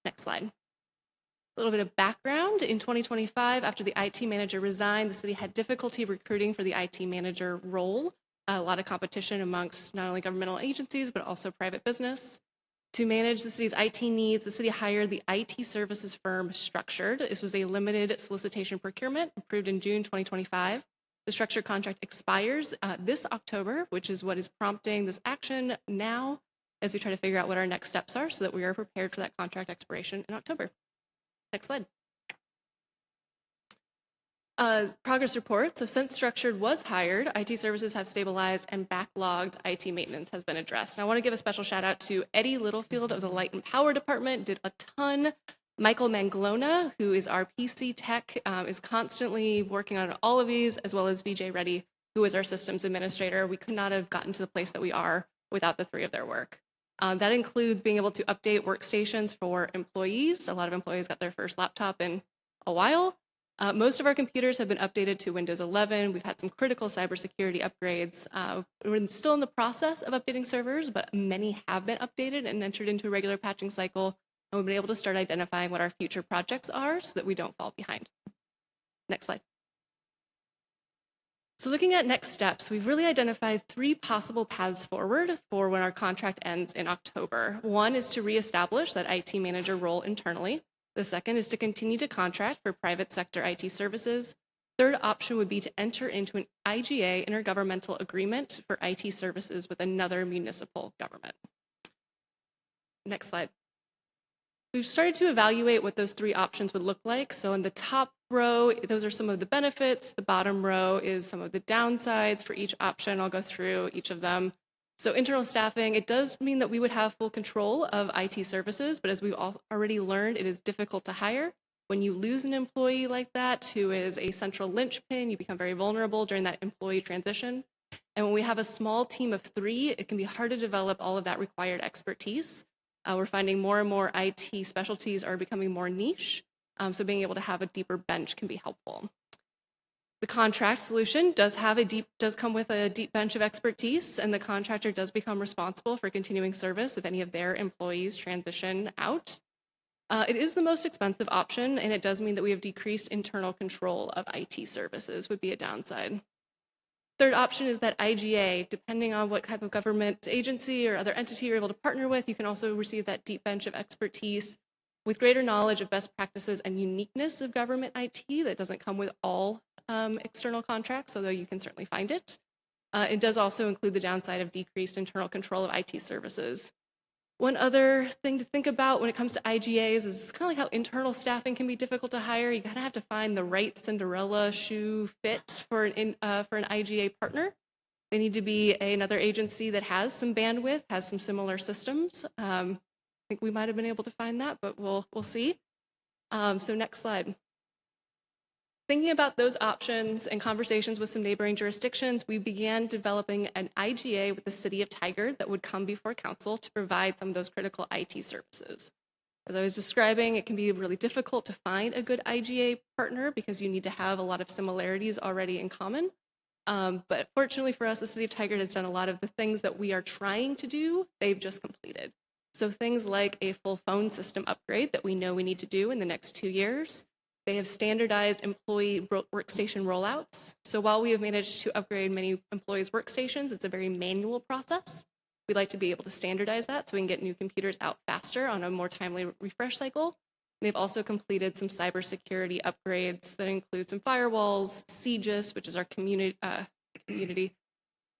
Next slide. A little bit of background. In 2025, after the IT manager resigned, the city had difficulty recruiting for the IT manager role. A lot of competition amongst not only governmental agencies, but also private business. To manage the city's IT needs, the city hired the IT services firm Structured. This was a limited solicitation procurement approved in June 2025. The structured contract expires this October, which is what is prompting this action now as we try to figure out what our next steps are so that we are prepared for that contract expiration in October. Next slide. Progress report. So since Structured was hired, IT services have stabilized and backlogged IT maintenance has been addressed. And I want to give a special shout out to Eddie Littlefield of the Light and Power Department, did a ton. Michael Manglona, who is our PC tech, is constantly working on all of these, as well as VJ Reddy, who is our systems administrator. We could not have gotten to the place that we are without the three of their work. That includes being able to update workstations for employees. A lot of employees got their first laptop in a while. Most of our computers have been updated to Windows 11. We've had some critical cybersecurity upgrades. We're still in the process of updating servers, but many have been updated and entered into a regular patching cycle. And we've been able to start identifying what our future projects are so that we don't fall behind. Next slide. So looking at next steps, we've really identified 3 possible paths forward for when our contract ends in October. One is to reestablish that IT manager role internally. The second is to continue to contract for private sector IT services. Third option would be to enter into an IGA, intergovernmental agreement for IT services with another municipal government. Next slide. We've started to evaluate what those 3 options would look like. So in the top row, those are some of the benefits. The bottom row is some of the downsides for each option. I'll go through each of them. So internal staffing, it does mean that we would have full control of IT services, but as we've already learned, it is difficult to hire. When you lose an employee like that, who is a central linchpin, you become very vulnerable during that employee transition. And when we have a small team of 3, it can be hard to develop all of that required expertise. We're finding more and more IT specialties are becoming more niche, so being able to have a deeper bench can be helpful. The contract solution does come with a deep bench of expertise, and the contractor does become responsible for continuing service if any of their employees transition out. It is the most expensive option, and it does mean that we have decreased internal control of IT services, would be a downside. Third option is that IGA, depending on what type of government agency or other entity you're able to partner with, you can also receive that deep bench of expertise with greater knowledge of best practices and uniqueness of government IT that doesn't come with all external contracts, although you can certainly find it. It does also include the downside of decreased internal control of IT services. One other thing to think about when it comes to IGAs is kind of like how internal staffing can be difficult to hire. You kind of have to find the right Cinderella shoe fit for an IGA partner. They need to be another agency that has some bandwidth, has some similar systems. I think we might have been able to find that, but we'll see. So next slide. Thinking about those options and conversations with some neighboring jurisdictions, we began developing an IGA with the city of Tigard that would come before council to provide some of those critical IT services. As I was describing, it can be really difficult to find a good IGA partner because you need to have a lot of similarities already in common. But fortunately for us, the city of Tigard has done a lot of the things that we are trying to do, they've just completed. So things like a full phone system upgrade that we know we need to do in the next 2 years. They have standardized employee workstation rollouts. So while we have managed to upgrade many employees' workstations, it's a very manual process. We'd like to be able to standardize that so we can get new computers out faster on a more timely refresh cycle. They've also completed some cybersecurity upgrades that include some firewalls, CGIS, which is our community.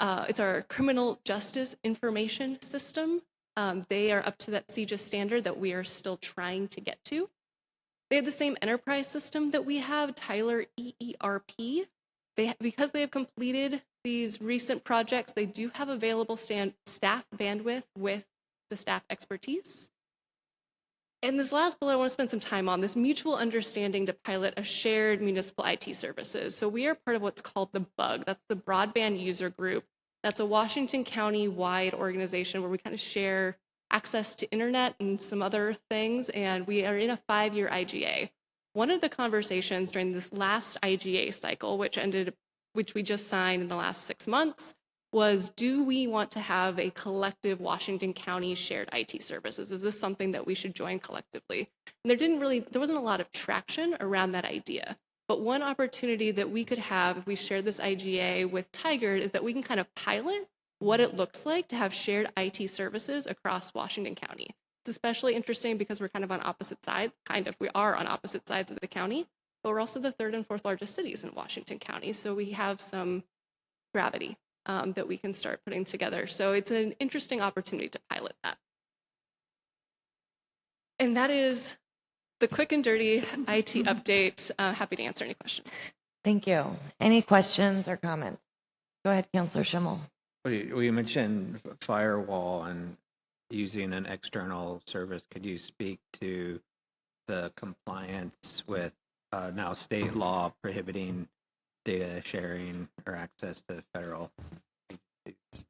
It's our criminal justice information system. They are up to that CGIS standard that we are still trying to get to. They have the same enterprise system that we have, Tyler EERP. Because they have completed these recent projects, they do have available staff bandwidth with the staff expertise. And this last bullet I want to spend some time on, this mutual understanding to pilot a shared municipal IT services. So we are part of what's called the BUG, that's the Broadband User Group. That's a Washington County-wide organization where we kind of share access to internet and some other things, and we are in a 5-year IGA. One of the conversations during this last IGA cycle, which we just signed in the last 6 months, was do we want to have a collective Washington County shared IT services? Is this something that we should join collectively? And there wasn't a lot of traction around that idea. But one opportunity that we could have if we shared this IGA with Tigard is that we can kind of pilot what it looks like to have shared IT services across Washington County. It's especially interesting because we're kind of on opposite sides, we are on opposite sides of the county. but we're also the third and fourth largest cities in Washington County. So we have some gravity that we can start putting together. So it's an interesting opportunity to pilot that. And that is the quick and dirty IT update. Happy to answer any questions. Thank you. Any questions or comments? Go ahead, Councilor Schimmel. Well, you mentioned firewall and using an external service. Could you speak to the compliance with now state law prohibiting data sharing or access to federal agencies?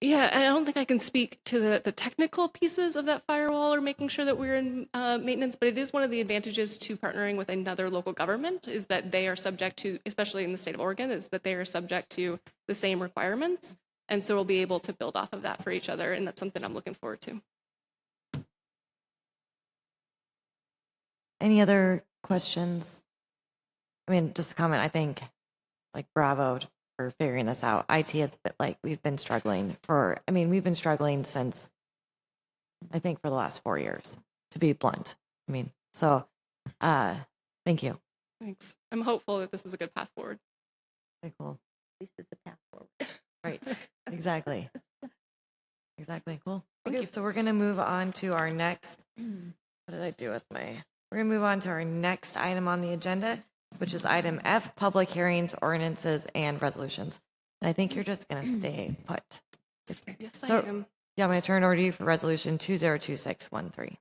Yeah, I don't think I can speak to the technical pieces of that firewall or making sure that we're in maintenance, but it is one of the advantages to partnering with another local government is that they are subject to, especially in the state of Oregon, is that they are subject to the same requirements. And so we'll be able to build off of that for each other. And that's something I'm looking forward to. Any other questions? I mean, just a comment, I think, like, bravo for figuring this out. IT has been, like, we've been struggling since, I think, for the last 4 years, to be blunt. I mean, so, thank you. Thanks. I'm hopeful that this is a good path forward. Okay, cool. At least it's a path forward. Right, exactly. Exactly, cool. Thank Okay, you. so we're gonna move on to our next, what did I do with my, we're gonna move on to our next item on the agenda, which is item F, public hearings, ordinances, and resolutions. And I think you're just gonna stay put. Yes, So, I am. yeah, I'm gonna turn over to you for resolution 202613.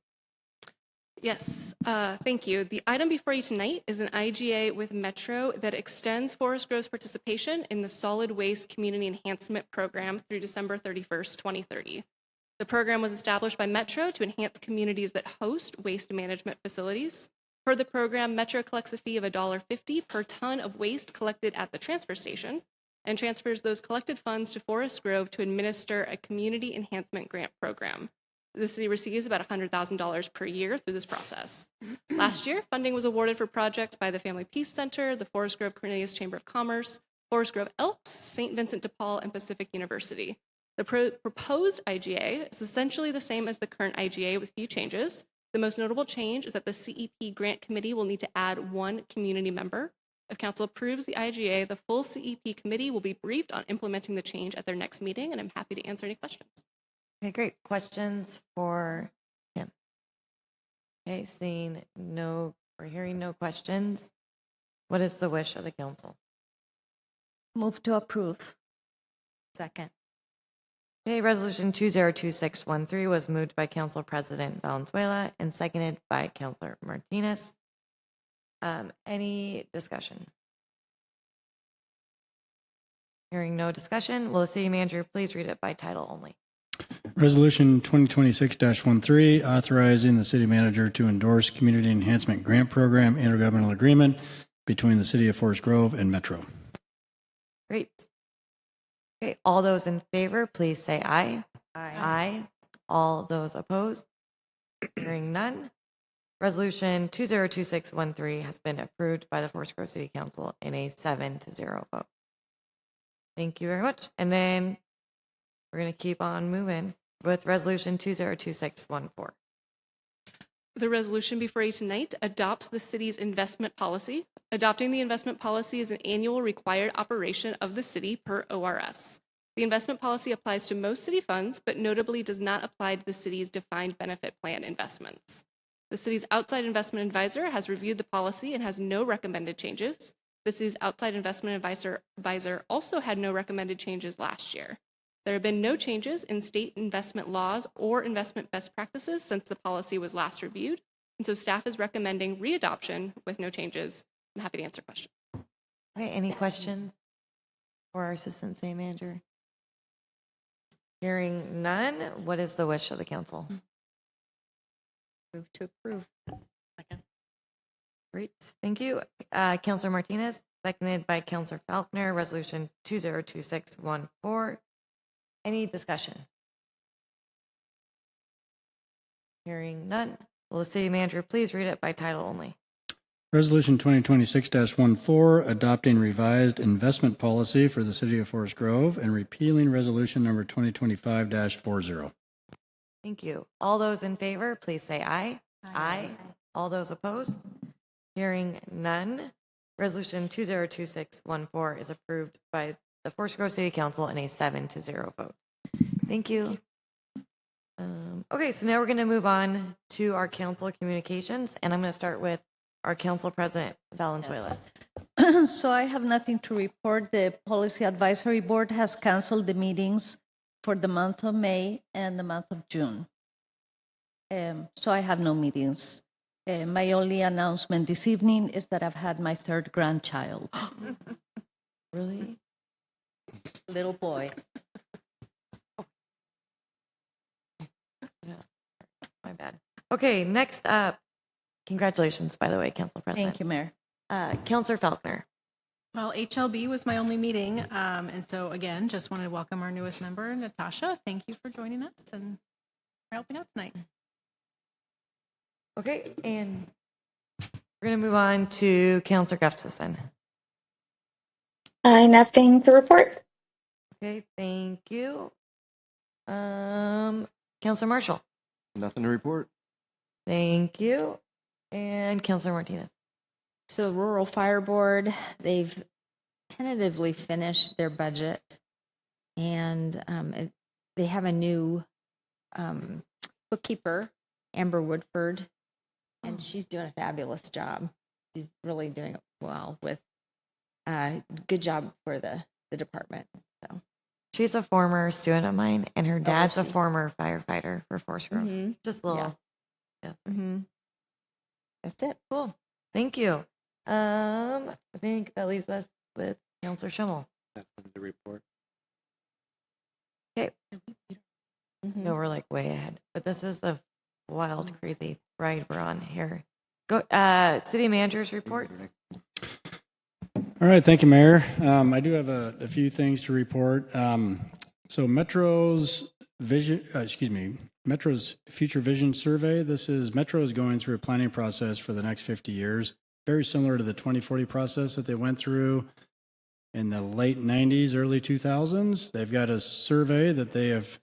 Yes, thank you. The item before you tonight is an IGA with Metro that extends Forest Grove's participation in the Solid Waste Community Enhancement Program through December 31st, 2030. The program was established by Metro to enhance communities that host waste management facilities. Per the program, Metro collects a fee of $1.50 per ton of waste collected at the transfer station and transfers those collected funds to Forest Grove to administer a community enhancement grant program. The city receives about $100,000 per year through this process. Last year, funding was awarded for projects by the Family Peace Center, the Forest Grove Cornelius Chamber of Commerce, Forest Grove Elks, St. Vincent de Paul, and Pacific University. The proposed IGA is essentially the same as the current IGA with few changes. The most notable change is that the CEP grant committee will need to add one community member. If council approves the IGA, the full CEP committee will be briefed on implementing the change at their next meeting, and I'm happy to answer any questions. Okay, great. Questions for him? Okay, seeing no, or hearing no questions, what is the wish of the council? Move to approve. Second. Okay, resolution 202613 was moved by Council President Valenzuela and seconded by Councilor Martinez. Any discussion? Hearing no discussion, will the city manager please read it by title only? Resolution 2026-13, authorizing the city manager to endorse Community Enhancement Grant Program intergovernmental agreement between the city of Forest Grove and Metro. Great. Okay, all those in favor, please say aye. Aye. Aye. All those opposed? Hearing none. Resolution 202613 has been approved by the Forest Grove City Council in a 7-0 vote. Thank you very much. And then we're going to keep on moving with resolution 202614. The resolution before you tonight adopts the city's investment policy. Adopting the investment policy is an annual required operation of the city per ORS. The investment policy applies to most city funds, but notably does not apply to the city's defined benefit plan investments. The city's outside investment advisor has reviewed the policy and has no recommended changes. The city's outside investment advisor also had no recommended changes last year. There have been no changes in state investment laws or investment best practices since the policy was last reviewed, and so staff is recommending readoption with no changes. I'm happy to answer questions. Okay, any questions for our assistant city manager? Hearing none, what is the wish of the council? Move to approve. Second. Great, thank you. Councilor Martinez, seconded by Councilor Falconer, resolution 202614. Any discussion? Hearing none. Will the city manager please read it by title only? Resolution 2026-14, adopting revised investment policy for the city of Forest Grove and repealing resolution number 2025-40. Thank you. All those in favor, please say aye. Aye. All those opposed? Hearing none, Resolution 202614 is approved by the Forest Grove City Council in a 7-0 vote. Thank you. Okay, so now we're going to move on to our council communications, and I'm going to start with our council president, Valenzuela. So I have nothing to report. The Policy Advisory Board has canceled the meetings for the month of May and the month of June. So I have no meetings. My only announcement this evening is that I've had my third grandchild. Really? Little boy. Yeah, my bad. Okay, next up, congratulations, by the way, Council President. Thank you, Mayor. Councilor Faulkner. Well, HLB was my only meeting. And so again, just wanted to welcome our newest member, Natasha. Thank you for joining us and for helping out tonight. Okay, and we're going to move on to Councilor Gustafson. Nothing to report. Okay, thank you. Councilor Marshall. Nothing to report. Thank you. And Councilor Martinez. So Rural Fire Board, they've tentatively finished their budget, and they have a new bookkeeper, Amber Woodford, and she's doing a fabulous job. She's really doing it well with good job for the department. So She's a former student of mine, and her dad's a she? former firefighter for Forest Grove. Mhm. Just a little. Yes. Yes. That's it. Cool. Thank you. I think that leaves us with Councilor Schimmel. Nothing to report. Okay. No, we're like way ahead, but this is the wild, crazy ride we're on here. Go, city managers reports. All right, thank you, Mayor. I do have a few things to report. So Metro's Future Vision Survey. This is Metro is going through a planning process for the next 50 years, very similar to the 2040 process that they went through in the late 90s, early 2000s. They've got a survey that they have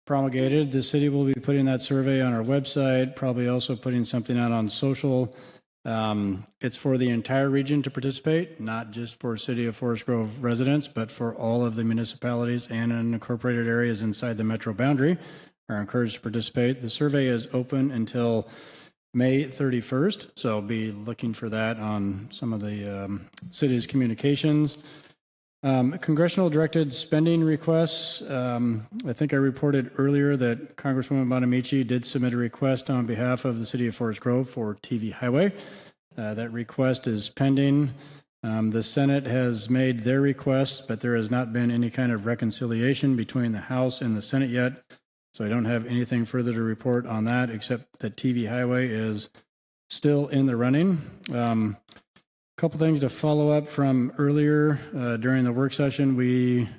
promulgated. The city will be putting that survey on our website, probably also putting something out on social. It's for the entire region to participate, not just for City of Forest Grove residents, but for all of the municipalities and unincorporated areas inside the metro boundary are encouraged to participate. The survey is open until May 31st, so I'll be looking for that on some of the city's communications. Congressional directed spending requests. I think I reported earlier that Congresswoman Bonamici did submit a request on behalf of the City of Forest Grove for TV Highway. That request is pending. The Senate has made their request, but there has not been any kind of reconciliation between the House and the Senate yet. So I don't have anything further to report on that, except that TV Highway is still in the running. Couple things to follow up from earlier during the work session.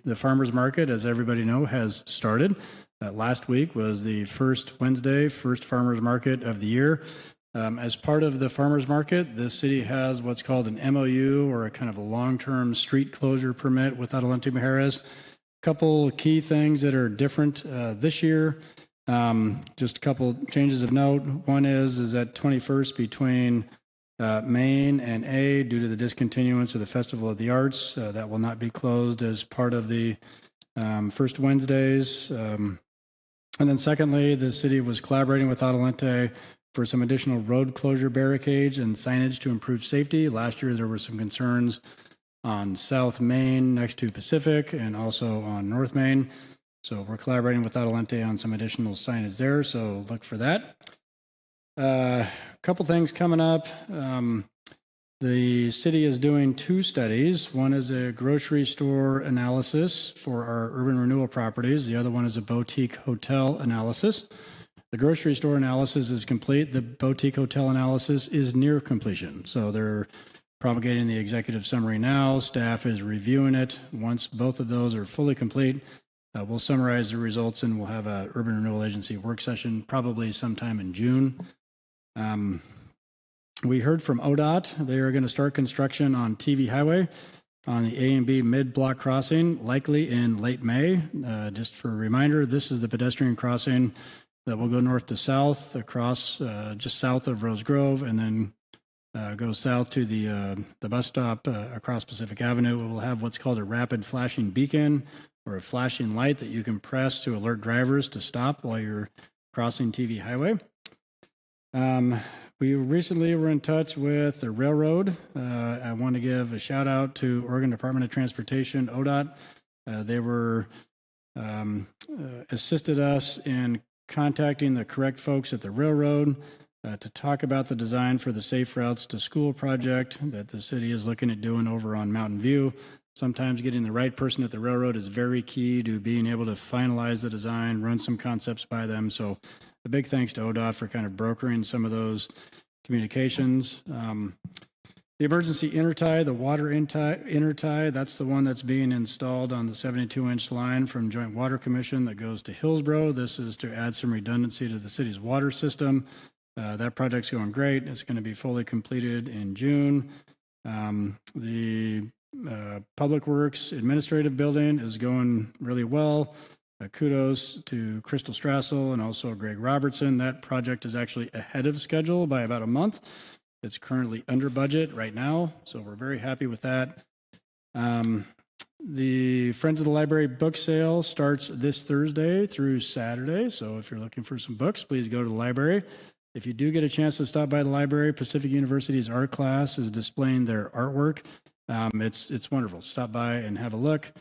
The farmers market, as everybody know, has started. Last week was the first farmers market of the year. As part of the farmers market, the city has what's called an MOU, or a kind of a long-term street closure permit with Adelante Mujeres. Couple key things that are different this year. Just a couple changes of note. One is that 21st between Main and A, due to the discontinuance of the Festival of the Arts, that will not be closed as part of the first Wednesdays. And then secondly, the city was collaborating with Adelante for some additional road closure barricades and signage to improve safety. Last year, there were some concerns on South Main next to Pacific and also on North Main. So we're collaborating with Adelante on some additional signage there, so look for that. Couple things coming up. The city is doing two studies. One is a grocery store analysis for our urban renewal properties. The other one is a boutique hotel analysis. The grocery store analysis is complete. The boutique hotel analysis is near completion. So they're promulgating the executive summary now. Staff is reviewing it. Once both of those are fully complete, we'll summarize the results and we'll have a urban renewal agency work session probably sometime in June. We heard from ODOT. They are going to start construction on TV Highway on the A and B mid-block crossing, likely in late May. Just for a reminder, this is the pedestrian crossing that will go north to south across just south of Rose Grove and then goes south to the bus stop across Pacific Avenue. It will have what's called a rapid flashing beacon or a flashing light that you can press to alert drivers to stop while you're crossing TV Highway. We recently were in touch with the railroad. I want to give a shout out to Oregon Department of Transportation, ODOT. They were assisted us in contacting the correct folks at the railroad to talk about the design for the Safe Routes to School project that the city is looking at doing over on Mountain View. Sometimes getting the right person at the railroad is very key to being able to finalize the design, run some concepts by them. So a big thanks to ODOT for kind of brokering some of those communications. The emergency intertie, the water intertie, that's the one that's being installed on the 72-inch line from Joint Water Commission that goes to Hillsborough. This is to add some redundancy to the city's water system. That project's going great. It's going to be fully completed in June. The Public Works Administrative Building is going really well. Kudos to Crystal Strassel and also Greg Robertson. That project is actually ahead of schedule by about a month. It's currently under budget right now, so we're very happy with that. The Friends of the Library book sale starts this Thursday through Saturday, so if you're looking for some books, please go to the library. If you do get a chance to stop by the library, Pacific University's art class is displaying their artwork. It's wonderful. Stop by and have a look.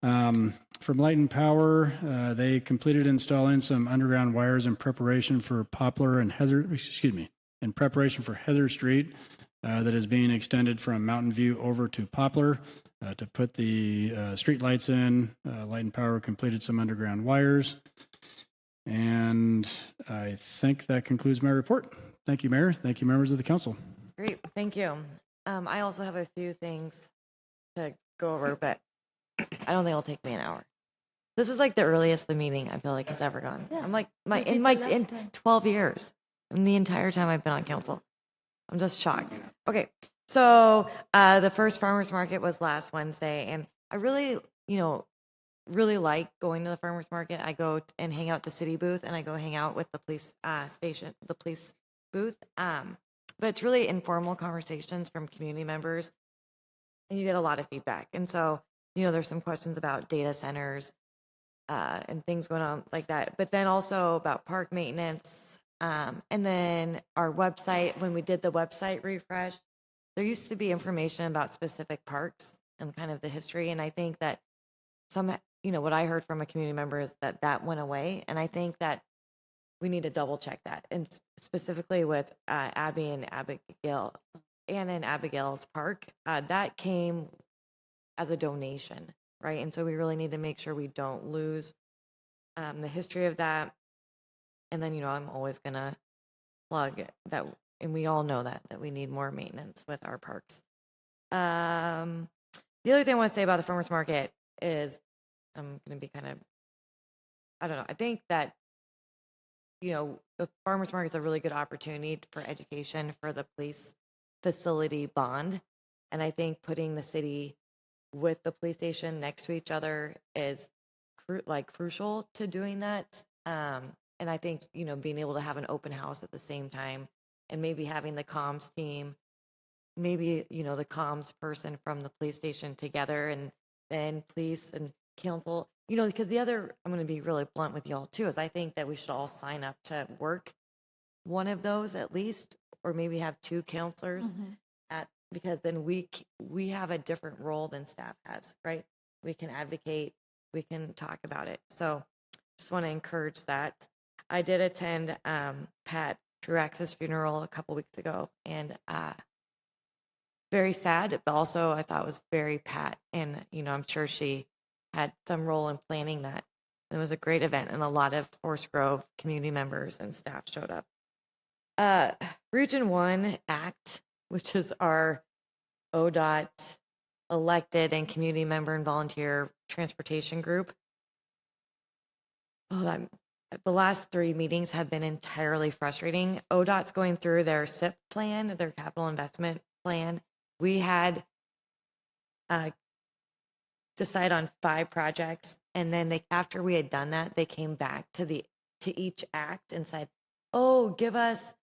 From Light and Power, they completed installing some underground wires in preparation for in preparation for Heather Street that is being extended from Mountain View over to Poplar to put the street lights in. Light and Power completed some underground wires. And I think that concludes my report. Thank you, Mayor. Thank you, members of the council. Great, thank you. I also have a few things to go over, but I don't think it'll take me an hour. This is like the earliest the meeting I feel like has ever gone. Yeah, I'm like we did the last in time. 12 years, and the entire time I've been on council. I'm just shocked. Okay, so the first farmers market was last Wednesday, and I really, really like going to the farmers market. I go and hang out at the city booth, and I go hang out with the police station, the police booth. But it's really informal conversations from community members, and you get a lot of feedback. And so, there's some questions about data centers and things going on like that. But then also about park maintenance. And then our website, when we did the website refresh, there used to be information about specific parks and kind of the history. And I think that what I heard from a community member is that went away. And I think that we need to double check that. And specifically with Abby and Abigail, Anna and Abigail's park, that came as a donation, right? And so we really need to make sure we don't lose the history of that. And then, I'm always going to plug that, and we all know that we need more maintenance with our parks. The other thing I want to say about the farmers market is I'm going to be kind of, I don't know, I think that, the farmers market is a really good opportunity for education for the police facility bond. And I think putting the city with the police station next to each other is crucial to doing that. And I think, being able to have an open house at the same time and maybe having the comms team, maybe, the comms person from the police station together and then police and council, because I'm going to be really blunt with y'all too, is I think that we should all sign up to work one of those at least, or maybe have two counselors because then we have a different role than staff has, right? We can advocate, we can talk about it. So just want to encourage that. I did attend Pat Truax's funeral a couple weeks ago, and very sad, but also I thought it was very Pat, and I'm sure she had some role in planning that. It was a great event, and a lot of Forest Grove community members and staff showed up. Region 1 ACT, which is our ODOT elected and community member and volunteer transportation group. The last 3 meetings have been entirely frustrating. ODOT's going through their SIP plan, their capital investment plan. We had decide on 5 projects, and then after we had done that, they came back to each act and said, "Oh, give us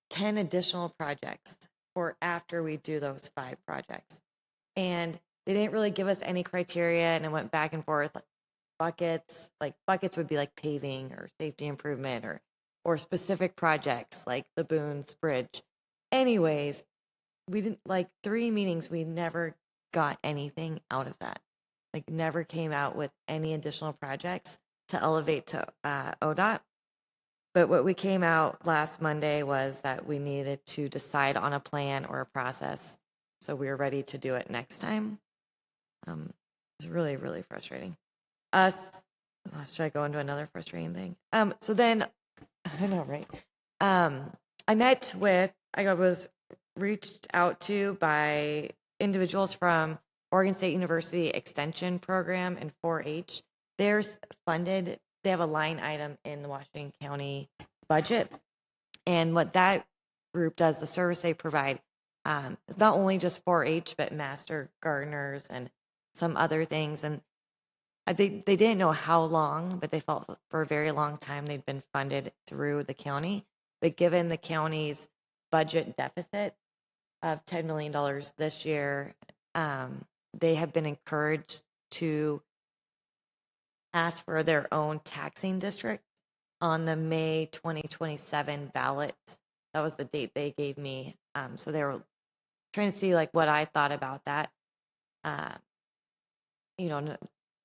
10 additional projects for after we do those 5 projects. And they didn't really give us any criteria, and it went back and forth. Buckets would be like paving or safety improvement or specific projects like the Boones Bridge. Anyways, we didn't, like 3 meetings, we never got anything out of that. Like never came out with any additional projects to elevate to ODOT. But what we came out last Monday was that we needed to decide on a plan or a process. So we were ready to do it next time. It's really, really frustrating. Should I go into another frustrating thing? So then, I know, right? I was reached out to by individuals from Oregon State University Extension Program and 4-H. They're funded, they have a line item in the Washington County budget. And what that group does, the service they provide, is not only just 4-H, but master gardeners and some other things. And they didn't know how long, but they felt for a very long time they'd been funded through the county. But given the county's budget deficit of $10 million this year, they have been encouraged to ask for their own taxing district on the May 2027 ballot. That was the date they gave me. So they were trying to see like what I thought about that.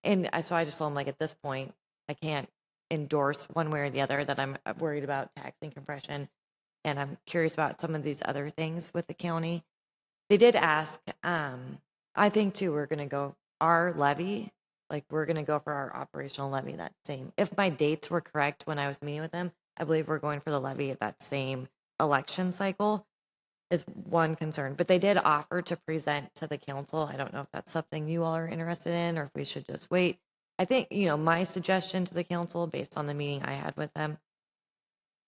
And so I just told them, like, at this point, I can't endorse one way or the other that I'm worried about taxing compression. And I'm curious about some of these other things with the county. They did ask, I think too, we're going to go our levy, like we're going to go for our operational levy that same. If my dates were correct when I was meeting with them, I believe we're going for the levy at that same election cycle is one concern. But they did offer to present to the council. I don't know if that's something you all are interested in or if we should just wait. I think, my suggestion to the council based on the meeting I had with them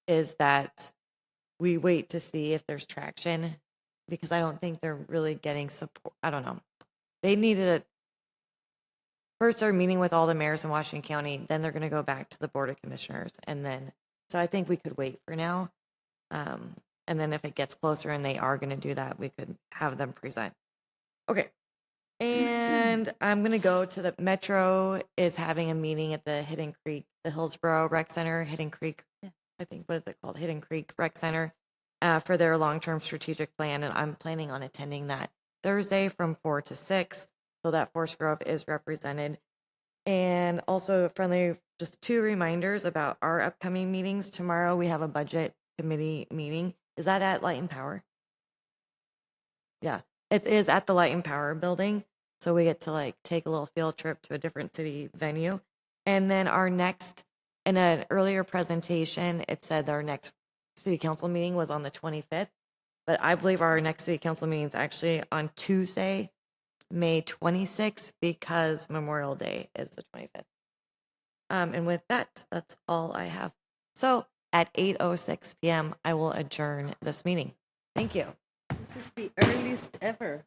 is that we wait to see if there's traction because I don't think they're really getting support. I don't know. They needed it. First, they're meeting with all the mayors in Washington County. Then they're going to go back to the Board of Commissioners. So I think we could wait for now. And then if it gets closer and they are going to do that, we could have them present. Okay. And I'm going to go to the Metro is having a meeting at the Hidden Creek, the Hillsborough Rec Center, Hidden Creek, I think, what is it called? Hidden Creek Rec Center for their long-term strategic plan. And I'm planning on attending that Thursday from 4 to 6 so that Forest Grove is represented. And also just 2 reminders about our upcoming meetings. Tomorrow we have a budget committee meeting. Is that at Light and Power? Yeah, it is at the Light and Power building. So we get to take a little field trip to a different city venue. And then in an earlier presentation, it said our next city council meeting was on the 25th. But I believe our next city council meeting is actually on Tuesday, May 26th, because Memorial Day is the 25th. And with that, that's all I have. So at 8:06 p.m., I will adjourn this meeting. Thank you. This is the earliest ever.